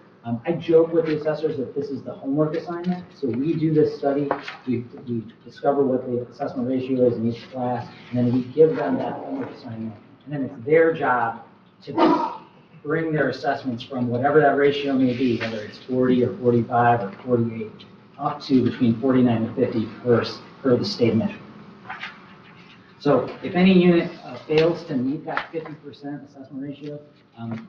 I joke with the assessors that this is the homework assignment. So we do this study, we discover what the assessment ratio is in each class, and then we give them that homework assignment. And then it's their job to bring their assessments from whatever that ratio may be, whether it's 40 or 45 or 48, up to between 49 and 50 per the state measure. So if any unit fails to meet that 50% assessment ratio,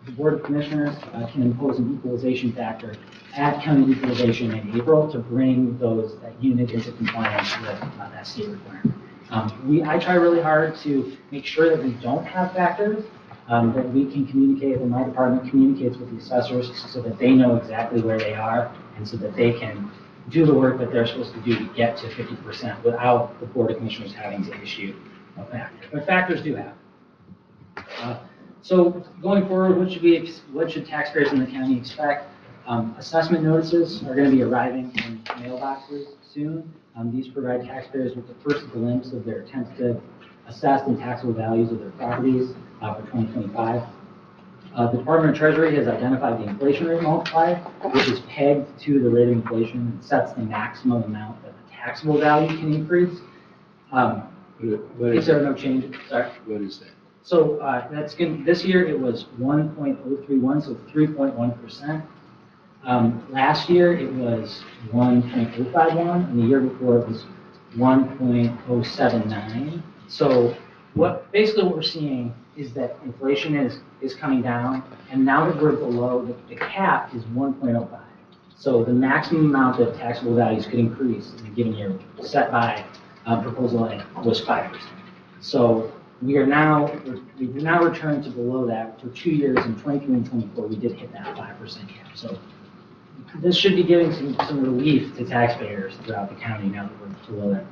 the Board of Commissioners can impose an equalization factor at county equalization in April to bring that unit into compliance with that state requirement. I try really hard to make sure that we don't have factors, that we can communicate, and my department communicates with the assessors so that they know exactly where they are and so that they can do the work that they're supposed to do to get to 50% without the Board of Commissioners having to issue a factor. But factors do happen. So going forward, what should taxpayers in the county expect? Assessment notices are going to be arriving in mailboxes soon. These provide taxpayers with the first glimpse of their tentative assessed and taxable values of their properties for 2025. The Department of Treasury has identified the inflation rate multiplier, which is pegged to the rate of inflation and sets the maximum amount that the taxable value can increase. If there are no changes, sorry. What is that? So this year it was 1.031, so 3.1%. Last year it was 1.051, and the year before it was 1.079. So what we're seeing is that inflation is coming down, and now that we're below, the cap is 1.05. So the maximum amount that taxable values could increase in a given year set by proposal A was 5%. So we've now returned to below that for 2 years, in 23 and 24, we did hit that 5% cap. So this should be giving some relief to taxpayers throughout the county now that we're below that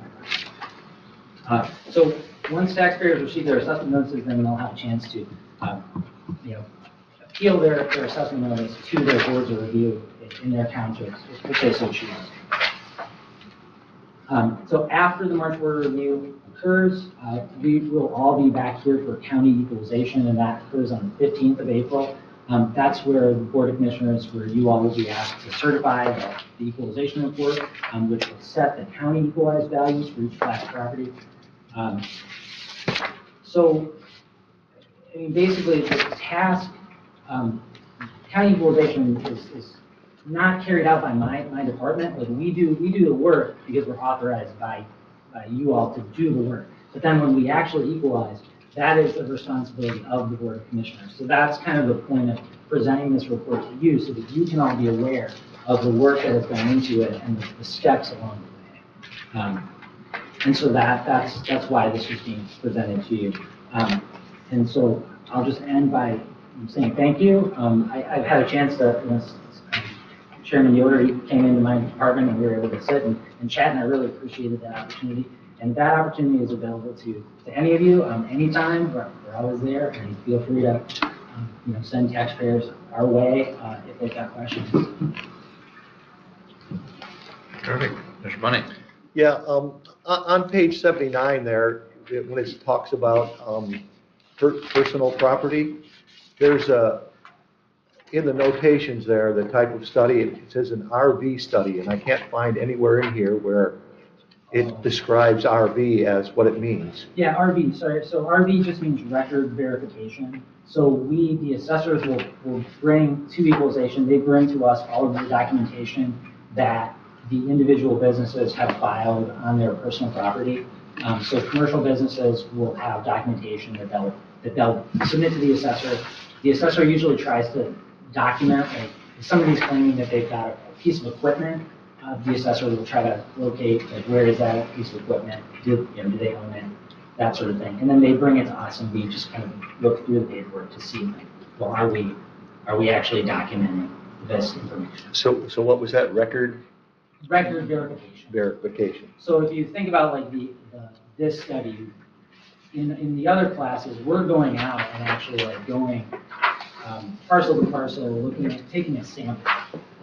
5%. So once taxpayers receive their assessment notices, then they'll have a chance to appeal their assessment notice to their boards of review in their townships, if they so choose. So after the March Board of Review occurs, we will all be back here for county equalization, and that occurs on the 15th of April. That's where the Board of Commissioners, where you all will be asked to certify the equalization report, which will set the county equalized values for each class property. So, I mean, basically, the task, county equalization is not carried out by my department. Like we do the work because we're authorized by you all to do the work. But then when we actually equalize, that is the responsibility of the Board of Commissioners. So that's kind of the point of presenting this report to you, so that you can all be aware of the work that has gone into it and the steps along the way. And so that's why this is being presented to you. And so I'll just end by saying thank you. I've had a chance to, Chairman Yoder, he came into my department and we were able to sit and chat, and I really appreciated that opportunity. And that opportunity is available to any of you anytime. We're always there, and feel free to send taxpayers our way if they've got questions. Perfect. Mr. Bunny. Yeah, on page 79 there, when it talks about personal property, there's in the notations there, the type of study, it says an RV study, and I can't find anywhere in here where it describes RV as what it means. Yeah, RV, sorry. So RV just means record verification. So the assessors will bring to equalization, they bring to us all of the documentation that the individual businesses have filed on their personal property. So commercial businesses will have documentation that they'll submit to the assessor. The assessor usually tries to document, like if somebody's claiming that they've got a piece of equipment the assessor will try to locate, like, where is that piece of equipment? Do they own it? That sort of thing. And then they bring it to us and we just kind of look through the paperwork to see, like, well, are we actually documenting this information? So what was that, record Record verification. verification? So if you think about like this study, in the other classes, we're going out and actually like going parcel to parcel, looking at, taking a sample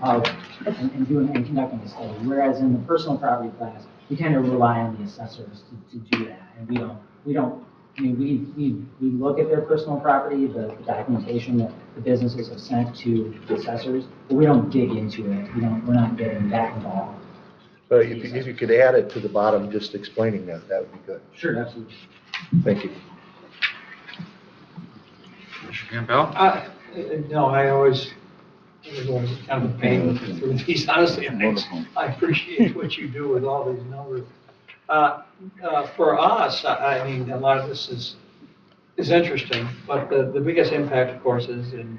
of, and conducting a study. Whereas in the personal property class, we kind of rely on the assessors to do that. And we don't, I mean, we look at their personal property, the documentation that the businesses have sent to the assessors, but we don't dig into it. We're not getting that involved. But if you could add it to the bottom, just explaining that, that would be good. Sure, absolutely. Thank you. Commissioner Campbell? No, I always kind of a pain looking through these, honestly. I appreciate what you do with all these numbers. For us, I mean, a lot of this is interesting, but the biggest impact, of course, is in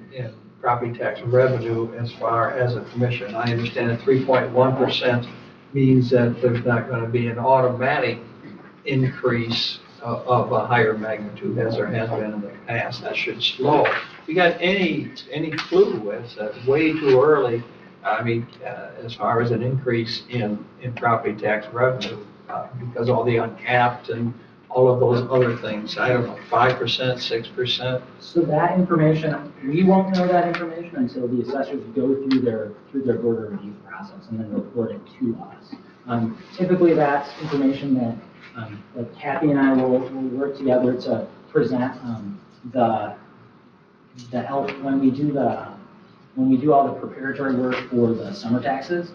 property tax revenue as far as a commission. I understand that 3.1% means that there's not going to be an automatic increase of a higher magnitude as there has been in the past. That should slow. You got any clue as way too early? I mean, as far as an increase in property tax revenue because all the uncapped and all of those other things. I don't know, 5%, 6%. So that information, we won't know that information until the assessors go through their border review process and then report it to us. Typically, that's information that like Kathy and I will work together to present the help when we do all the preparatory work for the summer taxes.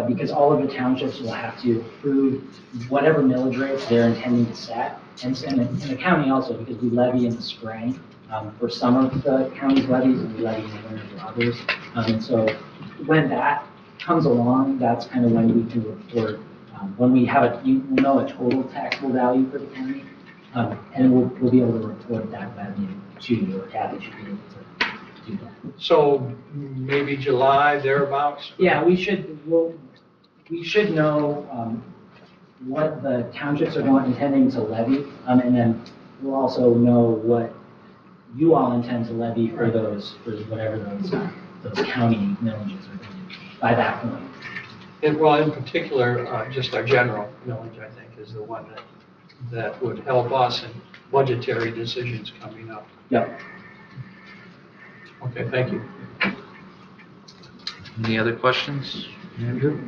Because all of the townships will have to approve whatever millage rates they're intending to set. And the county also, because we levy in the spring for some of the county's levies and we levy in the winter for others. And so when that comes along, that's kind of when we can report, when we have we'll know a total taxable value for the county. And we'll be able to report that revenue to you, or Kathy should be able to do that. So maybe July, thereabouts? Yeah, we should know what the townships are intending to levy, and then we'll also know what you all intend to levy for whatever those county millages are going to be by that point. And well, in particular, just our general millage, I think, is the one that would help us in budgetary decisions coming up. Yep. Okay, thank you. Any other questions, Andrew?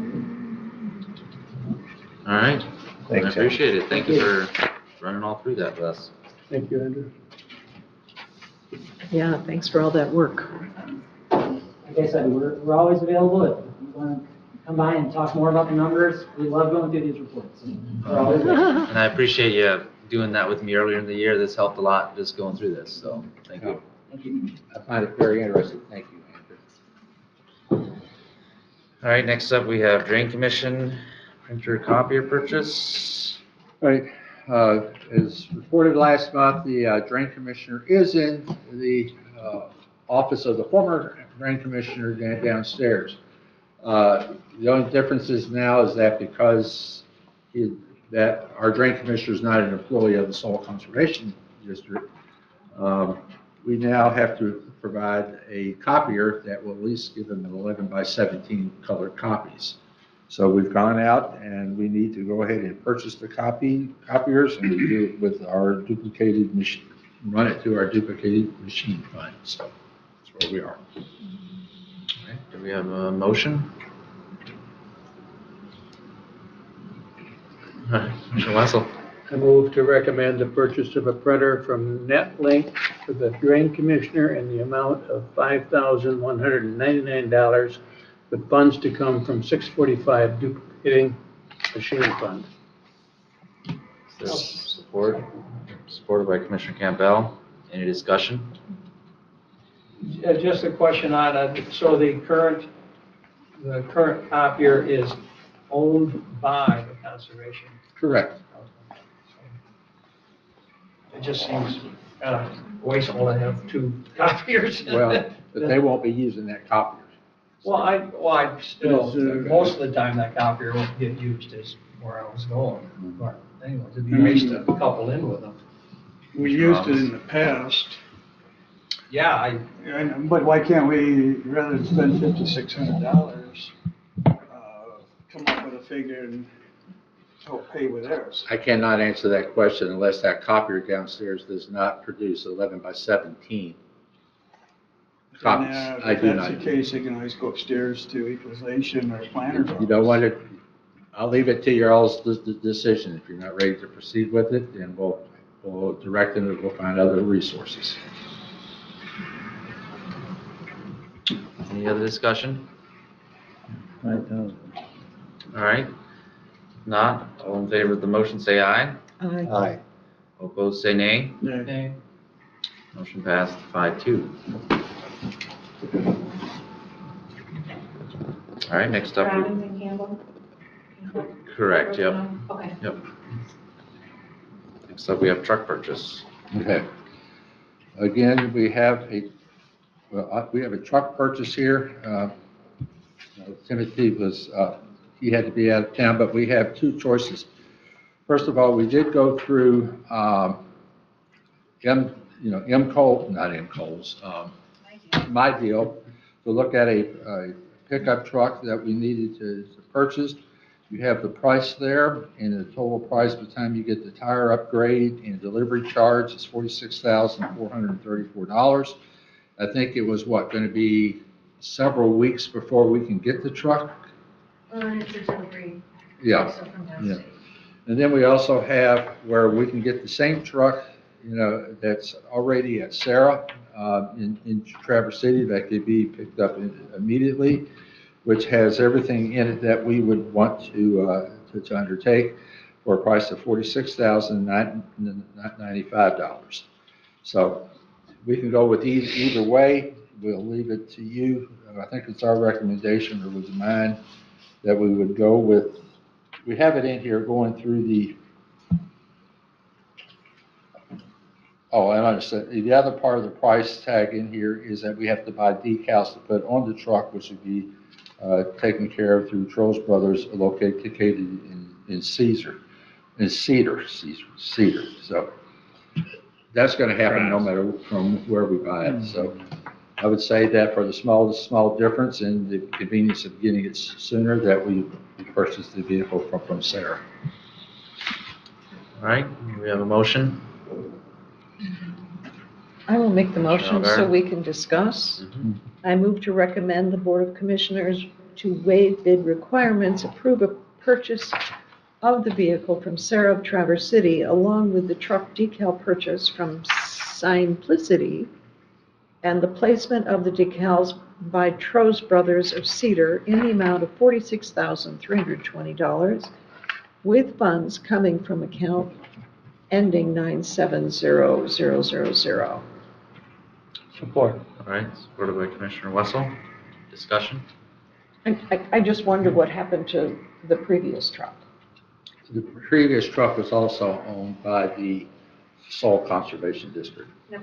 All right. Thanks, I appreciate it. Thank you for running all through that with us. Thank you, Andrew. Yeah, thanks for all that work. Like I said, we're always available if you want to come by and talk more about the numbers. We love going through these reports. We're always there. And I appreciate you doing that with me earlier in the year. This helped a lot just going through this, so thank you. Thank you. I find it very interesting. Thank you, Andrew. All right, next up we have Drain Commission printer copier purchase. All right, as reported last month, the Drain Commissioner is in the office of the former Drain Commissioner downstairs. The only difference is now is that because that our Drain Commissioner is not an employee of the Soil Conservation District, we now have to provide a copier that will at least give them an 11 by 17 colored copies. So we've gone out and we need to go ahead and purchase the copiers, and we do it with our duplicated machine, run it through our duplicated machine fund. So that's where we are. All right, do we have a motion? All right, Commissioner Wessel. I move to recommend the purchase of a printer from NetLink for the Drain Commissioner in the amount of $5,199, with funds to come from 645 duplicating machine fund. Supported by Commissioner Campbell. Any discussion? Just a question on it. So the current copier is owned by the conservation? Correct. It just seems kind of wasteful to have two copiers. Well, but they won't be using that copier. Well, I still, most of the time that copier won't get used is where I was going. But anyway, it'd be nice to couple in with them. We used it in the past. Yeah, But why can't we, rather than spend $5,600, come up with a figure and help pay with theirs? I cannot answer that question unless that copier downstairs does not produce 11 by 17 copies. I If do that's the not. case, they can always go upstairs to equalization or planner's You don't office. want it, I'll leave it to your all's decision. If you're not ready to proceed with it, then we'll direct them to go find other resources. Any other discussion? I don't. All right. Not, all in favor of the motion, say aye. Aye. All opposed, say nay. Nay. Motion passed 5-2. All right, next up. Robbins and Campbell? Correct, yep. Okay. Yep. Next up, we have truck purchase. Okay. Again, we have a truck purchase here. Timothy he had to be out of town, but we have two choices. First of all, we did go through, My Deal, to look at a pickup truck that we needed to purchase. You have the price there, and the total price by the time you get the tire upgrade and delivery charge is $46,434. I think it was going to be several weeks before we can get the truck? It's a delivery. Yeah. Also from Yeah. downstate. And then we also have where we can get the same truck, that's already at Sarah in Traverse City that could be picked up immediately, which has everything in it that we would want to undertake for a price of $46,995. So we can go with either way. We'll leave it to you. I think it's our recommendation, or was it mine, that we would go with. We have it in here going through the. Oh, and I understand. The other part of the price tag in here is that we have to buy decals to put on the truck, which would be taken care of through Trolls Brothers, located in Cedar. So that's going to happen no matter from where we buy it. So I would say that for the small difference and the convenience of getting it sooner, that we purchase the vehicle from Sarah. All right, we have a motion. I will make the motion so Sure. we can discuss. I move to recommend the Board of Commissioners to waive bid requirements, approve a purchase of the vehicle from Sarah of Traverse City, along with the truck decal purchase from Simplicity, and the placement of the decals by Trolls Brothers of Cedar in the amount of $46,320, with funds coming from account ending 970000. Support. All right, supported by Commissioner Wessel. Discussion? I just wonder what happened to the previous truck. The previous truck was also owned by the Soil Conservation District. No.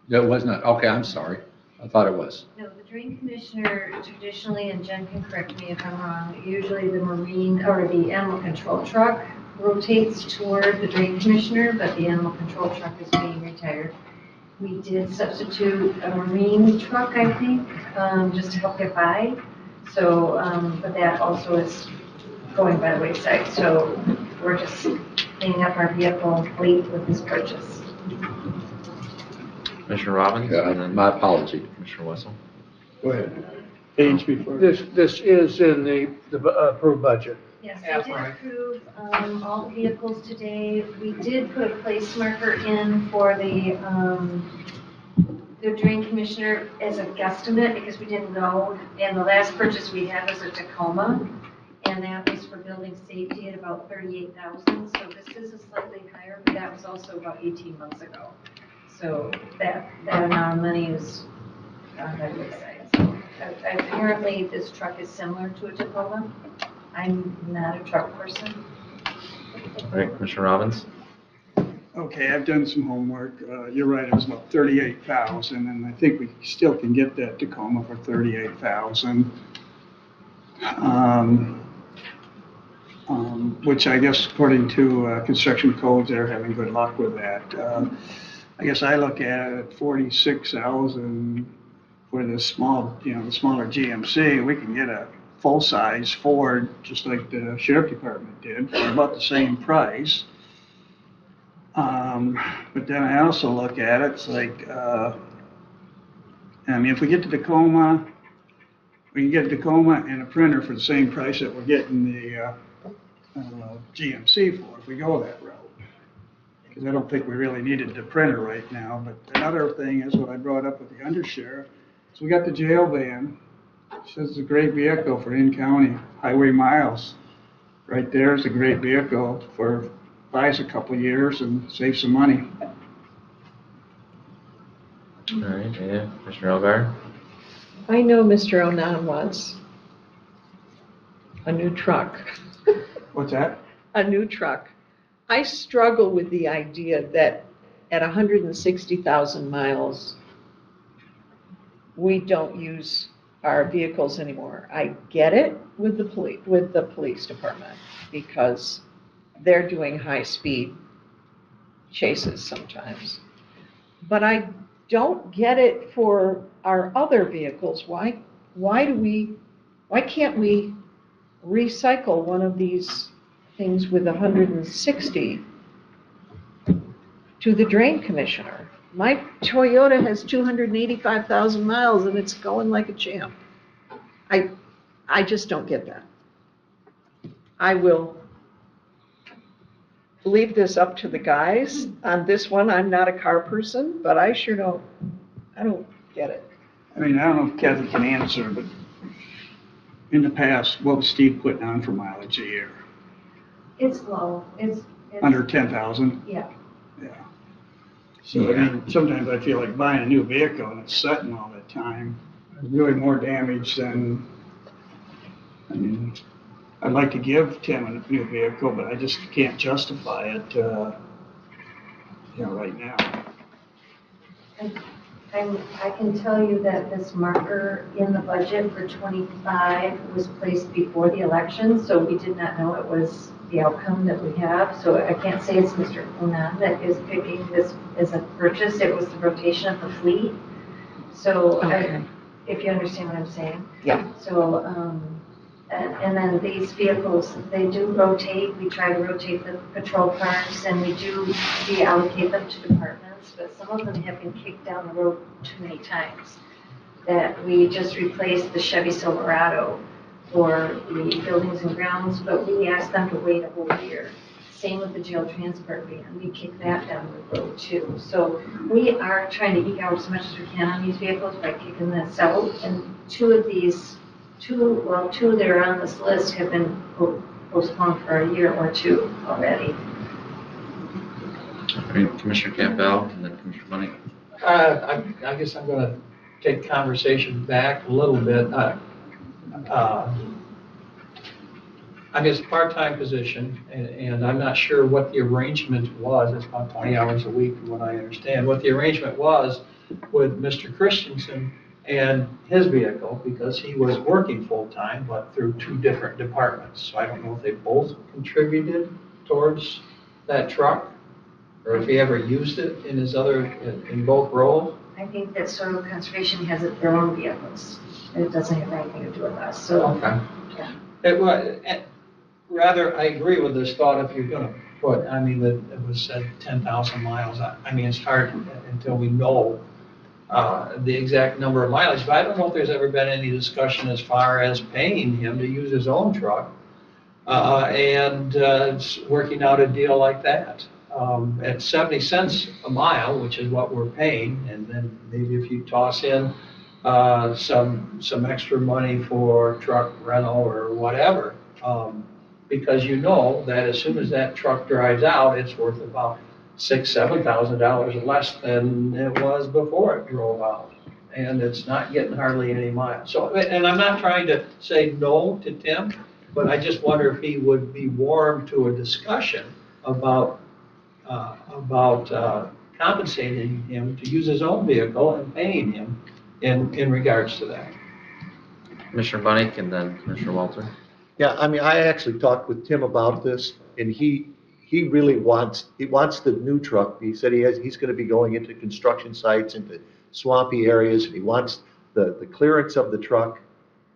No, it was not. Okay, I'm sorry. I thought it was. No, the drain commissioner traditionally, and Jen can correct me if I'm wrong, usually the marine or the animal control truck rotates toward the drain commissioner, but the animal control truck is being retired. We did substitute a marine truck, I think, just to help get by. So, but that also is going by the wayside. So we're just cleaning up our vehicle fleet with this purchase. Commissioner Robbins? And then My apology. Commissioner Wessel. Go ahead. Age before. This is in the approved budget. Yes, we did approve all the vehicles today. We did put a place marker in for the drain commissioner as a guesstimate because we didn't know. And the last purchase we had was a Tacoma, and that was for building safety at about $38,000. So this is a slightly higher, but that was also about 18 months ago. So that amount of money is on the wayside. So apparently this truck is similar to a Tacoma. I'm not a truck person. All right, Commissioner Robbins. Okay, I've done some homework. You're right, it was about 38,000, and I think we still can get that Tacoma for 38,000. Which I guess according to construction codes, they're having good luck with that. I guess I look at it at 46,000 for the small, the smaller GMC. We can get a full-size Ford, just like the sheriff department did, for about the same price. But then I also look at it, it's like, I mean, if we get the Tacoma, we can get a Tacoma and a printer for the same price that we're getting the GMC for, if we go that route. Because I don't think we really needed the printer right now. But another thing is what I brought up with the undersheriff. So we got the jail van. She says it's a great vehicle for in-county highway miles. Right there is a great vehicle for buys a couple years and save some money. All right, yeah, Commissioner Elgar? I know Mr. Onan wants a new truck. What's that? A new truck. I struggle with the idea that at 160,000 miles, we don't use our vehicles anymore. I get it with the police department because they're doing high-speed chases sometimes. But I don't get it for our other vehicles. Why can't we recycle one of these things with 160 to the drain commissioner? My Toyota has 285,000 miles and it's going like a champ. I just don't get that. I will leave this up to the guys. On this one, I'm not a car person, but I don't get it. I mean, I don't know if Kathy can answer, but in the past, what was Steve putting on for mileage a year? It's low, it's. Under 10,000? Yeah. Yeah. So, I mean, sometimes I feel like buying a new vehicle and it's sitting all the time. It's doing more damage than, I mean, I'd like to give Tim a new vehicle, but I just can't justify it, right now. I can tell you that this marker in the budget for '25 was placed before the election, so we did not know it was the outcome that we have. So I can't say it's Mr. Onan that is picking this as a purchase. It was the rotation of the fleet. So if you understand what I'm saying. Yeah. So, and then these vehicles, they do rotate. We try to rotate the patrol cars and we do reallocate them to departments, but some of them have been kicked down the road too many times. That we just replaced the Chevy Silverado for the buildings and grounds, but we asked them to wait a whole year. Same with the jail transport van. We kick that down the road too. So we are trying to eke out as much as we can on these vehicles by kicking this out. And two that are on this list have been postponed for a year or two already. All right, Commissioner Campbell and then Commissioner Money. I guess I'm going to take the conversation back a little bit. I guess part-time position, and I'm not sure what the arrangement was. It's about 20 hours a week from what I understand. What the arrangement was with Mr. Christensen and his vehicle, because he was working full-time, but through two different departments. So I don't know if they both contributed towards that truck, or if he ever used it in in both roles. I think that soil conservation has their own vehicles. It doesn't have anything to do with us, so. Okay. Yeah. Rather, I agree with this thought if you're going to put, I mean, that it was said 10,000 miles. I mean, it's hard until we know the exact number of mileage, but I don't know if there's ever been any discussion as far as paying him to use his own truck and working out a deal like that. At 70 cents a mile, which is what we're paying, and then maybe if you toss in some extra money for truck rental or whatever, because you know that as soon as that truck drives out, it's worth about $6,000-$7,000 less than it was before it drove out, and it's not getting hardly any miles. So, and I'm not trying to say no to Tim, but I just wonder if he would be warm to a discussion about about compensating him to use his own vehicle and paying him in regards to that. Commissioner Bunnick and then Commissioner Walter. Yeah, I mean, I actually talked with Tim about this, and he really wants the new truck. He said he's gonna be going into construction sites, into swampy areas, and he wants the clearance of the truck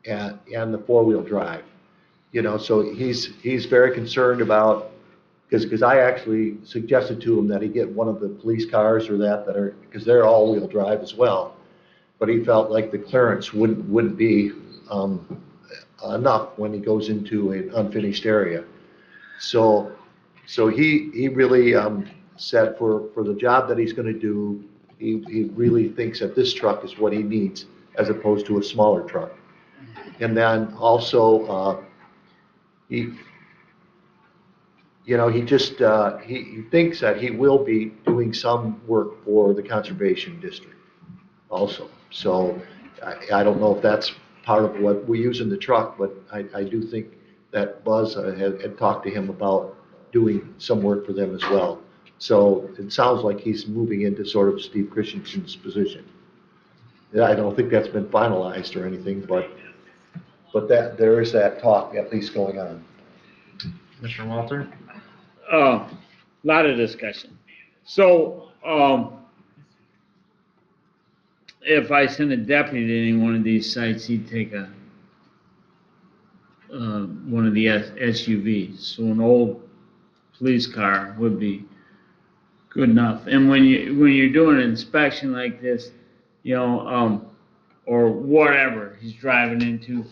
and the four-wheel drive. You know, so he's very concerned about, because I actually suggested to him that he get one of the police cars or that are, because they're all-wheel drive as well. But he felt like the clearance wouldn't be enough when he goes into an unfinished area. So he really said for the job that he's going to do, he really thinks that this truck is what he needs as opposed to a smaller truck. And then also he thinks that he will be doing some work for the conservation district also. So I don't know if that's part of what we use in the truck, but I do think that Buzz had talked to him about doing some work for them as well. So it sounds like he's moving into sort of Steve Christensen's position. I don't think that's been finalized or anything, but that there is that talk at least going on. Commissioner Walter? Lot of discussion. So, if I send a deputy to any one of these sites, he'd take one of the SUVs. So an old police car would be good enough. And when you're doing an inspection like this, or whatever he's driving into,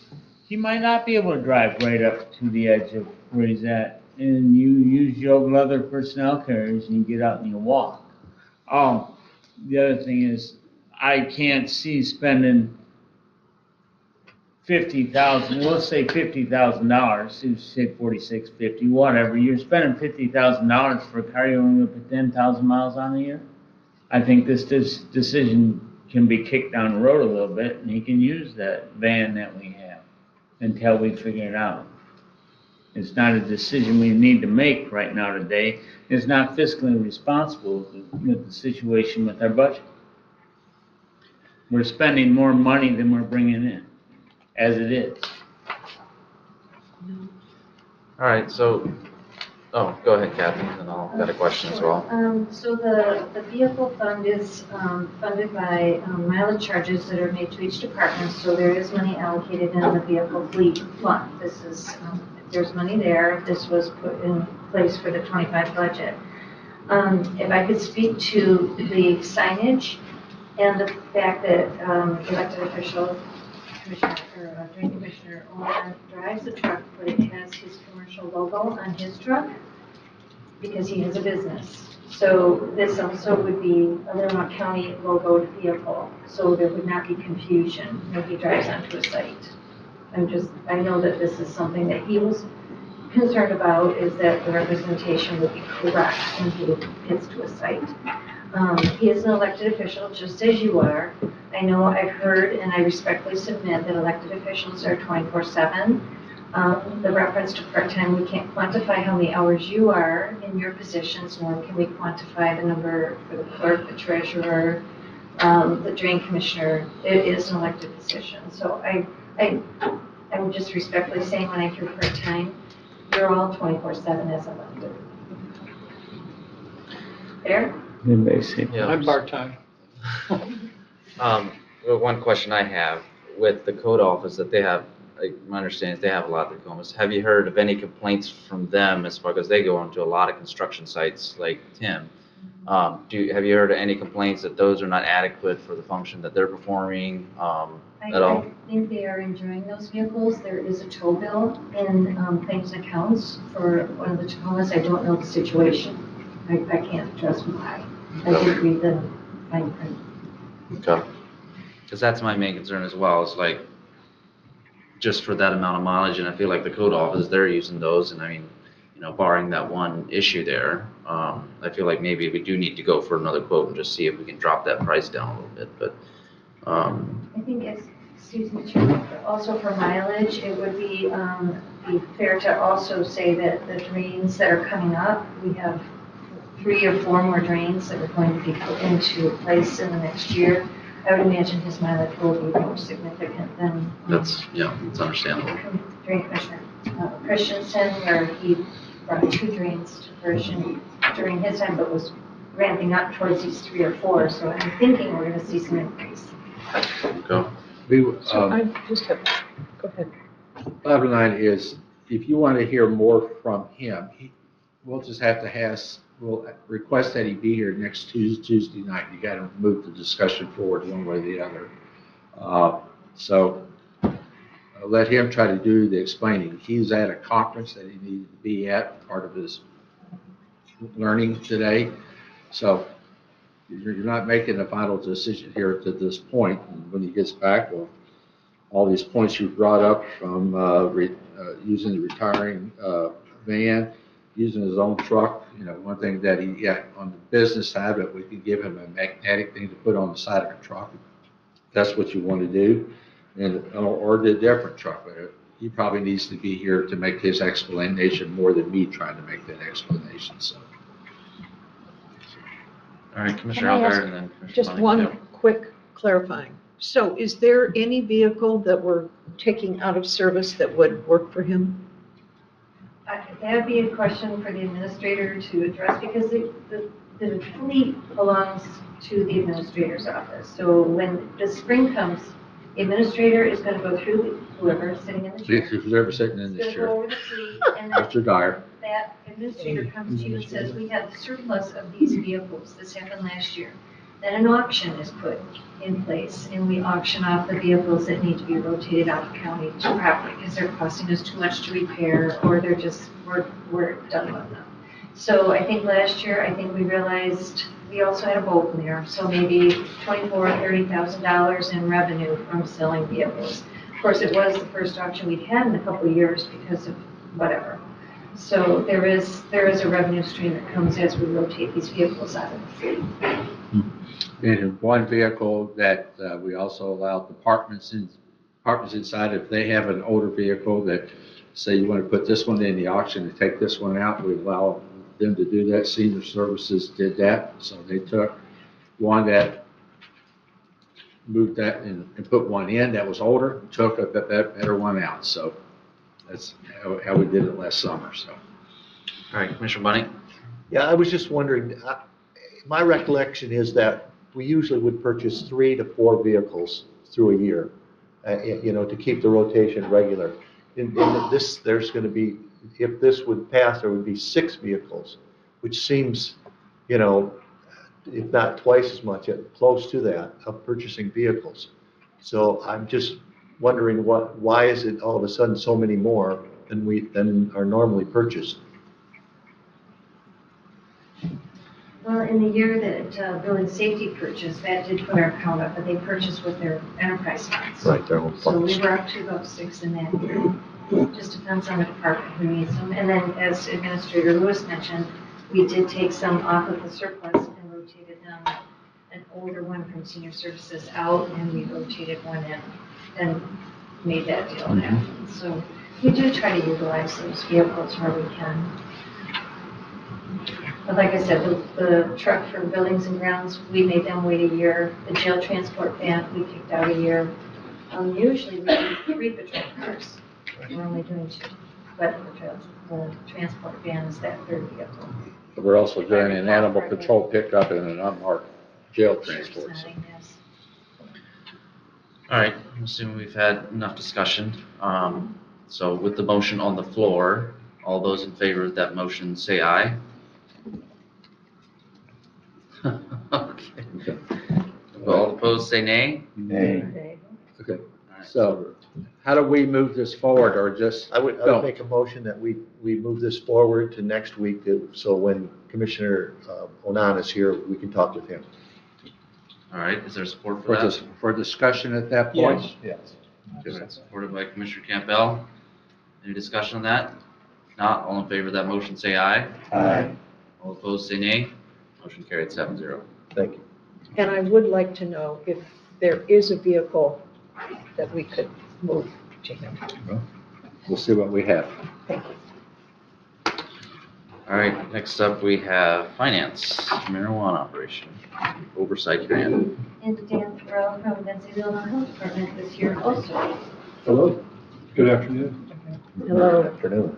he might not be able to drive right up to the edge of where he's at. And you use your other personnel carriers and you get out and you walk. The other thing is, I can't see spending $50,000, let's say $50,000, say $46.50, whatever. You're spending $50,000 for a car you only put 10,000 miles on a year. I think this decision can be kicked down the road a little bit, and he can use that van that we have until we figure it out. It's not a decision we need to make right now today. It's not fiscally responsible with the situation with our budget. We're spending more money than we're bringing in, as it is. All right, so, go ahead, Kathy, and I've got a question as well. So the vehicle fund is funded by mileage charges that are made to each department, so there is money allocated in the vehicle fleet fund. This is, there's money there. This was put in place for the 25 budget. If I could speak to the signage and the fact that elected official, Drain Commissioner Omar drives a truck, but it has his commercial logo on his truck because he has a business. So this also would be a Leelanau County logoed vehicle, so there would not be confusion when he drives onto a site. I know that this is something that he was concerned about, is that the representation would be correct when he gets to a site. He is an elected official, just as you are. I know I've heard, and I respectfully submit that elected officials are 24/7. The reference to part-time, we can't quantify how many hours you are in your positions, nor can we quantify the number for the clerk, the treasurer, the drain commissioner. It is an elected position. So I'm just respectfully saying, when I hear part-time, you're all 24/7 as elected. Fair? Yeah. I'm part-time. One question I have with the code office that they have, my understanding is they have a lot of Tacomas. Have you heard of any complaints from them as far as they go onto a lot of construction sites like Tim? Have you heard of any complaints that those are not adequate for the function that they're performing at all? I think they are enjoying those vehicles. There is a tow bill in claims and accounts for one of the Tacomas. I don't know the situation. I can't address why. I did read the fine print. Okay. Because that's my main concern as well, is like, just for that amount of mileage, and I feel like the code office, they're using those, and I mean, barring that one issue there, I feel like maybe we do need to go for another quote and just see if we can drop that price down a little bit, but. I think excuse me, Chairman, also for mileage, it would be fair to also say that the drains that are coming up, we have 3 or 4 more drains that are going to be put into place in the next year. I would imagine his mileage will be more significant than It's understandable. Drain Commissioner Christensen, where he brought 2 drains to fruition during his time, but was ramping up towards these 3 or 4. So I'm thinking we're going to see some increase. Go. So I just have, go ahead. Bottom line is, if you want to hear more from him, we'll just have to we'll request that he be here next Tuesday night. You got to move the discussion forward one way or the other. So let him try to do the explaining. He's at a conference that he needed to be at, part of his learning today. So you're not making a final decision here at this point. And when he gets back, well, all these points you brought up from using the retiring van, using his own truck, one thing that he got on the business side, but we could give him a magnetic thing to put on the side of the truck. If that's what you want to do, or the different truck. But he probably needs to be here to make his explanation more than me trying to make that explanation. So. All right, Commissioner Can I ask Elder, and then Commissioner just Money. one quick clarifying. So is there any vehicle that we're taking out of service that would work for him? That would be a question for the administrator to address, because the fleet belongs to the administrator's office. So when the spring comes, the administrator is going to go through whoever's sitting in the chair. Whoever's sitting in this He's chair. going to go over the fleet, and then Mr. Dyer. that administrator comes to you and says, we have surplus of these vehicles. This happened last year. Then an auction is put in place, and we auction off the vehicles that need to be rotated out of county to property because they're costing us too much to repair, or they're just, we're done with them. So I think last year, we realized we also had a boat in there, so maybe $24,000 or $30,000 in revenue from selling vehicles. Of course, it was the first auction we'd had in a couple of years because of whatever. So there is a revenue stream that comes as we rotate these vehicles out of the fleet. And one vehicle that we also allow departments inside, if they have an older vehicle that, say you want to put this one in the auction and take this one out, we allow them to do that. Senior Services did that, so they took one that moved that and put one in that was older, and took a better one out. So that's how we did it last summer. So. All right, Commissioner Money. Yeah, I was just wondering, my recollection is that we usually would purchase 3 to 4 vehicles through a year, to keep the rotation regular. In this, there's going to be, if this would pass, there would be 6 vehicles, which seems, if not twice as much, close to that, of purchasing vehicles. So I'm just wondering why is it all of a sudden so many more than are normally purchased? Well, in the year that Building Safety purchased, that did put our count up, but they purchased with their enterprise funds. Right, their own funds. So we were up to about 6 in that year. Just depends on the department who needs them. And then, as Administrator Lewis mentioned, we did take some off of the surplus and rotated them, an older one from Senior Services out, and we rotated one in and made that deal happen. So we do try to utilize those vehicles where we can. But like I said, the truck for buildings and grounds, we made them wait a year. The jail transport van, we kicked out a year. Usually we do 3 patrol cars. We're only doing 2. But the transport van is that 3rd vehicle. We're also doing an animal patrol pickup and an unmarked jail transport. All right, I'm assuming we've had enough discussion. So with the motion on the floor, all those in favor of that motion say aye. Okay. All opposed say nay. Nay. Okay. So how do we move this forward, or just? I would make a motion that we move this forward to next week, so when Commissioner Onan is here, we can talk with him. All right, is there support for that? For discussion at that point? Yes. Okay, supported by Commissioner Campbell. Any discussion on that? If not, all in favor of that motion say aye. Aye. All opposed say nay. Motion carried 7-0. Thank you. And I would like to know if there is a vehicle that we could move to him. We'll see what we have. Thank you. All right, next up we have finance, marijuana operation, oversight grant. And Dan Farrell from Benzie Leelanau Health Department is here also. Hello, good afternoon. Hello. Afternoon.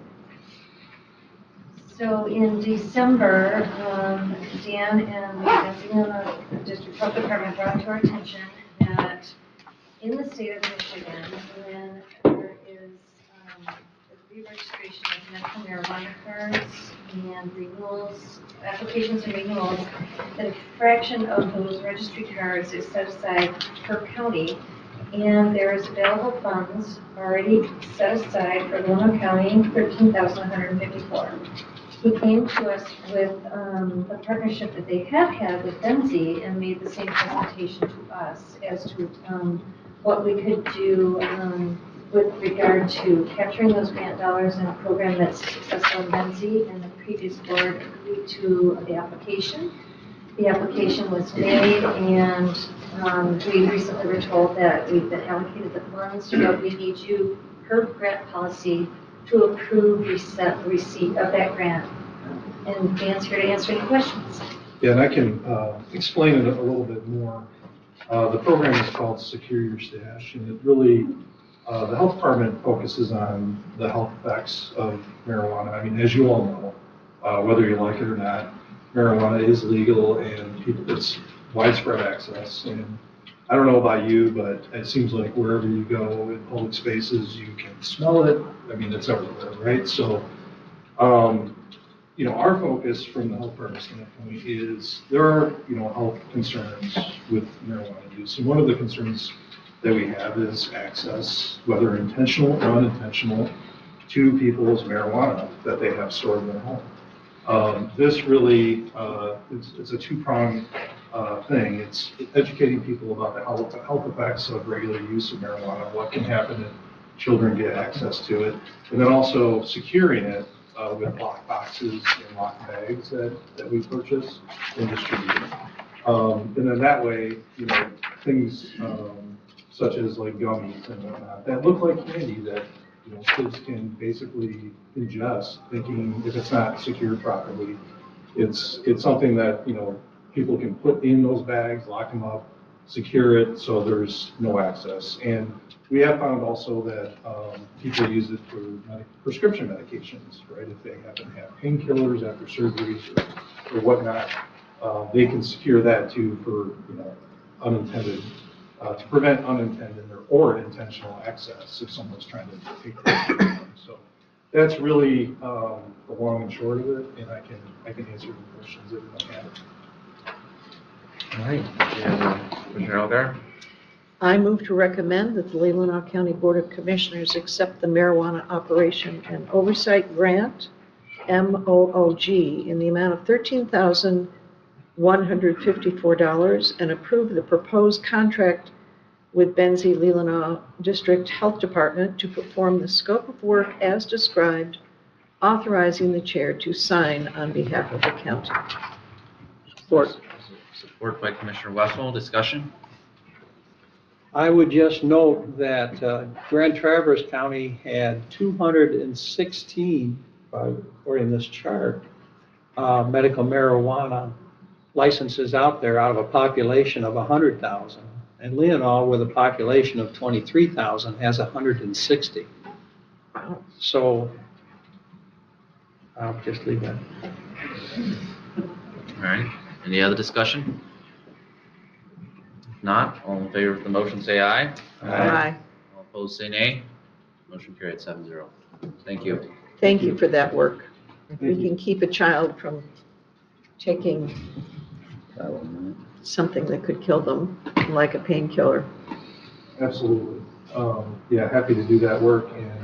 So in December, Dan and the Benzie Leelanau District Health Department brought to our attention that in the state of Michigan, when there is a re-registration of medical marijuana cards and renewals, applications and renewals, that a fraction of those registry cards is set aside per county, and there is available funds already set aside for Leelanau County, $13,154. He came to us with a partnership that they have had with Benzie and made the same presentation to us as to what we could do with regard to capturing those grant dollars in a program that's successful in Benzie, and the previous board agreed to the application. The application was made, and we recently were told that we've been allocated the funds, but we need you, per grant policy, to approve receipt of that grant. And Dan's here to answer any questions. Yeah, and I can explain it a little bit more. The program is called Secure Your Stash, and it really, the health department focuses on the health effects of marijuana. I mean, as you all know, whether you like it or not, marijuana is legal and it's widespread access. And I don't know about you, but it seems like wherever you go in public spaces, you can smell it. I mean, it's everywhere, right? So, our focus from the health department standpoint is there are, health concerns with marijuana use. And one of the concerns that we have is access, whether intentional or unintentional, to people's marijuana that they have stored in their home. This really, it's a two-pronged thing. It's educating people about the health effects of regular use of marijuana, what can happen if children get access to it, and then also securing it with lock boxes and lock bags that we purchase and distribute. And then that way, things such as like gummies and whatnot that look like candy that kids can basically ingest, thinking if it's not secured properly, it's something that people can put in those bags, lock them up, secure it so there's no access. And we have found also that people use it for prescription medications, right? If they happen to have painkillers after surgeries or whatnot, they can secure that too for unintended, to prevent unintended or intentional access if someone's trying to take that. So that's really the long and short of it, and I can answer the questions if you don't have it. All right, Commissioner Elgar? I move to recommend that the Leelanau County Board of Commissioners accept the Marijuana Operation and Oversight Grant, MOOG, in the amount of $13,154 and approve the proposed contract with Benzie Leelanau District Health Department to perform the scope of work as described, authorizing the chair to sign on behalf of the county. Support. Support by Commissioner Wessel. Discussion? I would just note that Grand Traverse County had 216, according to this chart, medical marijuana licenses out there out of a population of 100,000. And Leelanau, with a population of 23,000, has 160. So I'll just leave that. All right. Any other discussion? If not, all in favor of the motion say aye. Aye. All opposed say nay. Motion carried 7-0. Thank you. Thank you for that work. If we can keep a child from taking something that could kill them, like a painkiller. Absolutely. Yeah, happy to do that work. And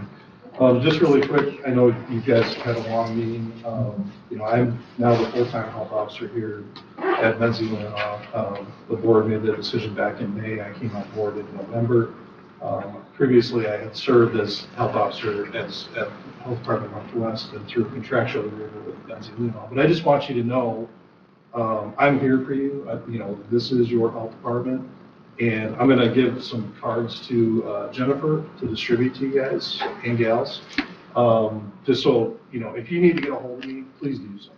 just really quick, I know you guys had a long meeting. I'm now the full-time health officer here at Benzie Leelanau. The board made the decision back in May. I came on board in November. Previously, I had served as health officer at Health Department Northwest and through contractual agreement with Benzie Leelanau. But I just want you to know, I'm here for you. This is your health department. And I'm going to give some cards to Jennifer to distribute to you guys and gals. Just so, if you need to get a hold of me, please do so.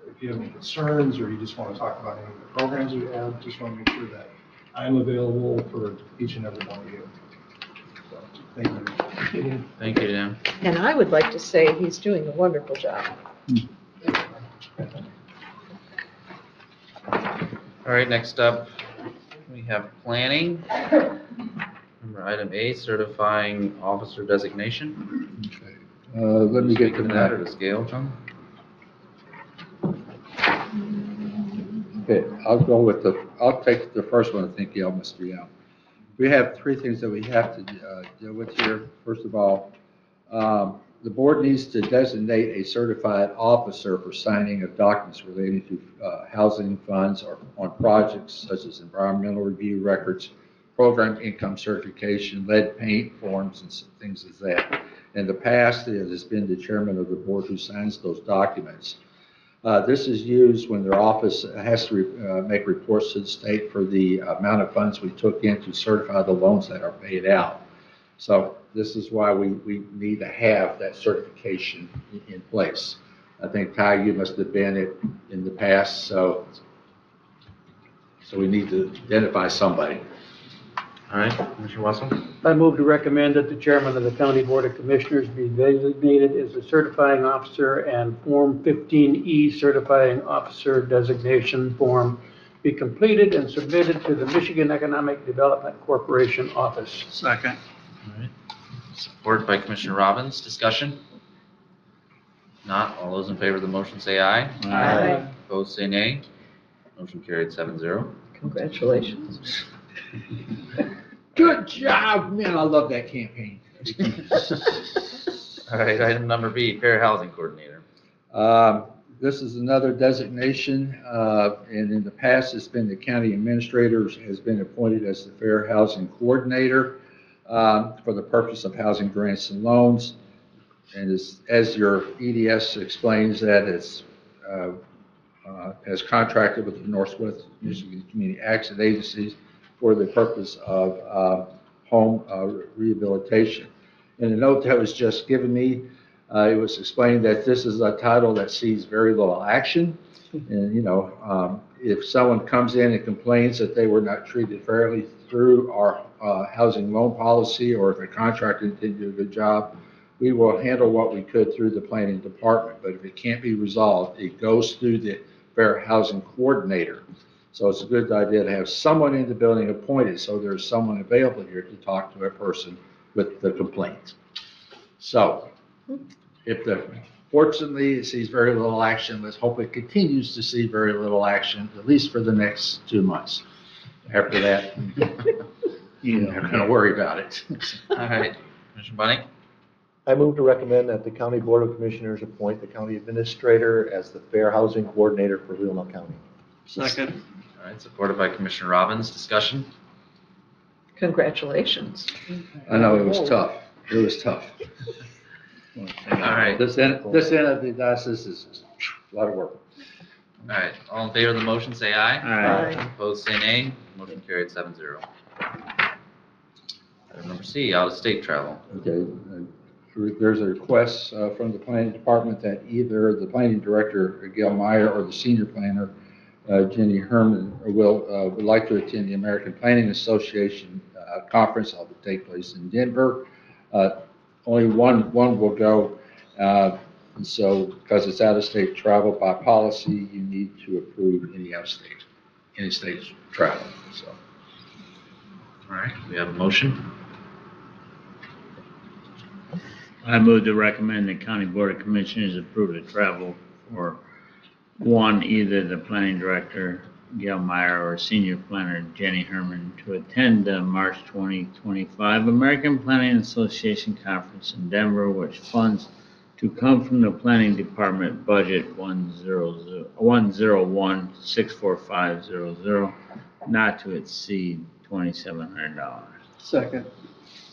If you have any concerns or you just want to talk about any of the programs we have, just want to make sure that I'm available for each and every one of you. So, thank you. Thank you, Dan. And I would like to say he's doing a wonderful job. All right, next up, we have planning. Remember item A, certifying officer designation. Let me get to Speaking that. or the scale, John? Okay, I'll take the first one. I think Gail must be out. We have three things that we have to deal with here. First of all, the board needs to designate a certified officer for signing of documents relating to housing funds or on projects such as environmental review records, program income certification, lead paint forms, and things as that. In the past, it has been the chairman of the board who signs those documents. This is used when their office has to make reports to the state for the amount of funds we took in to certify the loans that are paid out. So this is why we need to have that certification in place. I think, Ty, you must have been it in the past, so we need to identify somebody. All right, Commissioner Wessel? I move to recommend that the chairman of the County Board of Commissioners be designated as a certifying officer and Form 15E certifying officer designation form be completed and submitted to the Michigan Economic Development Corporation office. Second. All right. Support by Commissioner Robbins. Discussion? Not. All those in favor of the motion say aye. Aye. Opposed say nay. Motion carried 7-0. Congratulations. Good job, man. I love that campaign. All right, item number B, Fair Housing Coordinator. This is another designation, and in the past, it's been the county administrator has been appointed as the Fair Housing Coordinator for the purpose of housing grants and loans. And as your EDS explains that it's has contracted with the Northwest Michigan Community Action Agencies for the purpose of home rehabilitation. In the note that was just given me, it was explained that this is a title that sees very little action. And, if someone comes in and complains that they were not treated fairly through our housing loan policy, or if a contractor didn't do a good job, we will handle what we could through the planning department. But if it can't be resolved, it goes through the Fair Housing Coordinator. So it's a good idea to have someone in the building appointed, so there's someone available here to talk to a person with the complaint. So, fortunately, it sees very little action. Let's hope it continues to see very little action, at least for the next 2 months. After that, you're not going to worry about it. All right, Commissioner Bunning? I move to recommend that the County Board of Commissioners appoint the county administrator as the Fair Housing Coordinator for Leelanau County. Second. All right, supported by Commissioner Robbins. Discussion? Congratulations. I know it was tough. It was tough. All right. This end of the diocese is a lot of work. All right, all in favor of the motion say aye. Aye. Opposed say nay. Motion carried 7-0. Item number C, out-of-state travel. Okay. There's a request from the planning department that either the planning director, Gail Meyer, or the senior planner, Jenny Herman, would like to attend the American Planning Association conference that will take place in Denver. Only one will go, and so because it's out-of-state travel by policy, you need to approve any state travel. So, All right, we have a motion. I move to recommend the County Board of Commissioners approve the travel for one, either the planning director, Gail Meyer, or senior planner, Jenny Herman, to attend the March 2025 American Planning Association Conference in Denver, which funds to come from the Planning Department budget 101-64500, not to exceed $2,700. Second.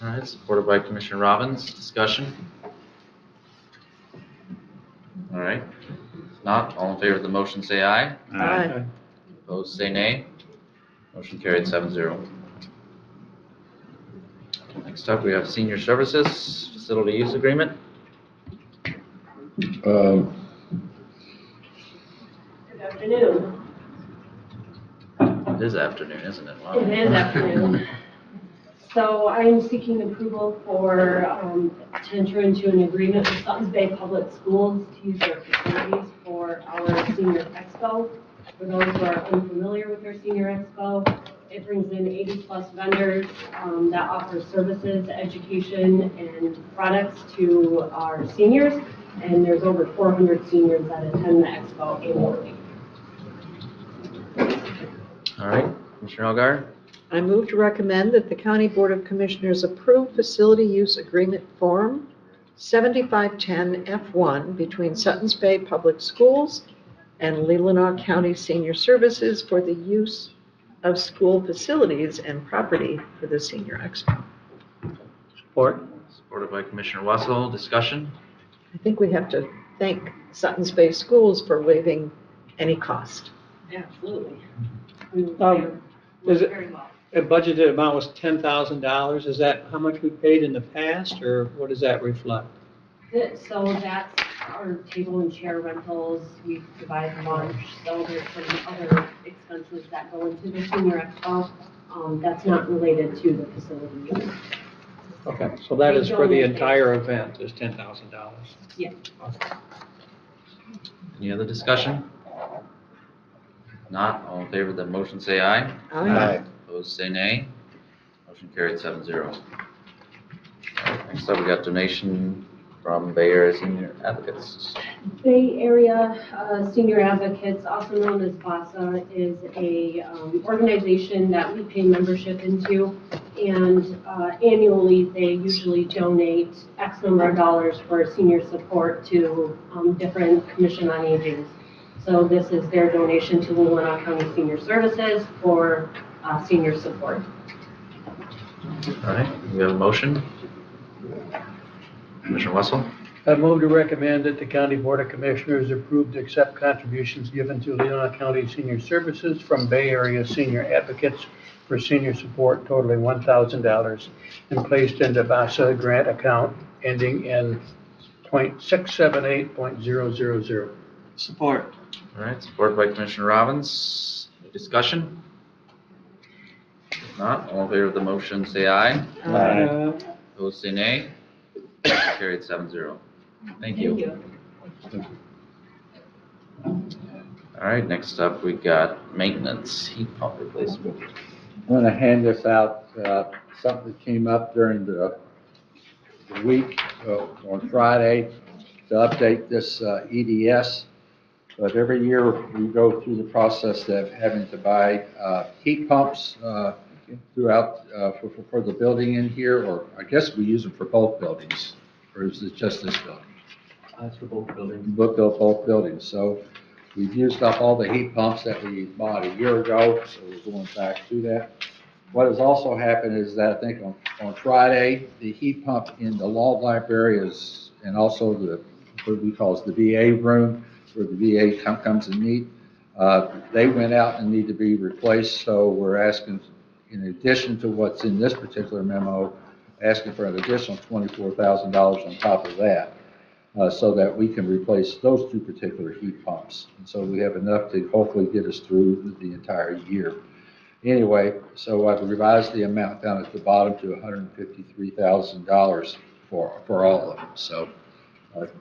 All right, supported by Commissioner Robbins. Discussion? All right. If not, all in favor of the motion say aye. Aye. Opposed say nay. Motion carried 7-0. Next up, we have Senior Services Facility Use Agreement. Good afternoon. It is afternoon, isn't it? Wow. It is afternoon. So I'm seeking approval for, to enter into an agreement with Suttons Bay Public Schools to use their facilities for our senior expo. For those who are unfamiliar with their senior expo, it brings in 80-plus vendors that offer services, education, and products to our seniors. And there's over 400 seniors that attend the expo annually. All right, Commissioner Elgar? I move to recommend that the County Board of Commissioners approve facility use agreement form 7510F1 between Suttons Bay Public Schools and Leelanau County Senior Services for the use of school facilities and property for the Senior Expo. Support. Supported by Commissioner Wessel. Discussion? I think we have to thank Suttons Bay Schools for waiving any cost. Absolutely. Is it, a budgeted amount was $10,000. Is that how much we paid in the past, or what does that reflect? So that's our table and chair rentals, we provide lunch, so there's some other expenses that go into the senior expo. That's not related to the facility use. Okay, so that is for the entire event, is $10,000. Yeah. Any other discussion? Not, all in favor of the motion say aye. Aye. Opposed say nay. Motion carried 7-0. All right, next up, we got donation from Bay Area Senior Advocates. Bay Area Senior Advocates, also known as BOC, is a organization that we pay membership into, and annually they usually donate X number of dollars for senior support to different Commission on Aging. So this is their donation to Leelanau County Senior Services for senior support. All right, we have a motion. Commissioner Wessel. I move to recommend that the County Board of Commissioners approve to accept contributions given to Leelanau County Senior Services from Bay Area Senior Advocates for senior support totaling $1,000 and placed into BASA grant account ending in .678.000. Support. All right, supported by Commissioner Robbins. Any discussion? If not, all in favor of the motion say aye. Aye. Opposed say nay. Motion carried 7-0. Thank you. All right, next up we got maintenance heat pump replacement. I'm going to hand this out, something that came up during the week on Friday to update this EDS. But every year we go through the process of having to buy heat pumps throughout for the building in here, or I guess we use them for both buildings, or is it just this building? That's for both buildings. Both buildings. So we've used up all the heat pumps that we bought a year ago, so we're going back to that. What has also happened is that I think on Friday, the heat pump in the law library is, and also what we call the VA room, where the VA comes and meet, they went out and need to be replaced. So we're asking, in addition to what's in this particular memo, asking for an additional $24,000 on top of that, so that we can replace those two particular heat pumps. And so we have enough to hopefully get us through the entire year. Anyway, so I've revised the amount down at the bottom to $153,000 for all of them. So,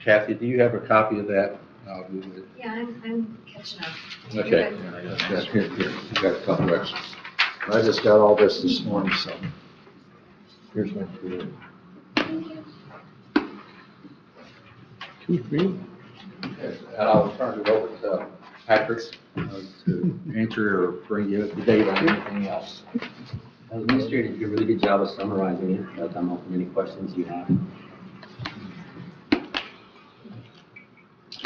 Kathy, do you have a copy of that? Yeah, I'm catching up. Okay. Here, you got a couple extras. I just got all this morning, so here's my. And I'll turn it over to Patrick to answer or bring you up to date on anything else. Administrator did a really good job of summarizing it. I'm open to any questions you have.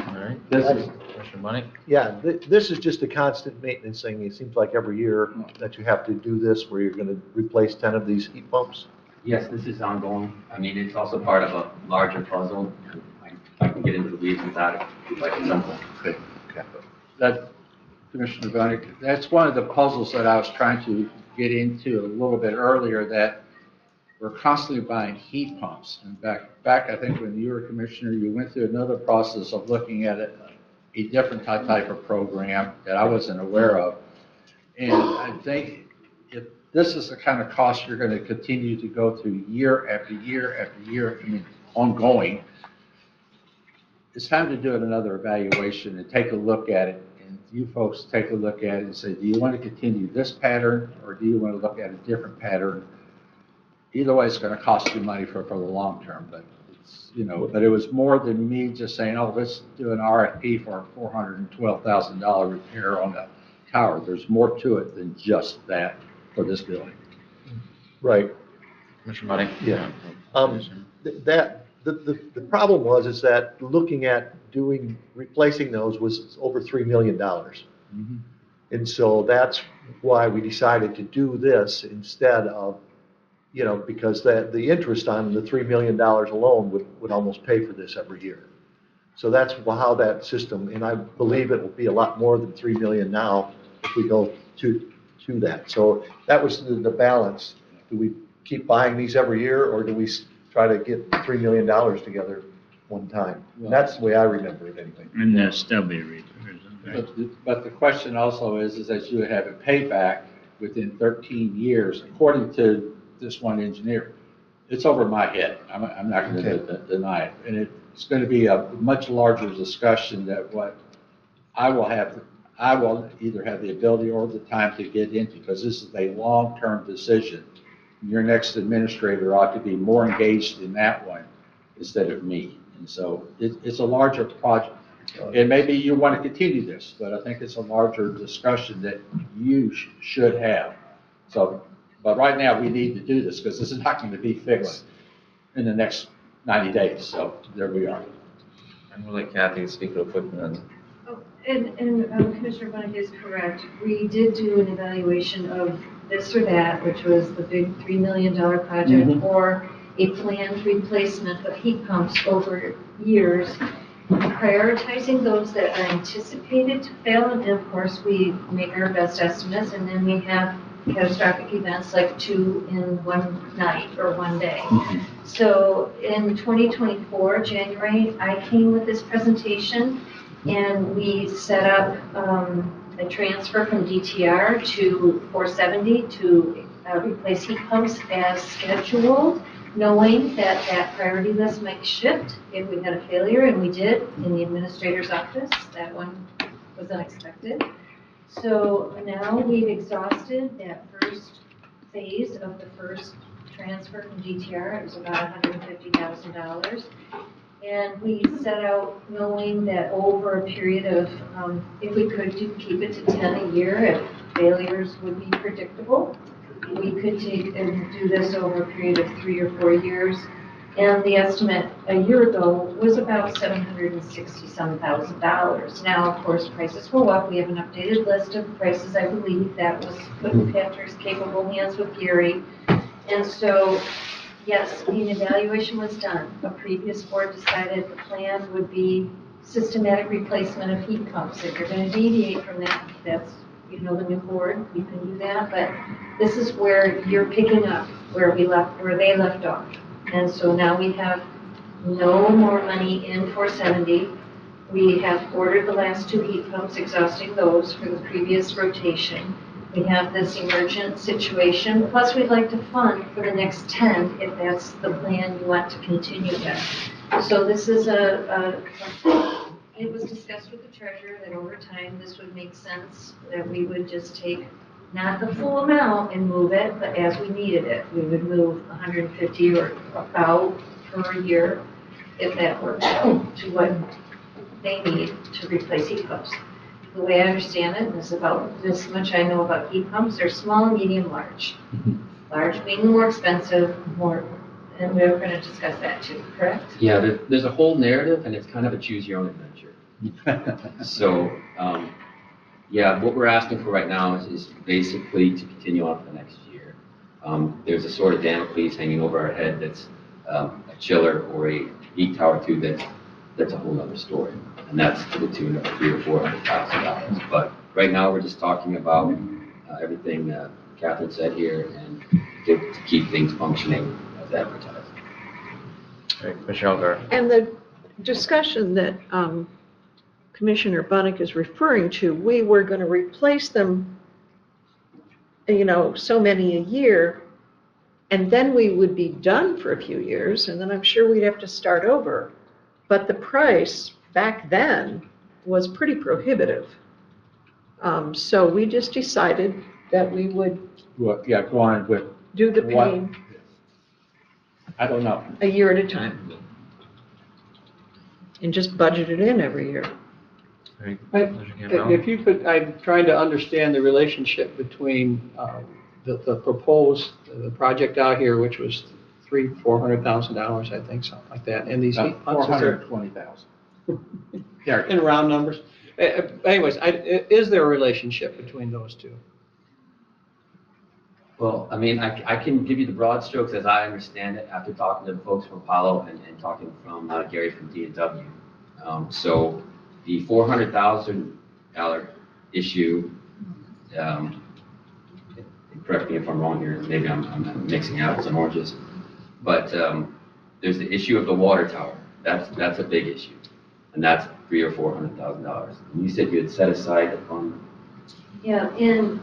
All right. Commissioner Money. Yeah, this is just a constant maintenance thing. It seems like every year that you have to do this, where you're going to replace 10 of these heat pumps. Yes, this is ongoing. I mean, it's also part of a larger puzzle. I can get into the weeds with that if you'd like at some point. Okay. That, Commissioner Vonick, that's one of the puzzles that I was trying to get into a little bit earlier, that we're constantly buying heat pumps. And back, I think when you were commissioner, you went through another process of looking at a different type of program that I wasn't aware of. And I think if this is the kind of cost you're going to continue to go through year after year after year, I mean, ongoing, it's time to do another evaluation and take a look at it. And you folks take a look at it and say, do you want to continue this pattern or do you want to look at a different pattern? Either way, it's going to cost you money for the long term, but it's, but it was more than me just saying, oh, let's do an RFP for a $412,000 repair on the tower. There's more to it than just that for this building. Right. Mr. Money? Yeah. The problem is that looking at replacing those was over $3 million. Mm-hmm. And so that's why we decided to do this instead of, because the interest on the $3 million alone would almost pay for this every year. So that's how that system, and I believe it will be a lot more than $3 million now if we go to that. So that was the balance. Do we keep buying these every year, or do we try to get $3 million together one time? And that's the way I remember it anyway. And there'll still be repairs. Okay. But the question also is that you would have a payback within 13 years, according to this one engineer. It's over my head. I'm not going to deny it. And it's going to be a much larger discussion that what I will either have the ability or the time to get into, because this is a long-term decision. Your next administrator ought to be more engaged in that one instead of me. And so it's a larger project. And maybe you want to continue this, but I think it's a larger discussion that you should have. So, but right now we need to do this because this is not going to be fixed in the next 90 days. So there we are. And we'll let Kathy speak real quick then. And Commissioner Bunick is correct. We did do an evaluation of this or that, which was the big $3 million project, or a planned replacement of heat pumps over years, prioritizing those that are anticipated to fail. And of course, we make our best estimates, and then we have catastrophic events like 2 in one night or one day. So in 2024, January, I came with this presentation, and we set up a transfer from DTR to 470 to replace heat pumps as scheduled, knowing that that priority list might shift if we had a failure, and we did in the administrator's office. That one was unexpected. So now we've exhausted that first phase of the first transfer from DTR. It was about $150,000. And we set out knowing that over a period of, if we could keep it to 10 a year, if failures would be predictable, we could take and do this over a period of 3 or 4 years. And the estimate a year ago was about $760,000. Now, of course, prices go up. We have an updated list of prices. I believe that was put in Patrick's capable hands with Gary. And so, yes, an evaluation was done. A previous board decided the plan would be systematic replacement of heat pumps. If you're going to deviate from that, that's, the new board, you can do that. But this is where you're picking up where they left off. And so now we have no more money in 470. We have ordered the last 2 heat pumps, exhausting those for the previous rotation. We have this emergent situation, plus we'd like to fund for the next 10 if that's the plan you want to continue with. So this is it was discussed with the treasurer that over time this would make sense, that we would just take not the full amount and move it, but as we needed it. We would move 150 or about per year if that works out to what they need to replace heat pumps. The way I understand it, this is about this much I know about heat pumps. They're small, medium, large. Large being more expensive, and we're going to discuss that too, correct? Yeah, there's a whole narrative, and it's kind of a choose your own adventure. So, yeah, what we're asking for right now is basically to continue on for the next year. There's a sort of Damocles hanging over our head that's a chiller or a heat tower too that's a whole other story. And that's to the tune of $300,000 or $400,000. But right now we're just talking about everything Catherine said here and to keep things functioning it's advertised. All right, Commissioner Elgar. And the discussion that Commissioner Bunnick is referring to, we were going to replace them, so many a year, and then we would be done for a few years, and then I'm sure we'd have to start over. But the price back then was pretty prohibitive. So we just decided that we would Well, yeah, go on with, do the What? paying I don't know. a year at a time. And just budget it in every year. If you could, I'm trying to understand the relationship between the proposed, the project out here, which was $400,000, I think, something like that, and these heat pumps. $420,000. In round numbers. Anyways, is there a relationship between those two? Well, I mean, I can give you the broad strokes as I understand it after talking to the folks from Apollo and talking from Gary from D&W. So the $400,000 issue, correct me if I'm wrong here, maybe I'm mixing apples and oranges, but there's the issue of the water tower. That's a big issue, and that's $300,000 or $400,000. And you said you had set aside the fund. Yeah, in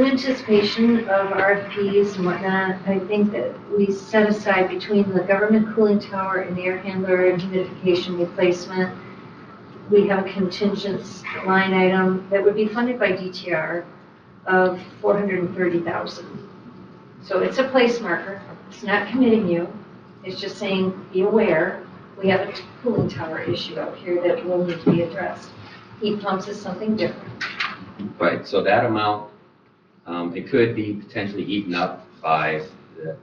anticipation of RFPs and whatnot, I think that we set aside between the government cooling tower and air handler and humidification replacement, we have a contingent line item that would be funded by DTR of $430,000. So it's a place marker. It's not committing you. It's just saying, be aware, we have a cooling tower issue out here that will need to be addressed. Heat pumps is something different. Right, so that amount, it could be potentially eaten up by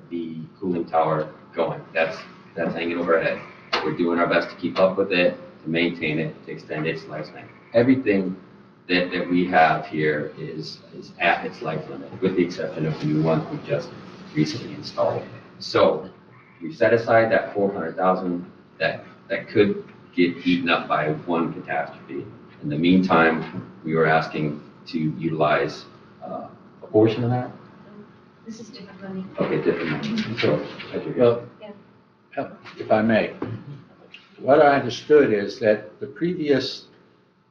the cooling tower going. That's hanging overhead. We're doing our best to keep up with it, to maintain it, to extend its lifespan. Everything that we have here is at its life limit, with the exception of the new one we just recently installed. So we set aside that $400,000 that could get eaten up by one catastrophe. In the meantime, we were asking to utilize a portion of that. This is different money. Okay, different money. So, Well, if I may, what I understood is that the previous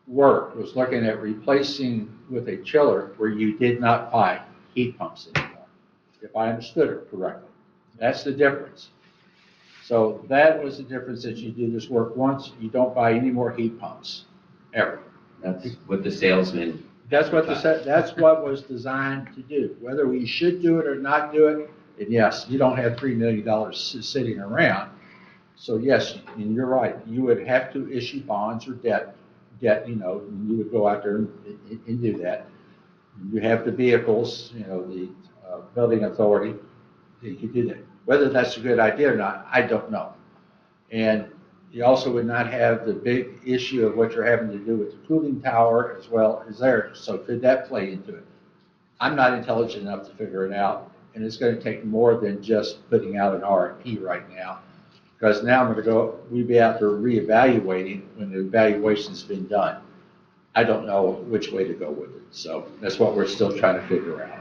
work was looking at replacing with a chiller where you did not buy heat pumps anymore, if I understood it correctly. That's the difference. So that was the difference, that you do this work once, you don't buy any more heat pumps, ever. That's what the salesman. That's what was designed to do. Whether we should do it or not do it, and yes, you don't have $3 million sitting around. So yes, and you're right, you would have to issue bonds or debt, and you would go out there and do that. You have the vehicles, the building authority, you could do that. Whether that's a good idea or not, I don't know. And you also would not have the big issue of what you're having to do with the cooling tower as well as there. So could that play into it? I'm not intelligent enough to figure it out, and it's going to take more than just putting out an RFP right now. Because now we'd be out there reevaluating when the evaluation's been done. I don't know which way to go with it. So that's what we're still trying to figure out.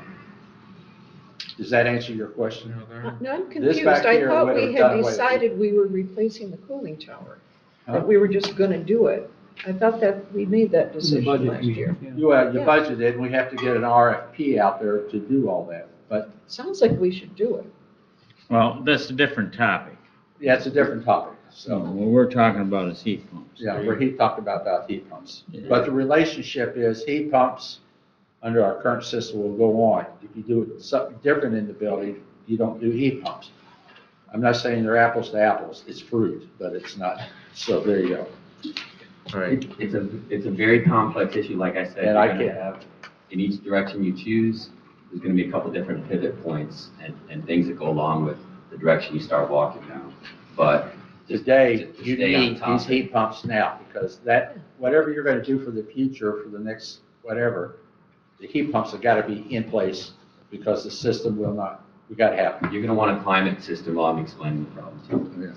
Does that answer your question? No, I'm confused. I thought we had decided we were replacing the cooling tower, that we were just going to do it. I thought that we made that decision last year. You budgeted, and we have to get an RFP out there to do all that, but. Sounds like we should do it. Well, that's a different topic. Yeah, it's a different topic, so. What we're talking about is heat pumps. Yeah, we're talking about heat pumps. Yeah. But the relationship is heat pumps under our current system will go on. If you do something different in the building, you don't do heat pumps. I'm not saying they're apples to apples, it's fruit, but it's not, so there you go. All right. It's a very complex issue, like I said. And You're I gonna can't. have, in each direction you choose, there's gonna be a couple different pivot points and things that go along with the direction you start walking down. But Today, to you stay on need these topic. heat pumps now, because whatever you're gonna do for the future, for the next whatever, the heat pumps have gotta be in place, because the system will not, we gotta have them. You're gonna want a climate system while I'm explaining the problem to you.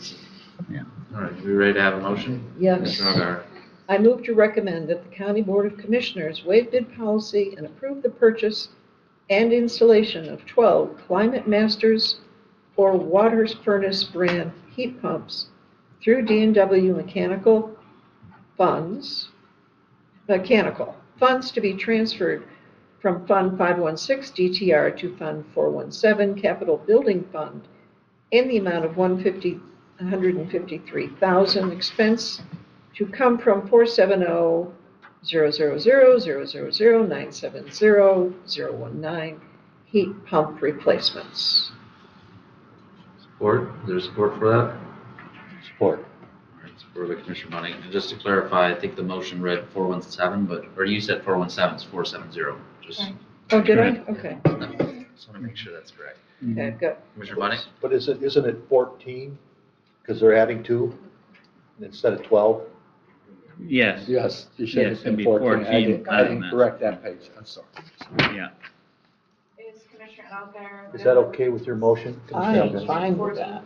Yeah. All right, we ready to have a motion? Yes. Commissioner Elgar. I move to recommend that the County Board of Commissioners waive bid policy and approve the purchase and installation of 12 Climate Masters or water furnace brand heat pumps through D&W Mechanical Funds to be transferred from Fund 516 DTR to Fund 417 Capital Building Fund in the amount of $153,000. Expense to come from 470-000-000-970-019 heat pump replacements. Support, is there support for that? Support. All right, supported by Commissioner Bunting. And just to clarify, I think the motion read 417, or you said 417, it's 470. Just, Oh, did I? Okay. just want to make sure that's correct. Okay, good. Commissioner Bunting? But isn't it 14? Because they're adding 2 instead of 12? Yes. Yes, you should Yes, have it'd been be 14. I 14, didn't not that. correct that page, I'm sorry. Yeah. Is Commissioner out there? Is that okay with your motion? I am fine with that.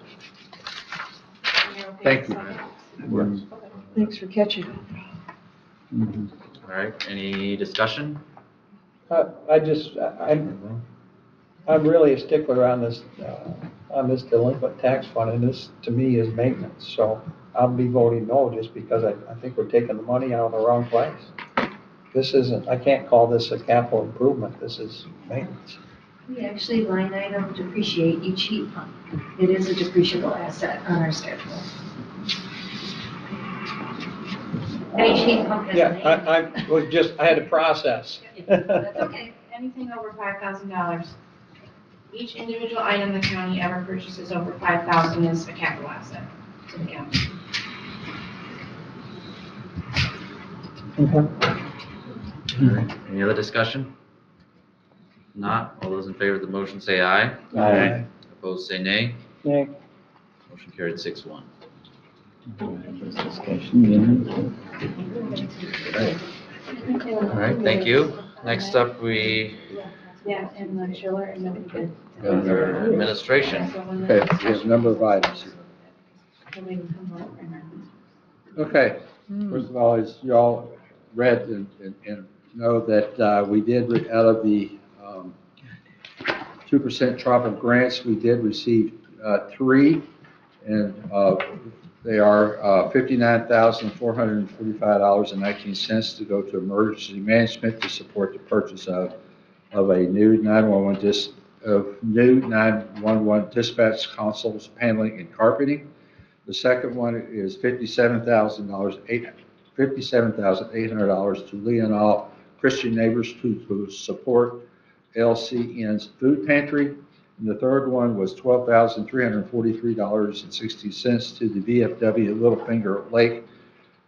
Thank you. Thanks for catching it. All right, any discussion? I'm really a stickler on this delinquent tax fund, and this, to me, is maintenance. So I'll be voting no, just because I think we're taking the money out of the wrong place. This isn't, I can't call this a capital improvement, this is maintenance. We actually line item depreciate each heat pump. It is a depreciable asset on our schedule. And each heat pump has a Yeah, name. I had to process. That's okay. Anything over $5,000. Each individual item the county ever purchases over $5,000 is a capital asset to the county. All right, any other discussion? Not, all those in favor of the motion say aye. Aye. Opposed say nay. Nay. Motion carried 6-1. All right, thank you. Next up, we Yeah, and then chiller, and then we can. go under administration. Okay, we have a number of items here. Okay, first of all, as you all read and know that we did, out of the 2% tropical grants, we did receive 3, and they are $59,445.19 to go to emergency management to support the purchase of a new 911 dispatch consoles, paneling, and carpeting. The second one is $57,800 to Leelanau Christian Neighbors to support LCN's food pantry. And the third one was $12,343.60 to the VFW Little Finger Lake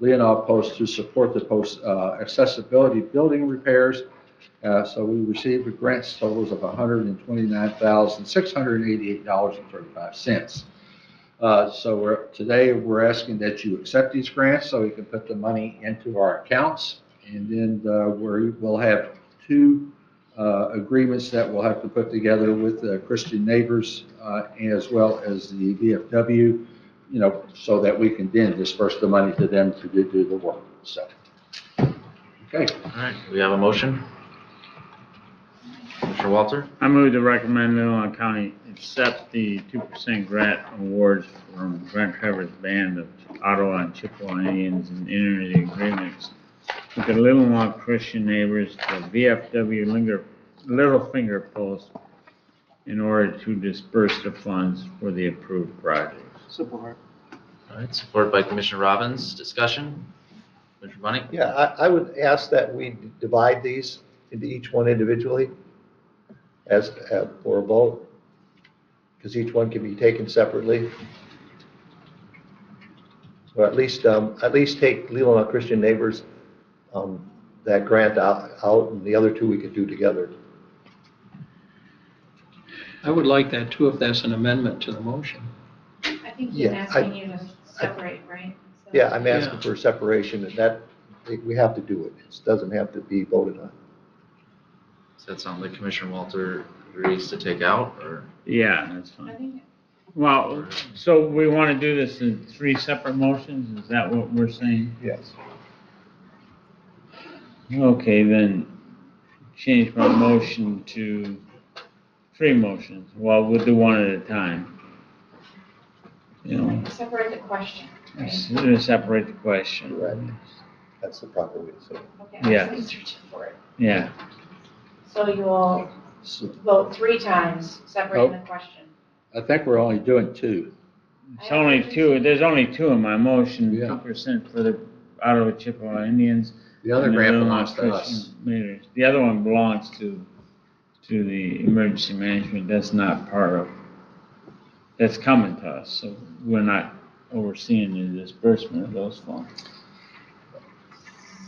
Leelanau Post to support the post accessibility building repairs. So we received the grants totals of $129,688.35. So today we're asking that you accept these grants so we can put the money into our accounts. And then we'll have 2 agreements that we'll have to put together with Christian Neighbors as well as the VFW, so that we can then disperse the money to them to do the work. So, okay. All right, we have a motion. Commissioner Walter? I move to recommend Leelanau County accept the 2% grant awards from Grant Trevor's Band of Ottawa and Chippewa Indians and enter the agreements with the Leelanau Christian Neighbors, the VFW Little Finger Post, in order to disperse the funds for the approved projects. Support. All right, supported by Commissioner Robbins. Discussion? Commissioner Bunting? Yeah, I would ask that we divide these into each one individually as for a vote, because each one can be taken separately. Or at least take Leelanau Christian Neighbors, that grant out, and the other 2 we could do together. I would like that too, if that's an amendment to the motion. I think he's Yeah, asking you to separate, right? So- Yeah, I'm asking for separation, and that, we have to do it. It doesn't have to be voted on. Does that sound like Commissioner Walter agrees to take out, or? Yeah, that's I fine. think Well, so we want to do this in 3 separate motions? Is that what we're saying? Yes. Okay, then change my motion to 3 motions. Well, we'll do one at a time. you know, Separate the question, right? separate the question. Correct. That's the proper way to say it. Okay, Yeah. I was searching for it. Yeah, So you will vote 3 times, separating the question. I think we're only doing two. it's only two, there's only two in my motion, 2% for the Ottawa Chippewa Indians. The other and grant Leelanau belongs to us. Christian Leaders. The other one belongs to the emergency management, that's not part of, that's coming to us, so we're not overseeing the disbursement of those funds.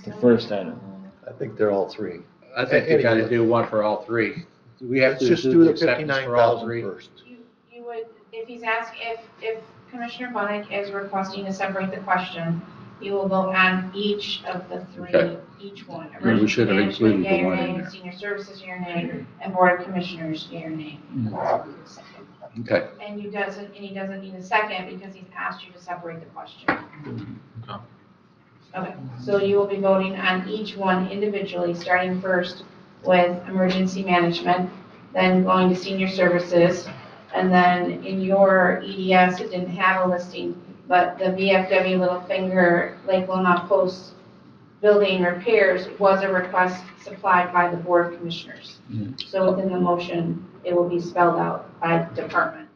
The first item. I think they're all three. I think you gotta do one for all three. We have Let's to just do do the the acceptance for all 59,000 three. first. You would, if he's asking, if Commissioner Bunnick is requesting to separate the question, you will vote on each of the 3, Okay. each one. Yeah, we should have Emergency included management, the one yea or in nay, there. Senior services, yea or nay, and Board of Commissioners, yea or nay. Okay. And he doesn't need a second because he's asked you to separate the question. Okay, so you will be voting on each one individually, starting first with emergency management, then going to senior services, and then in your EDS, it didn't have a listing, but the VFW Littlefinger Lake Leelanau Post building repairs was a request supplied by the Board of Commissioners. So within the motion, it will be spelled out by department.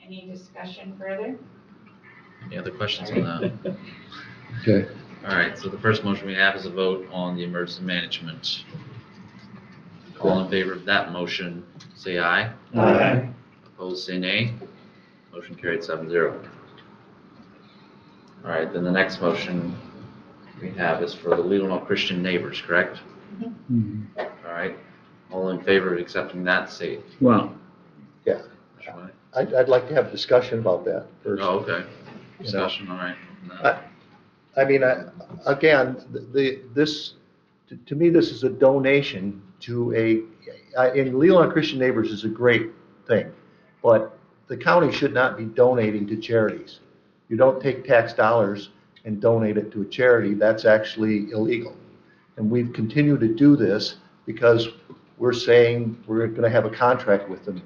Any discussion further? Any other questions on that? Okay. All right, so the first motion we have is a vote on the emergency management. All in favor of that motion, say aye. Aye. Opposed, say nay. Motion carried 7-0. All right, then the next motion we have is for the Leelanau Christian Neighbors, correct? All right, all in favor of accepting that, say. Well. Yeah. I'd like to have discussion about that first. Oh, okay. You Discussion, all right. I mean, again, this, to me, this is a donation to in Leelanau Christian Neighbors is a great thing, but the county should not be donating to charities. You don't take tax dollars and donate it to a charity, that's actually illegal. And we've continued to do this because we're saying we're gonna have a contract with them.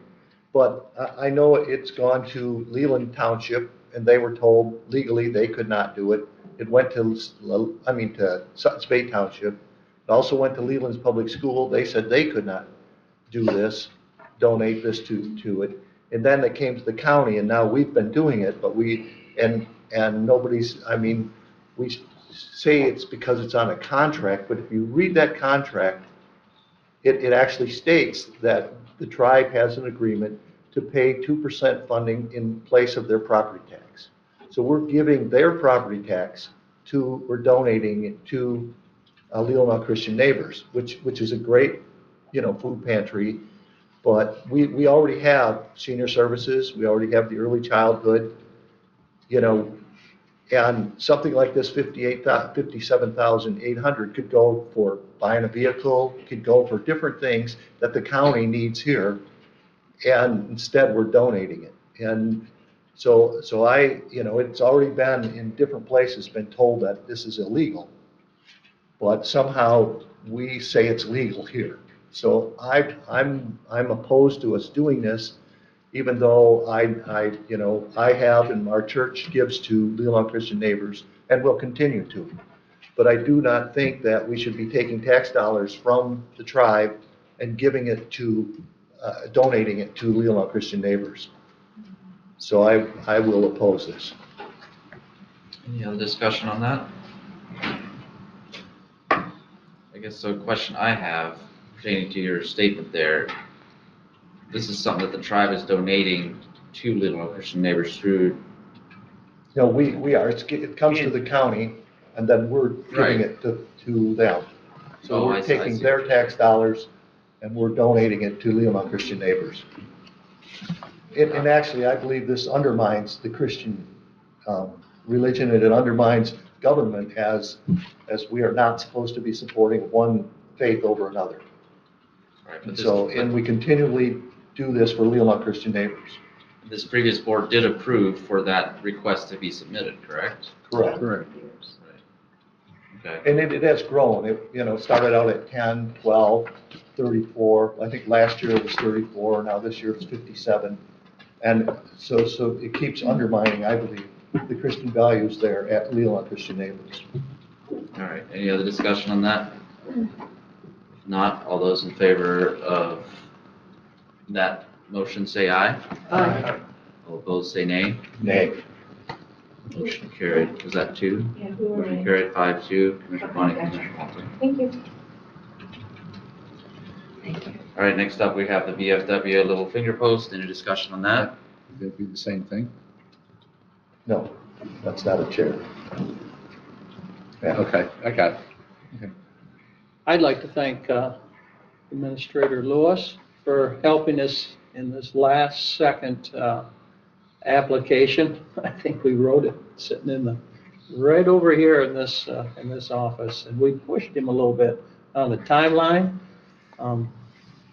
But I know it's gone to Leland Township, and they were told legally they could not do it. It went to Sutton's Bay Township. It also went to Leland's Public School. They said they could not do this, donate this to it. And then it came to the county, and now we've been doing it, but and nobody's, we say it's because it's on a contract, but if you read that contract, it actually states that the tribe has an agreement to pay 2% funding in place of their property tax. So we're giving their property tax we're donating it to Leelanau Christian Neighbors, which is a great, food pantry. But we already have senior services, we already have the early childhood, and something like this, 57,800 could go for buying a vehicle, could go for different things that the county needs here, and instead we're donating it. And so it's already been in different places, been told that this is illegal, but somehow we say it's legal here. So I'm opposed to us doing this, even though I have, and our church gives to Leelanau Christian Neighbors, and will continue to. But I do not think that we should be taking tax dollars from the tribe and giving it to, donating it to Leelanau Christian Neighbors. So I will oppose this. Any other discussion on that? I guess the question I have pertaining to your statement there, this is something that the tribe is donating to Leelanau Christian Neighbors through. No, we are. It comes to the county, and then we're giving it to them. So we're taking their tax dollars, and we're donating it to Leelanau Christian Neighbors. And actually, I believe this undermines the Christian religion, and it undermines government as we are not supposed to be supporting one faith over another. Right, And we continually do this for Leelanau Christian Neighbors. This previous board did approve for that request to be submitted, correct? Correct. Okay. And it has grown. It started out at 10, 12, 34. I think last year it was 34. Now this year it's 57. And so it keeps undermining, I believe, the Christian values there at Leelanau Christian Neighborhoods. All right, any other discussion on that? If not, all those in favor of that motion say aye. Aye. All opposed say nay. Nay. Motion carried. Was that two? Yeah, who are Motion they? carried 5-2. Commissioner Bonnie, Commissioner Walton. Thank you. All right, next up, we have the VFW little finger post. Any discussion on that? It'd be the same thing? No, that's not a chair. Yeah, okay, I got it. Okay. I'd like to thank Administrator Lewis for helping us in this last second application. I think we wrote it sitting right over here in this office, and we pushed him a little bit on the timeline.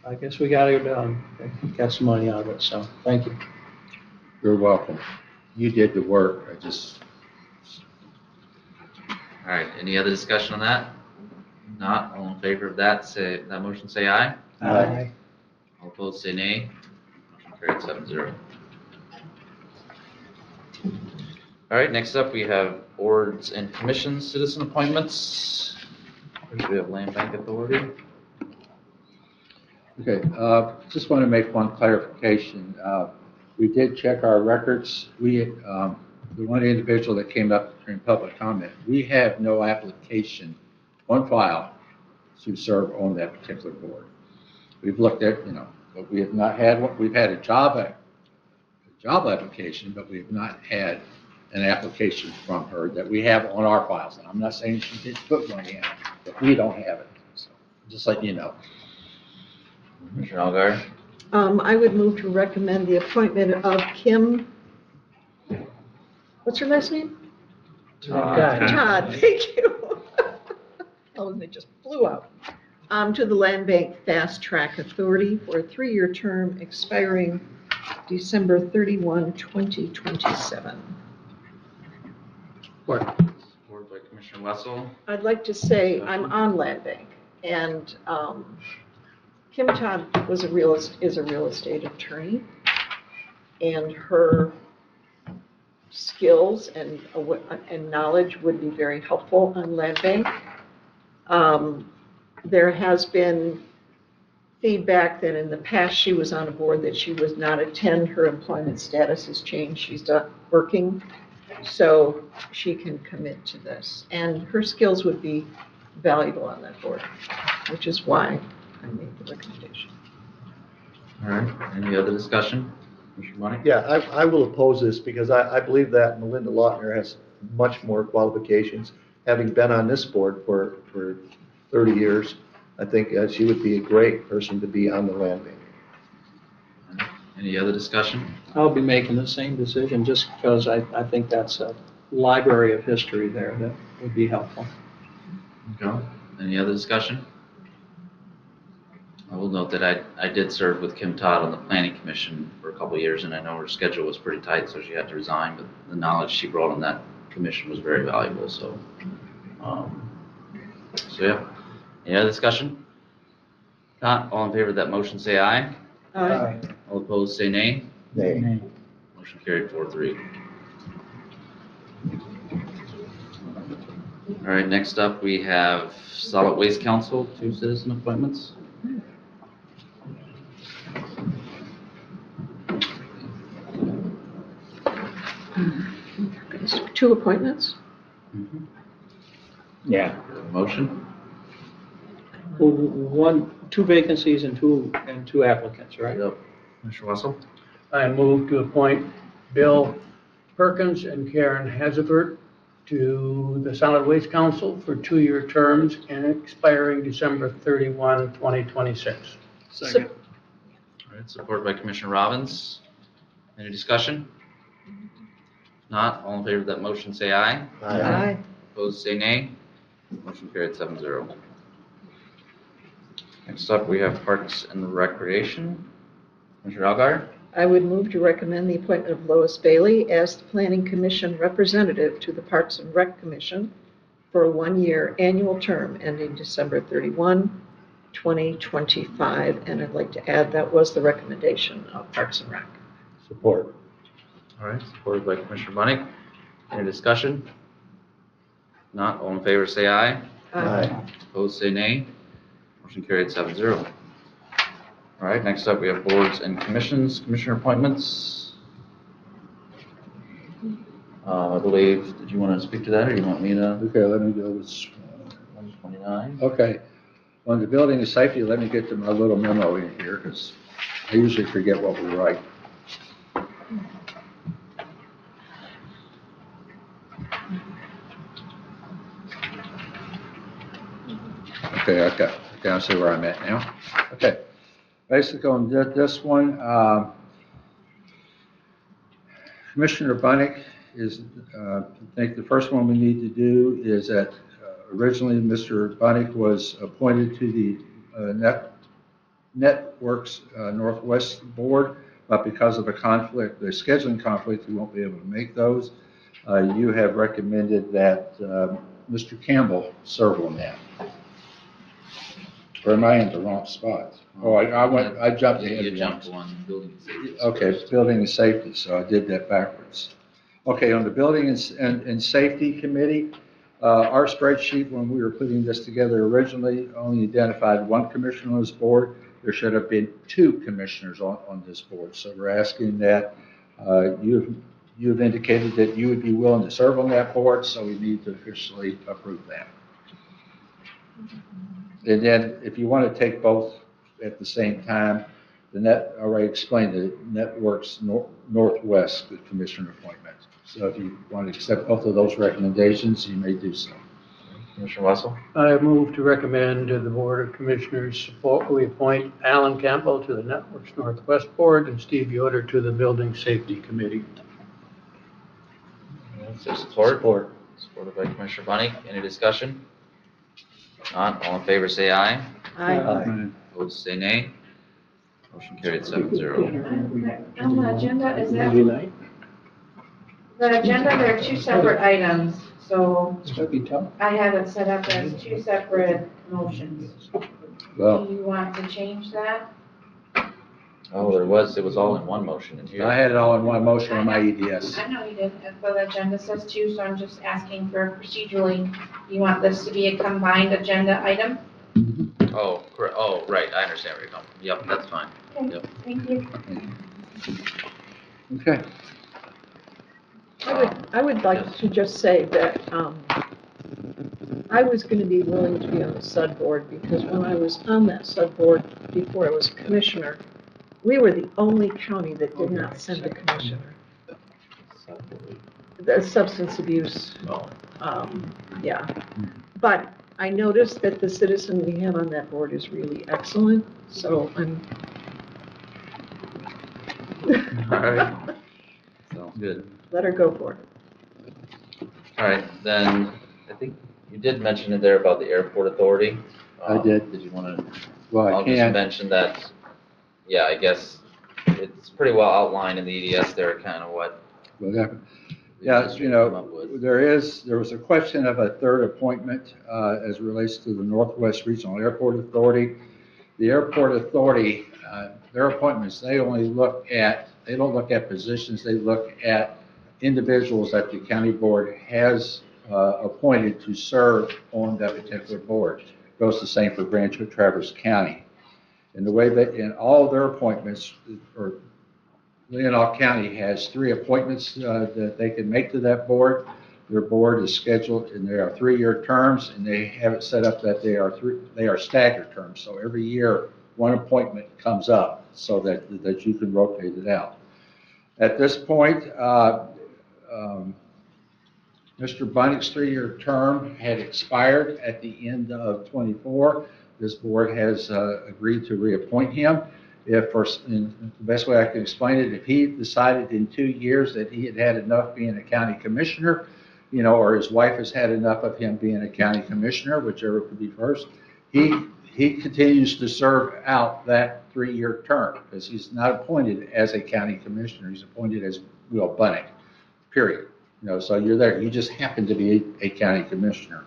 I guess we got it done. Got some money out of it, so thank you. You're welcome. You did the work, I just, All right, any other discussion on that? Not, all in favor of that, say, that motion say aye. Aye. All opposed say nay. Motion carried 7-0. All right, next up, we have boards and commissions, citizen appointments. First, we have Land Bank Authority. okay, just want to make one clarification. We did check our records. The one individual that came up during public comment, we have no application on file to serve on that particular board. We've looked at, but we have not had one. We've had a job application, but we have not had an application from her that we have on our files. And I'm not saying she didn't put one in, but we don't have it. So just letting you know. Commissioner Algar. I would move to recommend the appointment of Kim, what's her last name? Todd, thank you. Oh, and it just flew out. To the Land Bank Fast Track Authority for a 3-year term expiring December 31, 2027. Support by Commissioner Wessel. I'd like to say I'm on Land Bank, and Kim Todd is a real estate attorney, and her skills and knowledge would be very helpful on Land Bank. There has been feedback that in the past she was on a board that she was not attend. Her employment status has changed. She's done working, so she can commit to this. And her skills would be valuable on that board, which is why I made the recommendation. All right, any other discussion? Commissioner Bonnie? Yeah, I will oppose this because I believe that Melinda Lautner has much more qualifications. Having been on this board for 30 years, I think she would be a great person to be on the Land Bank. Any other discussion? I'll be making the same decision just because I think that's a library of history there that would be helpful. Okay. Any other discussion? I will note that I did serve with Kim Todd on the Planning Commission for a couple of years, and I know her schedule was pretty tight, so she had to resign, but the knowledge she brought on that commission was very valuable, so. Yeah. Any other discussion? Not, all in favor of that motion say aye. Aye. All opposed say nay. Nay. Motion carried 4-3. All right, next up, we have Solid Waste Council, 2 citizen appointments. It's 2 appointments? Yeah. Motion? Well, 2 vacancies and two applicants, right? Yep. Commissioner Wessel? I move to appoint Bill Perkins and Karen Hazebert to the Solid Waste Council for 2-year terms and expiring December 31, 2026. Second. All right, supported by Commissioner Robbins. Any discussion? Not, all in favor of that motion say aye. Aye. Opposed say nay. Motion carried 7-0. Next up, we have Parks and Recreation. Commissioner Algar? I would move to recommend the appointment of Lois Bailey as the Planning Commission representative to the Parks and Rec Commission for a 1-year annual term ending December 31, 2025. And I'd like to add that was the recommendation of Parks and Rec. Support. All right, supported by Commissioner Bunning. Any discussion? Not, all in favor say aye. Aye. Opposed say nay. Motion carried 7-0. All right, next up we have boards and commissions, commissioner appointments. I believe, did you want to speak to that or you want me to? Okay, let me go with, 129. okay. On the building and safety, let me get to my little memo in here, because I usually forget what we write. Okay, I see where I'm at now. Okay, basically on this one, Commissioner Bunnick is, I think the first one we need to do is that originally Mr. Bunnick was appointed to the Networks Northwest Board, but because of a conflict, the scheduling conflict, we won't be able to make those. You have recommended that Mr. Campbell serve on that. Or am I in the wrong spot? Oh, I jumped ahead. You jumped one, building and safety. Okay, it's building and safety, so I did that backwards. Okay, on the building and safety committee, our spreadsheet, when we were putting this together originally, only identified one commissioner on this board. There should have been 2 commissioners on this board. So we're asking that you've indicated that you would be willing to serve on that board, so we need to officially approve that. And then if you want to take both at the same time, I already explained the Networks Northwest Commissioner appointment. So if you want to accept both of those recommendations, you may do so. Commissioner Wessel? I move to recommend to the Board of Commissioners support, we appoint Alan Campbell to the Networks Northwest Board and Steve Yoder to the Building Safety Committee. Is there support? Supported by Commissioner Bunning. Any discussion? Not, all in favor say aye. Aye. Opposed say nay. Motion carried 7-0. On the agenda, is that, the agenda, there are 2 separate items, so I have it set up as 2 separate motions. Well, Do you want to change that? Oh, it was all in one motion in here. I had it all in one motion on my EDS. I know you did, but the agenda says 2, so I'm just asking for procedurally, you want this to be a combined agenda item? Oh, correct. Oh, right, I understand where you're going. Yep, that's fine. Okay, Yep. thank you. Okay. I would like to just say that I was going to be willing to be on the SUD board because when I was on that SUD board before I was commissioner, we were the only county that did not send a commissioner. The substance abuse, yeah. But I noticed that the citizen we have on that board is really excellent, so I'm. All right. Sounds good. Let her go for it. All right, then, I think you did mention it there about the airport authority. I did. Did you want to? Well, I'll just mention that, yeah, I guess it's pretty well outlined in the EDS there, kind of what. Yeah, you know, there was a question of a third appointment as relates to the Northwest Regional Airport Authority. The airport authority, their appointments, they don't look at positions, they look at individuals that the county board has appointed to serve on that particular board. It goes the same for Grand Traverse County. And the way that in all their appointments, or Leelanau County has 3 appointments that they can make to that board. Their board is scheduled, and there are 3-year terms, and they have it set up that they are staggered terms. So every year, one appointment comes up so that you can rotate it out. At this point, Mr. Bunnick's 3-year term had expired at the end of 24. This board has agreed to reappoint him. If, in the best way I can explain it, if he decided in 2 years that he had had enough being a county commissioner, you know, or his wife has had enough of him being a county commissioner, whichever could be first, he continues to serve out that 3-year term because he's not appointed as a county commissioner. He's appointed as Will Bunnick, period. You know, so you're there. You just happen to be a county commissioner.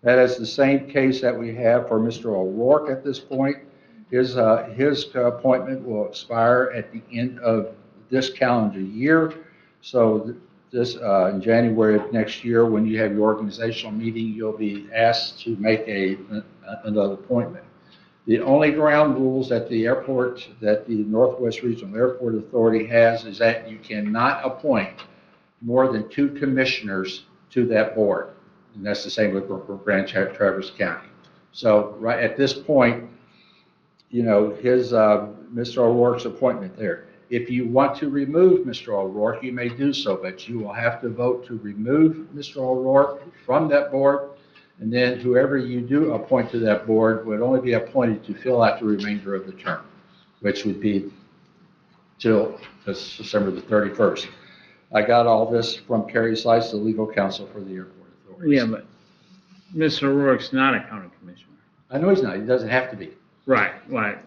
That is the same case that we have for Mr. O'Rourke at this point. His appointment will expire at the end of this calendar year. So this, in January of next year, when you have your organizational meeting, you'll be asked to make another appointment. The only ground rules at the airport that the Northwest Regional Airport Authority has is that you cannot appoint more than 2 commissioners to that board. And that's the same with Grand Traverse County. So right at this point, you know, Mr. O'Rourke's appointment there. If you want to remove Mr. O'Rourke, you may do so, but you will have to vote to remove Mr. O'Rourke from that board. And then whoever you do appoint to that board would only be appointed to fill out the remainder of the term, which would be till December the 31st. I got all this from Kerry Slice, the legal counsel for the airport authority. Yeah, but Mr. O'Rourke's not a county commissioner. I know he's not. He doesn't have to be. Right.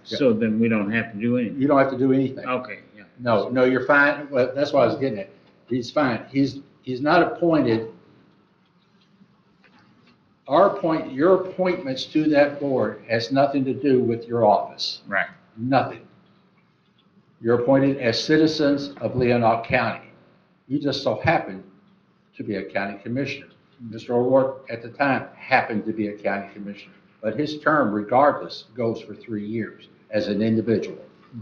So then we don't have to do anything. You don't have to do anything. Okay, yeah. No, you're fine. Well, that's what I was getting at. He's fine. He's not appointed. Your appointments to that board has nothing to do with your office. Right. Nothing. You're appointed as citizens of Leelanau County. You just so happen to be a county commissioner. Mr. O'Rourke at the time happened to be a county commissioner, but his term regardless goes for 3 years as an individual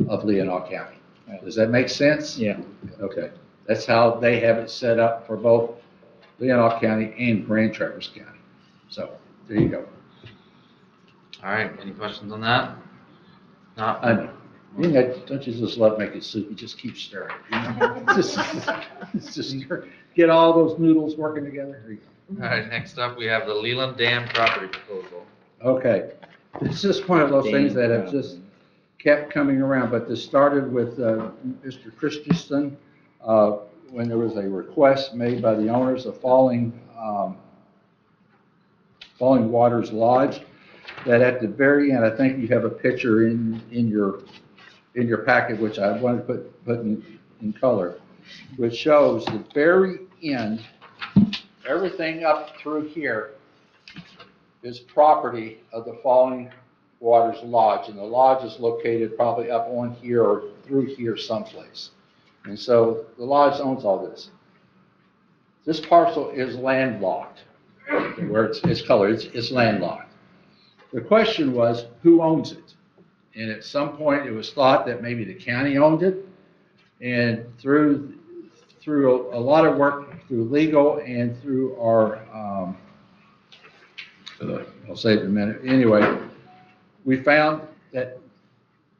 of Leelanau County. Does that make sense? Yeah. Okay. That's how they have it set up for both Leelanau County and Grand Traverse County. So, there you go. All right, any questions on that? Not, Don't you just love making soup? You just keep stirring. You know? just get all those noodles working together. There you go. all right, next up, we have the Leland Dam property proposal. Okay. This is one of those things that have just kept coming around, but this started with Mr. Christensen when there was a request made by the owners of Falling Waters Lodge, that at the very end, I think you have a picture in your packet, which I wanted to put in color, which shows the very end, everything up through here is property of the Falling Waters Lodge, and the lodge is located probably up on here or through here someplace. And so the lodge owns all this. This parcel is landlocked, where it's colored, it's landlocked. The question was, who owns it? And at some point, it was thought that maybe the county owned it, and through a lot of work through legal and through our, I'll say it in a minute. Anyway, we found that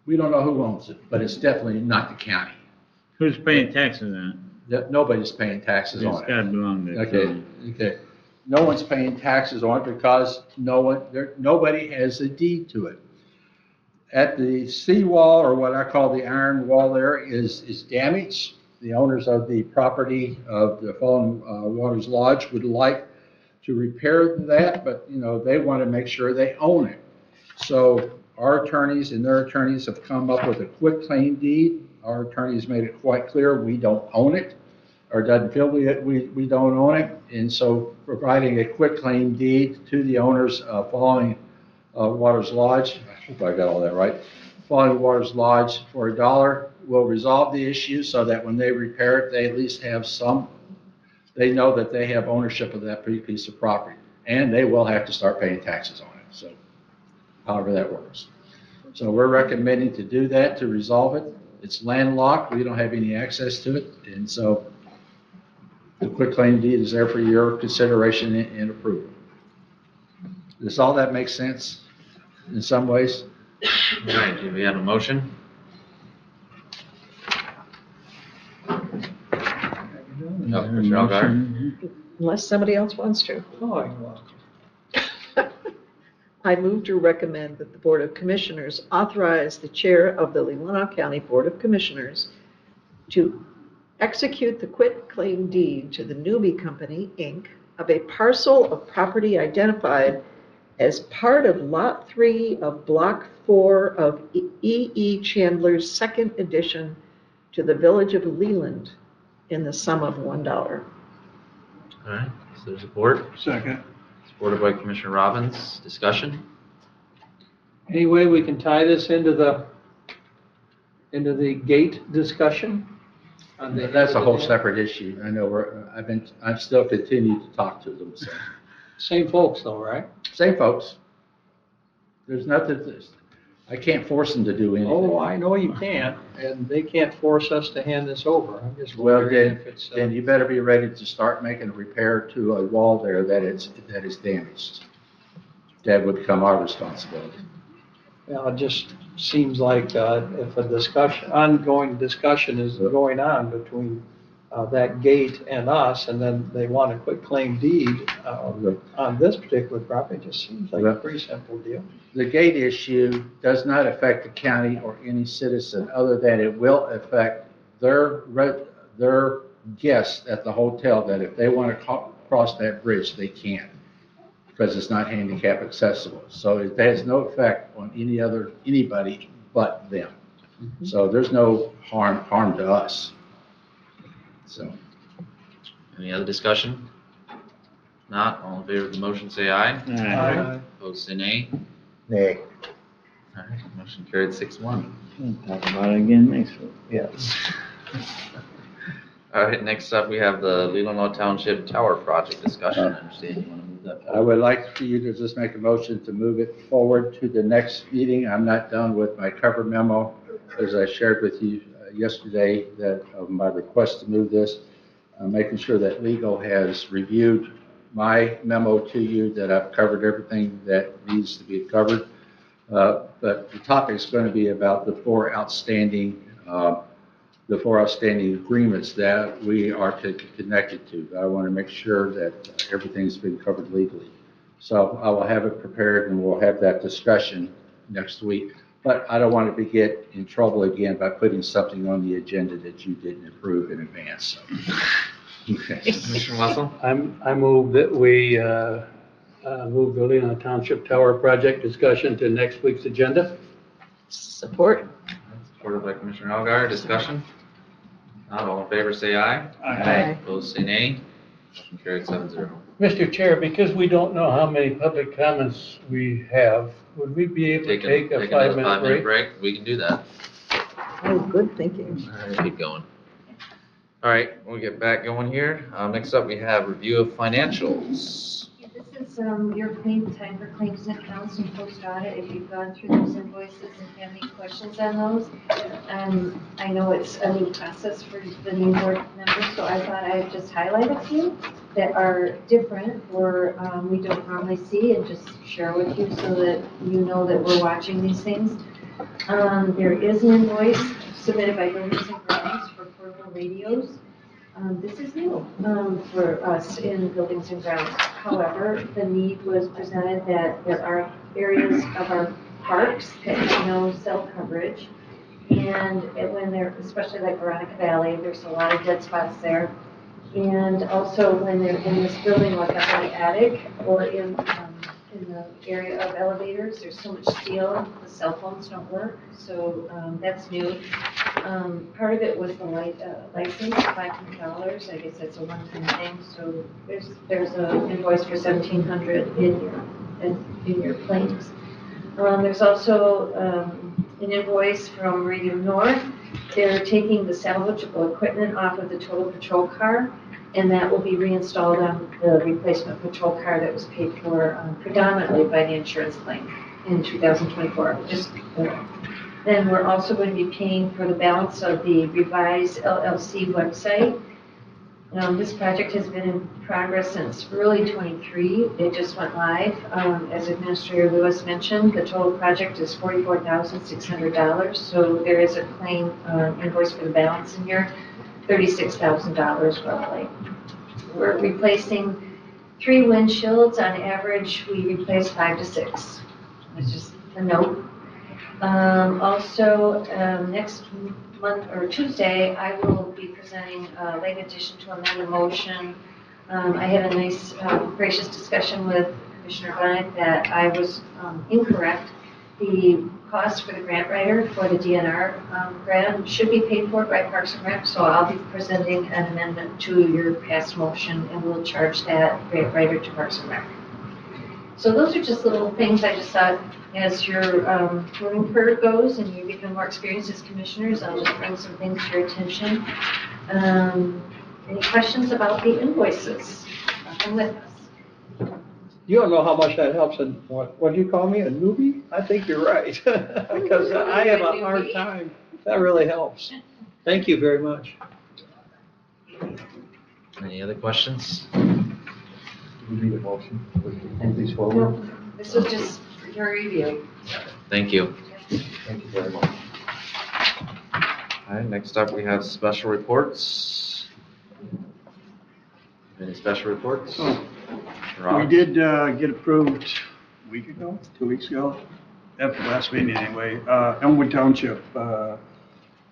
we don't know who owns it, but it's definitely not the county. Who's paying taxes on That nobody's paying taxes it? on It's it. gotta belong to the Okay, county. okay. No one's paying taxes on it because nobody has a deed to it. At the seawall, or what I call the iron wall there, is damaged. The owners of the property of the Fallen Waters Lodge would like to repair that, but, you know, they want to make sure they own it. So our attorneys and their attorneys have come up with a quitclaim deed. Our attorneys made it quite clear we don't own it, or doesn't feel we don't own it. And so providing a quitclaim deed to the owners of Falling Waters Lodge, I hope I got all that right, Falling Waters Lodge for $1 will resolve the issue so that when they repair it, they at least have they know that they have ownership of that piece of property. And they will have to start paying taxes on it, so however that works. So we're recommending to do that, to resolve it. It's landlocked, we don't have any access to it, and so the quitclaim deed is there for your consideration and approval. Does all that make sense in some ways? All right, do we have a motion? No, Commissioner Algar. Unless somebody else wants to. Oh, you're welcome. I move to recommend that the Board of Commissioners authorize the Chair of the Leelanau County Board of Commissioners to execute the quitclaim deed to the Newbie Company, Inc. of a parcel of property identified as part of Lot 3 of Block 4 of E.E. Chandler's second addition to the Village of Leland in the sum of $1. All right, is there support? Second. Supported by Commissioner Robbins. Discussion? Any way we can tie this into the gate discussion? on the. That's a whole separate issue. I know I've still continued to talk to them, so. Same folks though, right? Same folks. There's nothing, I can't force them to do anything. Oh, I know you can't, and they can't force us to hand this over. I'm just Well, wondering then, if it's. then you better be ready to start making a repair to a wall there that is damaged. That would become our responsibility. Well, it just seems like if a ongoing discussion is going on between that gate and us, and then they want a quick claim deed on this particular property, it just seems like a pretty simple deal. The gate issue does not affect the county or any citizen, other than it will affect their guests at the hotel, that if they want to cross that bridge, they can't, because it's not handicap accessible. So it has no effect on anybody but them. So there's no harm to us. So. Any other discussion? Not, all in favor of the motion say aye. Aye. Opposed say nay. Nay. All right, motion carried 6-1. Talk about it again next week. Yes. All right, next up, we have the Leelanau Township Tower Project discussion. I understand you want to move that I forward. would like for you to just make a motion to move it forward to the next meeting. I'm not done with my cover memo, as I shared with you yesterday, that of my request to move this. I'm making sure that legal has reviewed my memo to you, that I've covered everything that needs to be covered. But the topic is going to be about the four outstanding agreements that we are connected to. I want to make sure that everything's been covered legally. So I will have it prepared, and we'll have that discussion next week. But I don't want to get in trouble again by putting something on the agenda that you didn't approve in advance. Okay. Commissioner Wessel? I move that we move the Leelanau Township Tower Project discussion to next week's agenda. Support. Supported by Commissioner Algar. Discussion? Not, all in favor say aye. Aye. Opposed say nay. Motion carried 7-0. Mr. Chair, because we don't know how many public comments we have, would we be able to take a another 5-minute 5-minute break? We can do that. Oh, good thinking. All right, keep going. All right, we'll get back going here. Next up, we have review of financials. This is your claim time for claims and accounts and post audit. If you've gone through those invoices and have any questions on those, I know it's a new process for the new board members, so I thought I'd just highlight a few that are different or we don't normally see, and just share with you so that you know that we're watching these things. There is an invoice submitted by Buildings and Grounds for portable radios. This is new for us in Buildings and Grounds. However, the need was presented that there are areas of our parks that have no cell coverage. And when they're, especially like Veronica Valley, there's a lot of dead spots there. And also when they're in this building, like up in the attic or in the area of elevators, there's so much steel, the cell phones don't work. So that's new. Part of it was the license, $500. I guess that's a one-time thing. So there's an invoice for $1,700 in your claims. There's also an invoice from Radio North. They're taking the salvageable equipment off of the total patrol car, and that will be reinstalled on the replacement patrol car that was paid for predominantly by the insurance claim in 2024. Then we're also going to be paying for the balance of the revised LLC website. This project has been in progress since early 23. It just went live. As Administrator Lewis mentioned, the total project is $44,600. So there is a claim invoice for the balance in here, $36,000 roughly. We're replacing 3 windshields. On average, we replace 5 to 6. It's just a note. Also, next month or Tuesday, I will be presenting a late addition to amend the motion. I had a nice, gracious discussion with Commissioner Bennett that I was incorrect. The cost for the grant writer for the DNR grant should be paid for by Parks and Rec, so I'll be presenting an amendment to your past motion, and we'll charge that grant writer to Parks and Rec. So those are just little things I just thought, as your learning curve goes and you become more experienced as commissioners, I'll just bring some things to your attention. Any questions about the invoices? Come with us. You don't know how much that helps, and what do you call me, a newbie? I think you're right, because I have a hard time. That really helps. Thank you very much. Any other questions? We need a motion to move these forward. This was just for your review. Thank you. Thank you very much. All right, next up we have special reports. Any special reports? We Rob? did get approved a week ago, 2 weeks ago, after the last meeting anyway, Elmwood Township.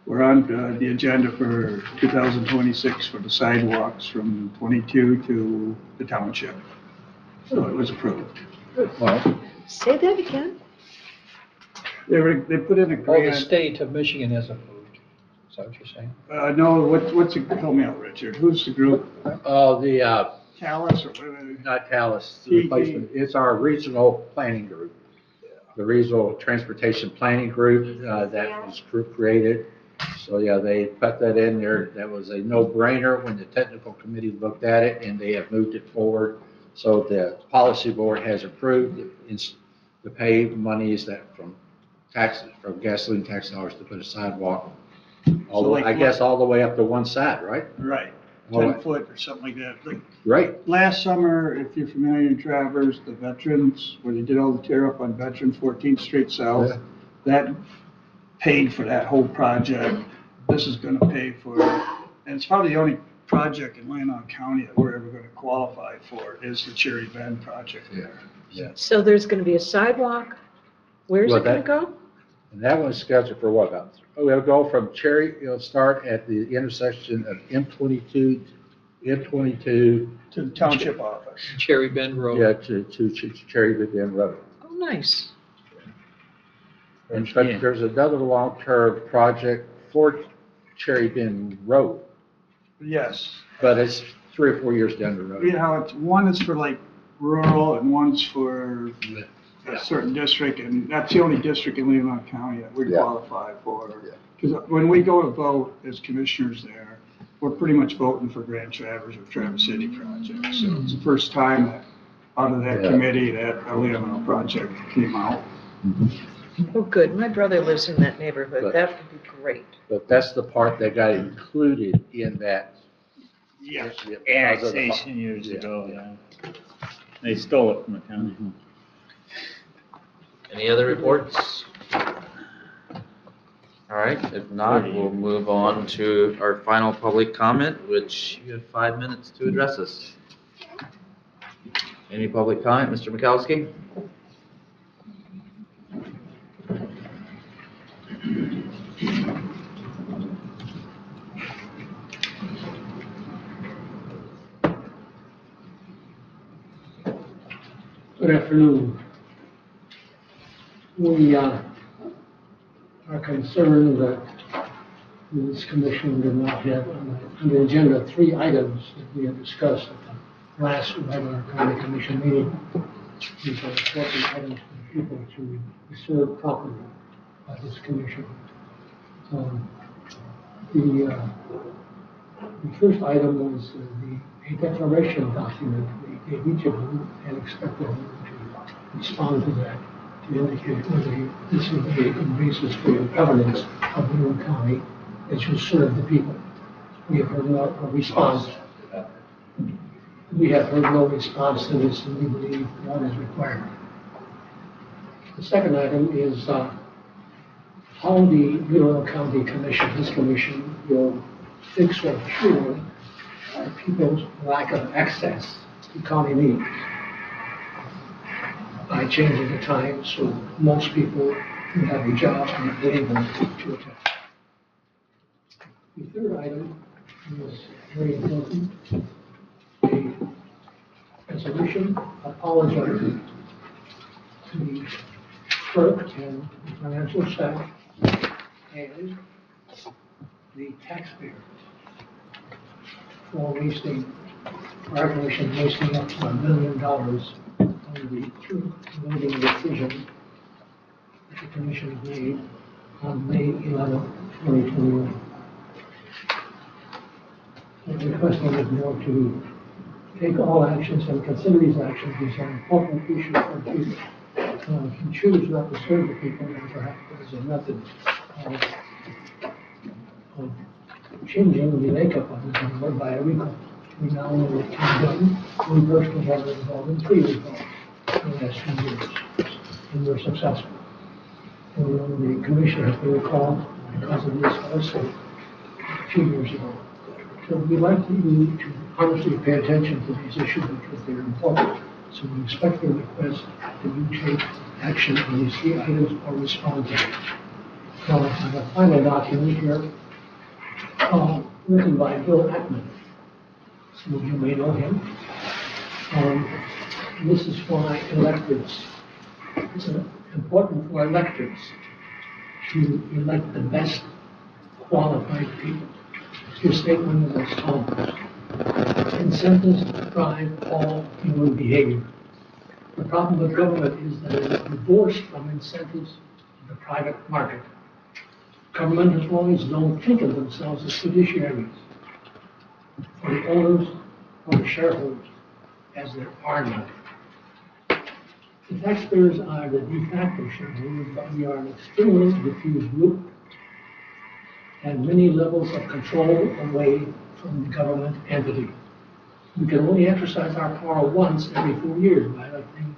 We're on the agenda for 2026 for the sidewalks from 22 to the township. So it was approved. Well, Say that again? They put in a Oh, the grant. state of Michigan has approved. Is that what you're saying? No, what's it, help me out, Richard. Who's the group? Callis or whatever? not Talus, the replacement, it's our regional planning group. The regional transportation planning group that was created. So yeah, they put that in there. That was a no-brainer when the technical committee looked at it, and they have moved it forward. So the policy board has approved the pay monies that from taxes, from gasoline tax dollars to put a sidewalk, I guess all the way up to one side, right? Right, All 10 right. foot or something like that. Like Right. last summer, if you're familiar in Traverse, the veterans, where they did all the tear up on Veteran 14th Street South, Yeah. that paid for that whole project. This is gonna pay for, and it's probably the only project in Leelanau County that we're ever gonna qualify for is the Cherry Bend project there. Yeah. So there's going to be a sidewalk. Where's Well, it going to go? And that one's scheduled for what, about, it'll go from Cherry, it'll start at the intersection of M22 To the township office. Cherry Bend Road. Yeah, to Cherry Bend Road. Oh, nice. And but there's another long-term project for Cherry Bend Road, Yes. but it's 3 or 4 years down the road. You know, it's, one is for like rural and one's for a certain district, and that's the only district in Leelanau County that we Yeah. qualify for. Because when we go to vote as commissioners there, we're pretty much voting for Grand Traverse or Traverse City projects. So it's the first time that out of that Yeah. committee that a Leelanau project came out. Oh, good. My brother lives in that neighborhood. But- That would be great. But that's the part that got included in that. Yes. Annexation years ago, yeah. They stole it from the county. Any other reports? All right, if not, we'll move on to our final public comment, which you have 5 minutes to address us. Any public comment, Mr. Mikowski? Good afternoon. We are concerned that this commission did not have on the agenda 3 items that we had discussed at the last regular county commission meeting. These are important items for people to be served properly by this commission. The first item was a declaration document we gave each of them and expected them to respond to that to indicate whether this would be a good basis for the governance of Leelanau County that should serve the people. We have heard no response. We have heard no response to this, and we believe one is required. The second item is how the Leelanau County Commission, this commission, will fix or cure people's lack of access to county meetings by changing the time so most people who have a job are able to attend. The third item is very important. A resolution apologizing to the clerk and financial staff and the taxpayer for wasting, our commission wasting up to $1 million on the two voting decision that the commission made on May 11, 2021. I'm requesting the board to take all actions and consider these actions. These are important issues for people who choose not to serve the people, and perhaps there's a method of changing the makeup of the board by a recall. We now know what can be done. We personally have been involved in 3 recalls in the last 2 years, and we're successful. And the commissioner has been recalled because of this also 2 years ago. So we'd like you to honestly pay attention to these issues because they're important. So we expect your request that you take action on these 3 items or respond to them. Now, I have a final document here written by Bill Ackman. Some of you may know him. This is why electors, it's important for electors to elect the best qualified people. His statement is as follows: incentives drive all human behavior. The problem with government is that it is divorced from incentives of the private market. Government employees don't think of themselves as fiduciaries for the owners or the shareholders, as there are none. The taxpayers are the de facto shareholders, but we are an extremely diffused group and many levels of control away from the government entity. We can only exercise our power once every 4 years by electing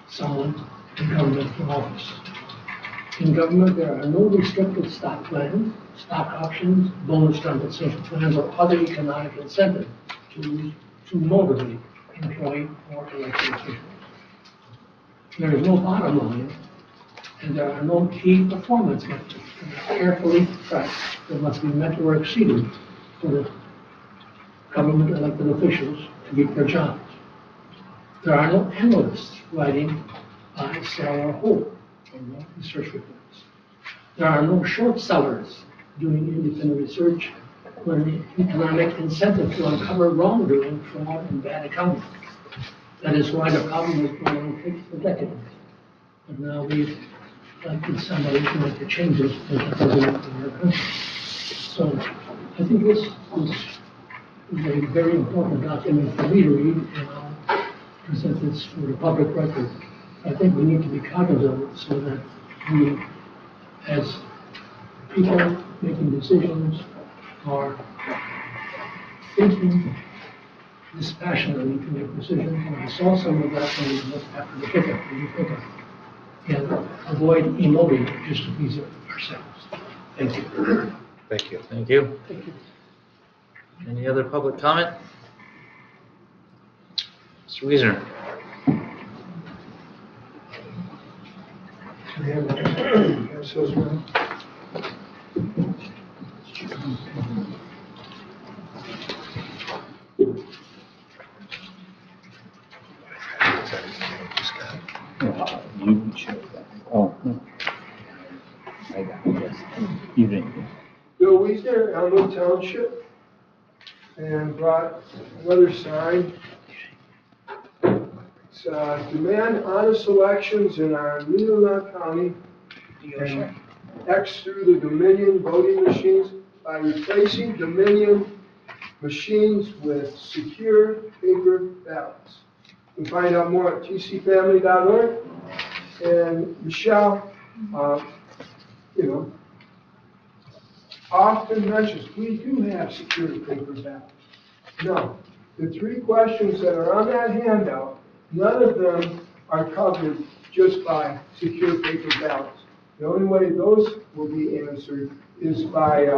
someone in government for office. In government, there are no restricted stock plans, stock options, bonus compensation plans, or other economic incentive to motivate employee or elected officials. There is no bottom line, and there are no key performance metrics that are carefully tracked that must be met or exceeded for the government elected officials to keep their jobs. There are no analysts writing buy, sell, or hold, or no research reports. There are no short sellers doing independent research or an economic incentive to uncover wrongdoing, fraud, and bad accounting. That is why the problem has been on fixed for decades. But now we've elected somebody to make the changes as the president of our country. So I think this is a very important document for me to read, and I'll present this for the public record. I think we need to be cognizant of it so that we, as people making decisions, are thinking dispassionately to make decisions. And I saw some of that when we looked after the pickup, and avoid emoting just to please ourselves. Thank you. Thank you. Thank you. Thank you. Any other public comment? Mr. Weezer? You can show that. Oh. I got it, yes. You didn't. Bill Wiesner, Elmwood Township, and brought another sign. It's demand honest elections in our Leelanau County and X through the Dominion voting machines by replacing Dominion machines with secure paper ballots. You can find out more at tcfamily.org. And Michelle, often mentions we do have secure paper ballots. No, the 3 questions that are on that handout, none of them are covered just by secure paper ballots. The only way those will be answered is by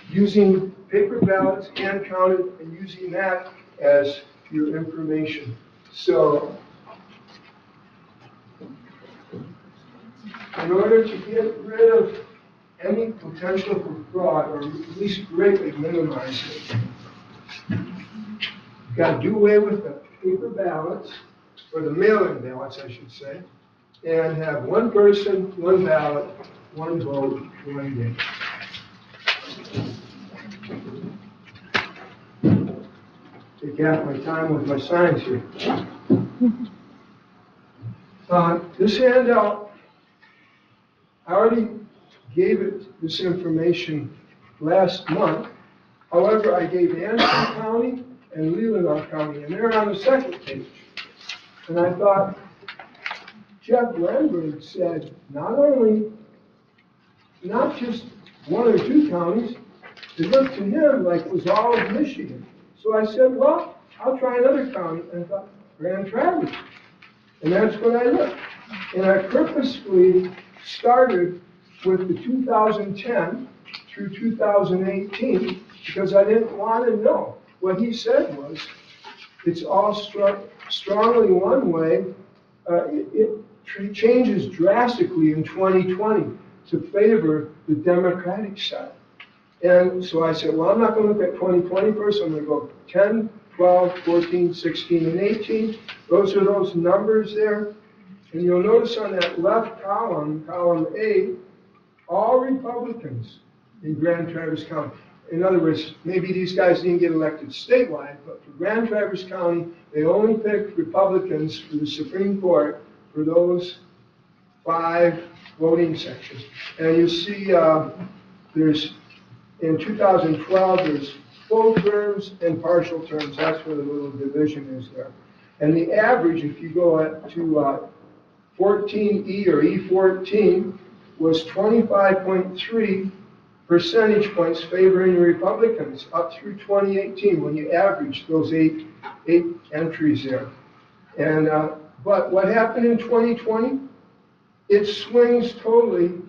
using paper ballots hand counted and using that as your information. So, in order to get rid of any potential for fraud, or at least greatly minimize it, you've got to do away with the paper ballots, or the mail-in ballots, I should say, and have 1 person, 1 ballot, 1 vote, 1 day. take half my time with my signs here. This handout, I already gave it this information last month. However, I gave Anderson County and Leelanau County, and they're on the second page. And I thought, Jeff Landberg said, not just one or two counties, it looked to him like it was all of Michigan. So I said, well, I'll try another county, and I thought, Grand Traverse. And that's what I looked. And I purposefully started with the 2010 through 2018, because I didn't want to know. What he said was, it's all strongly one way. It changes drastically in 2020 to favor the Democratic side. And so I said, well, I'm not going to look at 2020 first. I'm going to go 10, 12, 14, 16, and 18. Those are those numbers there. And you'll notice on that left column, column A, all Republicans in Grand Traverse County. In other words, maybe these guys didn't get elected statewide, but for Grand Traverse County, they only picked Republicans for the Supreme Court for those 5 voting sections. And you see there's, in 2012, there's full terms and partial terms. That's where the little division is there. And the average, if you go to 14E or E14, was 25.3 percentage points favoring Republicans up through 2018 when you average those eight entries there. And but what happened in 2020? It swings totally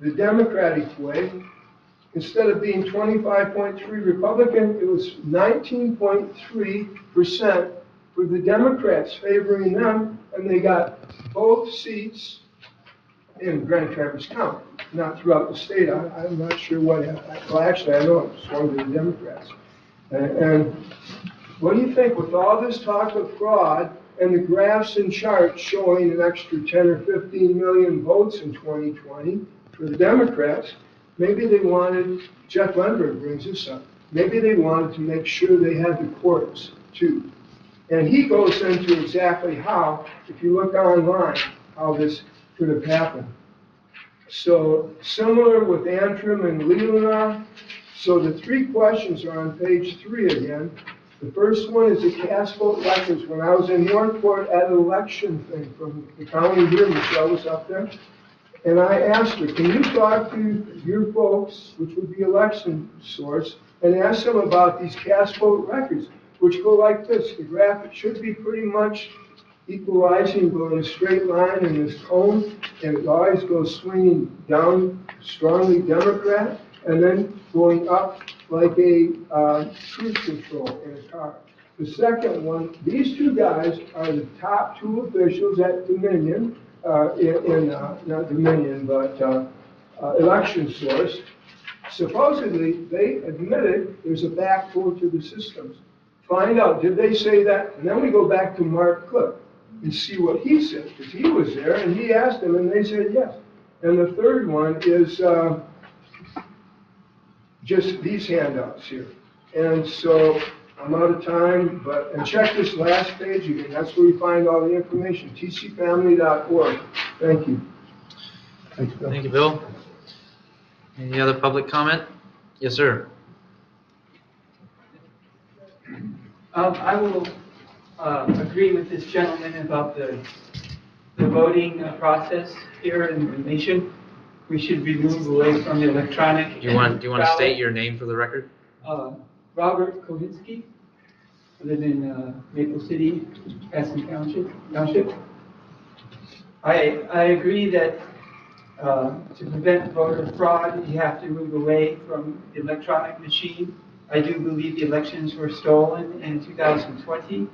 the Democratic way. Instead of being 25.3 Republican, it was 19.3% for the Democrats favoring them, and they got both seats in Grand Traverse County, not throughout the state. I'm not sure what happened. Well, actually, I know it swung to the Democrats. And what do you think with all this talk of fraud and the graphs and charts showing an extra 10 or 15 million votes in 2020 for the Democrats? Maybe they wanted, Jeff Lenberg brings this up, maybe they wanted to make sure they had the courts too. And he goes into exactly how, if you look online, how this could have happened. So similar with Antrim and Leelanau. So the 3 questions are on page 3 again. The first one is the cast vote records. When I was in Northport at an election thing from the county here, Michelle was up there, and I asked her, can you talk to your folks, which would be election source, and ask them about these cast vote records, which go like this. The graph, it should be pretty much equalizing, going in a straight line in this cone, and it always goes swinging down strongly Democrat, and then going up like a cruise control in a car. The second one, these 2 guys are the top 2 officials at Dominion, not Dominion, but election source. Supposedly, they admitted there's a backdoor to the systems. Find out, did they say that? And then we go back to Mark Cook and see what he said, because he was there, and he asked them, and they said yes. And the third one is just these handouts here. And so I'm out of time, and check this last page again. That's where you find all the information, tcfamily.org. Thank you. Thank you, Bill. Any other public comment? Yes, sir. I will agree with this gentleman about the voting process here in the nation. We should be moved away from the electronic. Do you want to state your name for the record? Robert Kohinski. I live in Maple City, Casson Township. I agree that to prevent voter fraud, you have to move away from the electronic machine. I do believe the elections were stolen in 2020.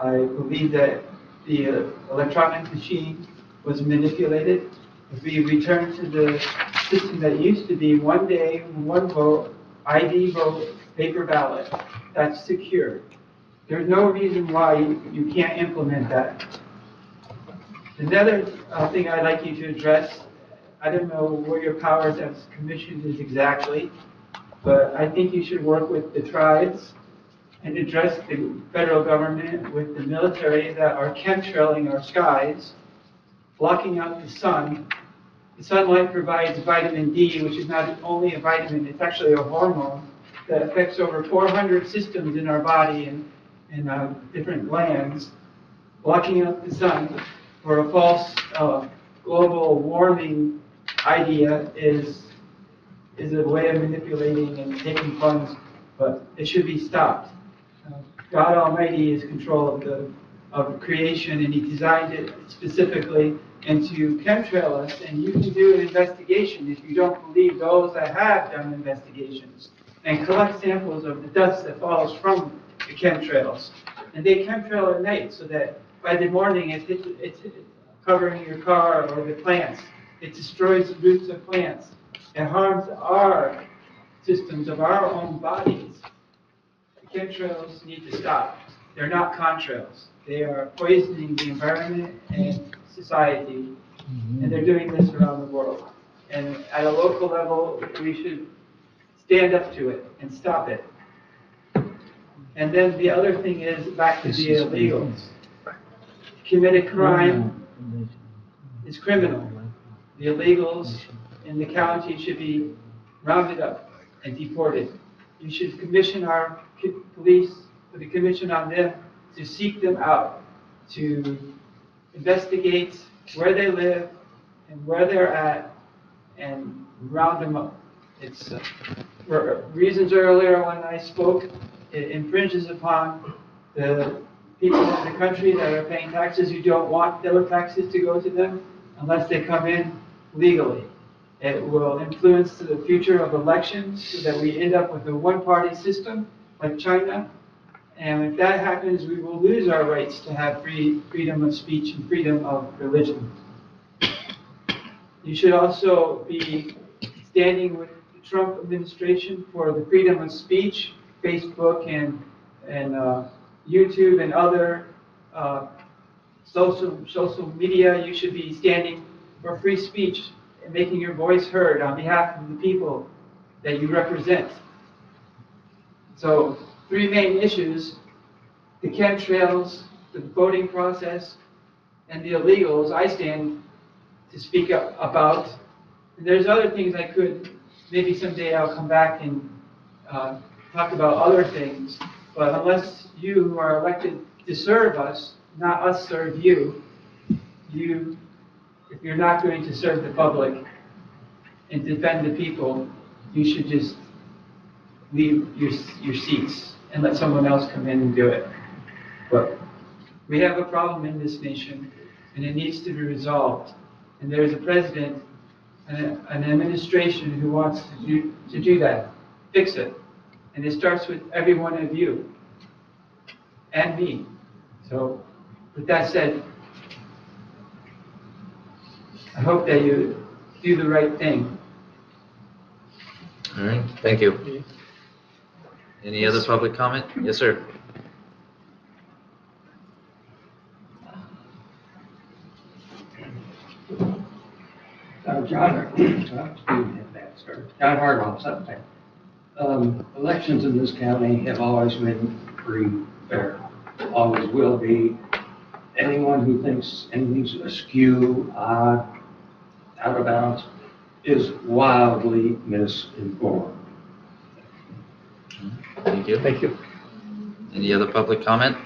I believe that the electronic machine was manipulated. If we return to the system that used to be 1 day, 1 vote, ID vote, paper ballot, that's secure. There's no reason why you can't implement that. Another thing I'd like you to address, I don't know where your powers as commission is exactly, but I think you should work with the tribes and address the federal government with the military that are chemtrailing our skies, blocking out the sun. The sunlight provides vitamin D, which is not only a vitamin, it's actually a hormone that affects over 400 systems in our body and different glands. Blocking out the sun for a false global warming idea is a way of manipulating and taking funds, but it should be stopped. God Almighty is control of creation, and He designed it specifically and to chemtrail us. And you can do an investigation if you don't believe those that have done investigations, and collect samples of the dust that falls from the chemtrails. And they chemtrail at night so that by the morning it's covering your car or the plants. It destroys the roots of plants. It harms our systems of our own bodies. The chemtrails need to stop. They're not contrails. They are poisoning the environment and society, and they're doing this around the world. And at a local level, we should stand up to it and stop it. And then the other thing is back to the illegals. Committed crime is criminal. The illegals in the county should be rounded up and deported. You should commission our police, put a commission on them to seek them out, to investigate where they live and where they're at, and round them up. It's for reasons earlier when I spoke, it infringes upon the people in the country that are paying taxes who don't want their taxes to go to them unless they come in legally. It will influence the future of elections so that we end up with a one-party system like China. And if that happens, we will lose our rights to have freedom of speech and freedom of religion. You should also be standing with the Trump administration for the freedom of speech. Facebook and YouTube and other social media, you should be standing for free speech and making your voice heard on behalf of the people that you represent. So, three main issues: the chemtrails, the voting process, and the illegals I stand to speak up about. And there's other things I could, maybe someday I'll come back and talk about other things, but unless you who are elected to serve us, not us serve you, if you're not going to serve the public and defend the people, you should just leave your seats and let someone else come in and do it. But we have a problem in this nation, and it needs to be resolved. And there's a president and an administration who wants to do that, fix it. And it starts with every one of you and me. So, with that said, I hope that you do the right thing. All right, thank you. Any other public comment? Yes, sir. John Hartwell, something. Elections in this county have always been free, fair, always will be. Anyone who thinks anything's askew, odd, out of bounds, is wildly misinformed. Thank you. Thank you. Any other public comment?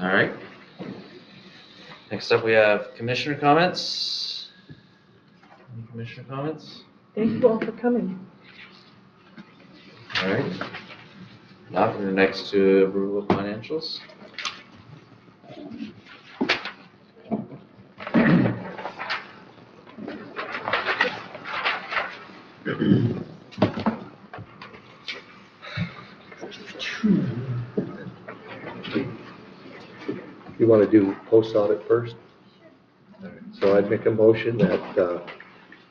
All right. Next up, we have commissioner comments. Any commissioner comments? Thank you all for coming. All right. Now we're next to approval of financials. You want to do post audit first? So I'd make a motion that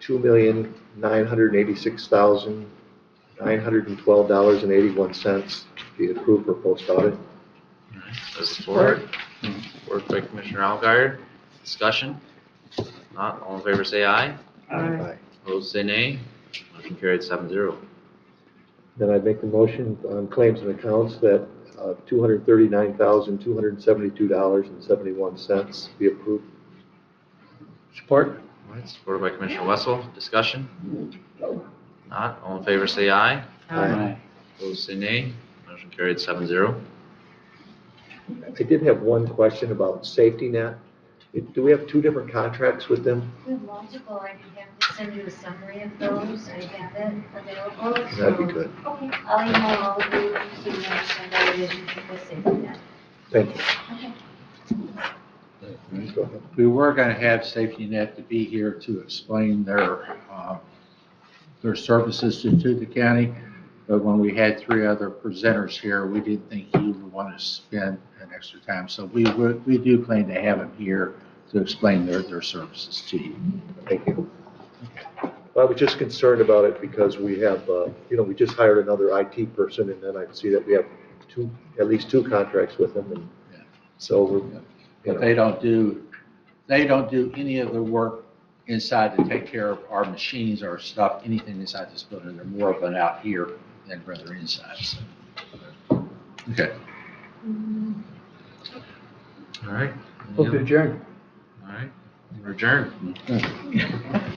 $2,986,912.81 be approved for post audit. Support. Support by Commissioner Alguier. Discussion? Not, all in favor say aye. Aye. Opposed say nay. Motion carried 7-0. Then I'd make the motion on claims and accounts that $239,272.71 be approved. Support? All right, supported by Commissioner Wessel. Discussion? Not, all in favor say aye. Aye. Opposed say nay. Motion carried 7-0. I did have one question about safety net. Do we have two different contracts with them? We have multiple, I can have to send you a summary of those, I have it available. That'd be good. Okay, I'll email all of you, so you understand that it is with safety net. Thank you. Okay. Go ahead. We were going to have Safety Net to be here to explain their services to the county, but when we had three other presenters here, we didn't think you would want to spend an extra time. So we do plan to have them here to explain their services to you. Thank you. I was just concerned about it because we have, we just hired another IT person, and then I see that we have at least two contracts with them, and so we're. But they don't do any of the work inside to take care of our machines or stuff, anything inside this building. They're more of an out here than rather inside. So. Okay. All right. Hope to adjourn. All right, we're adjourned.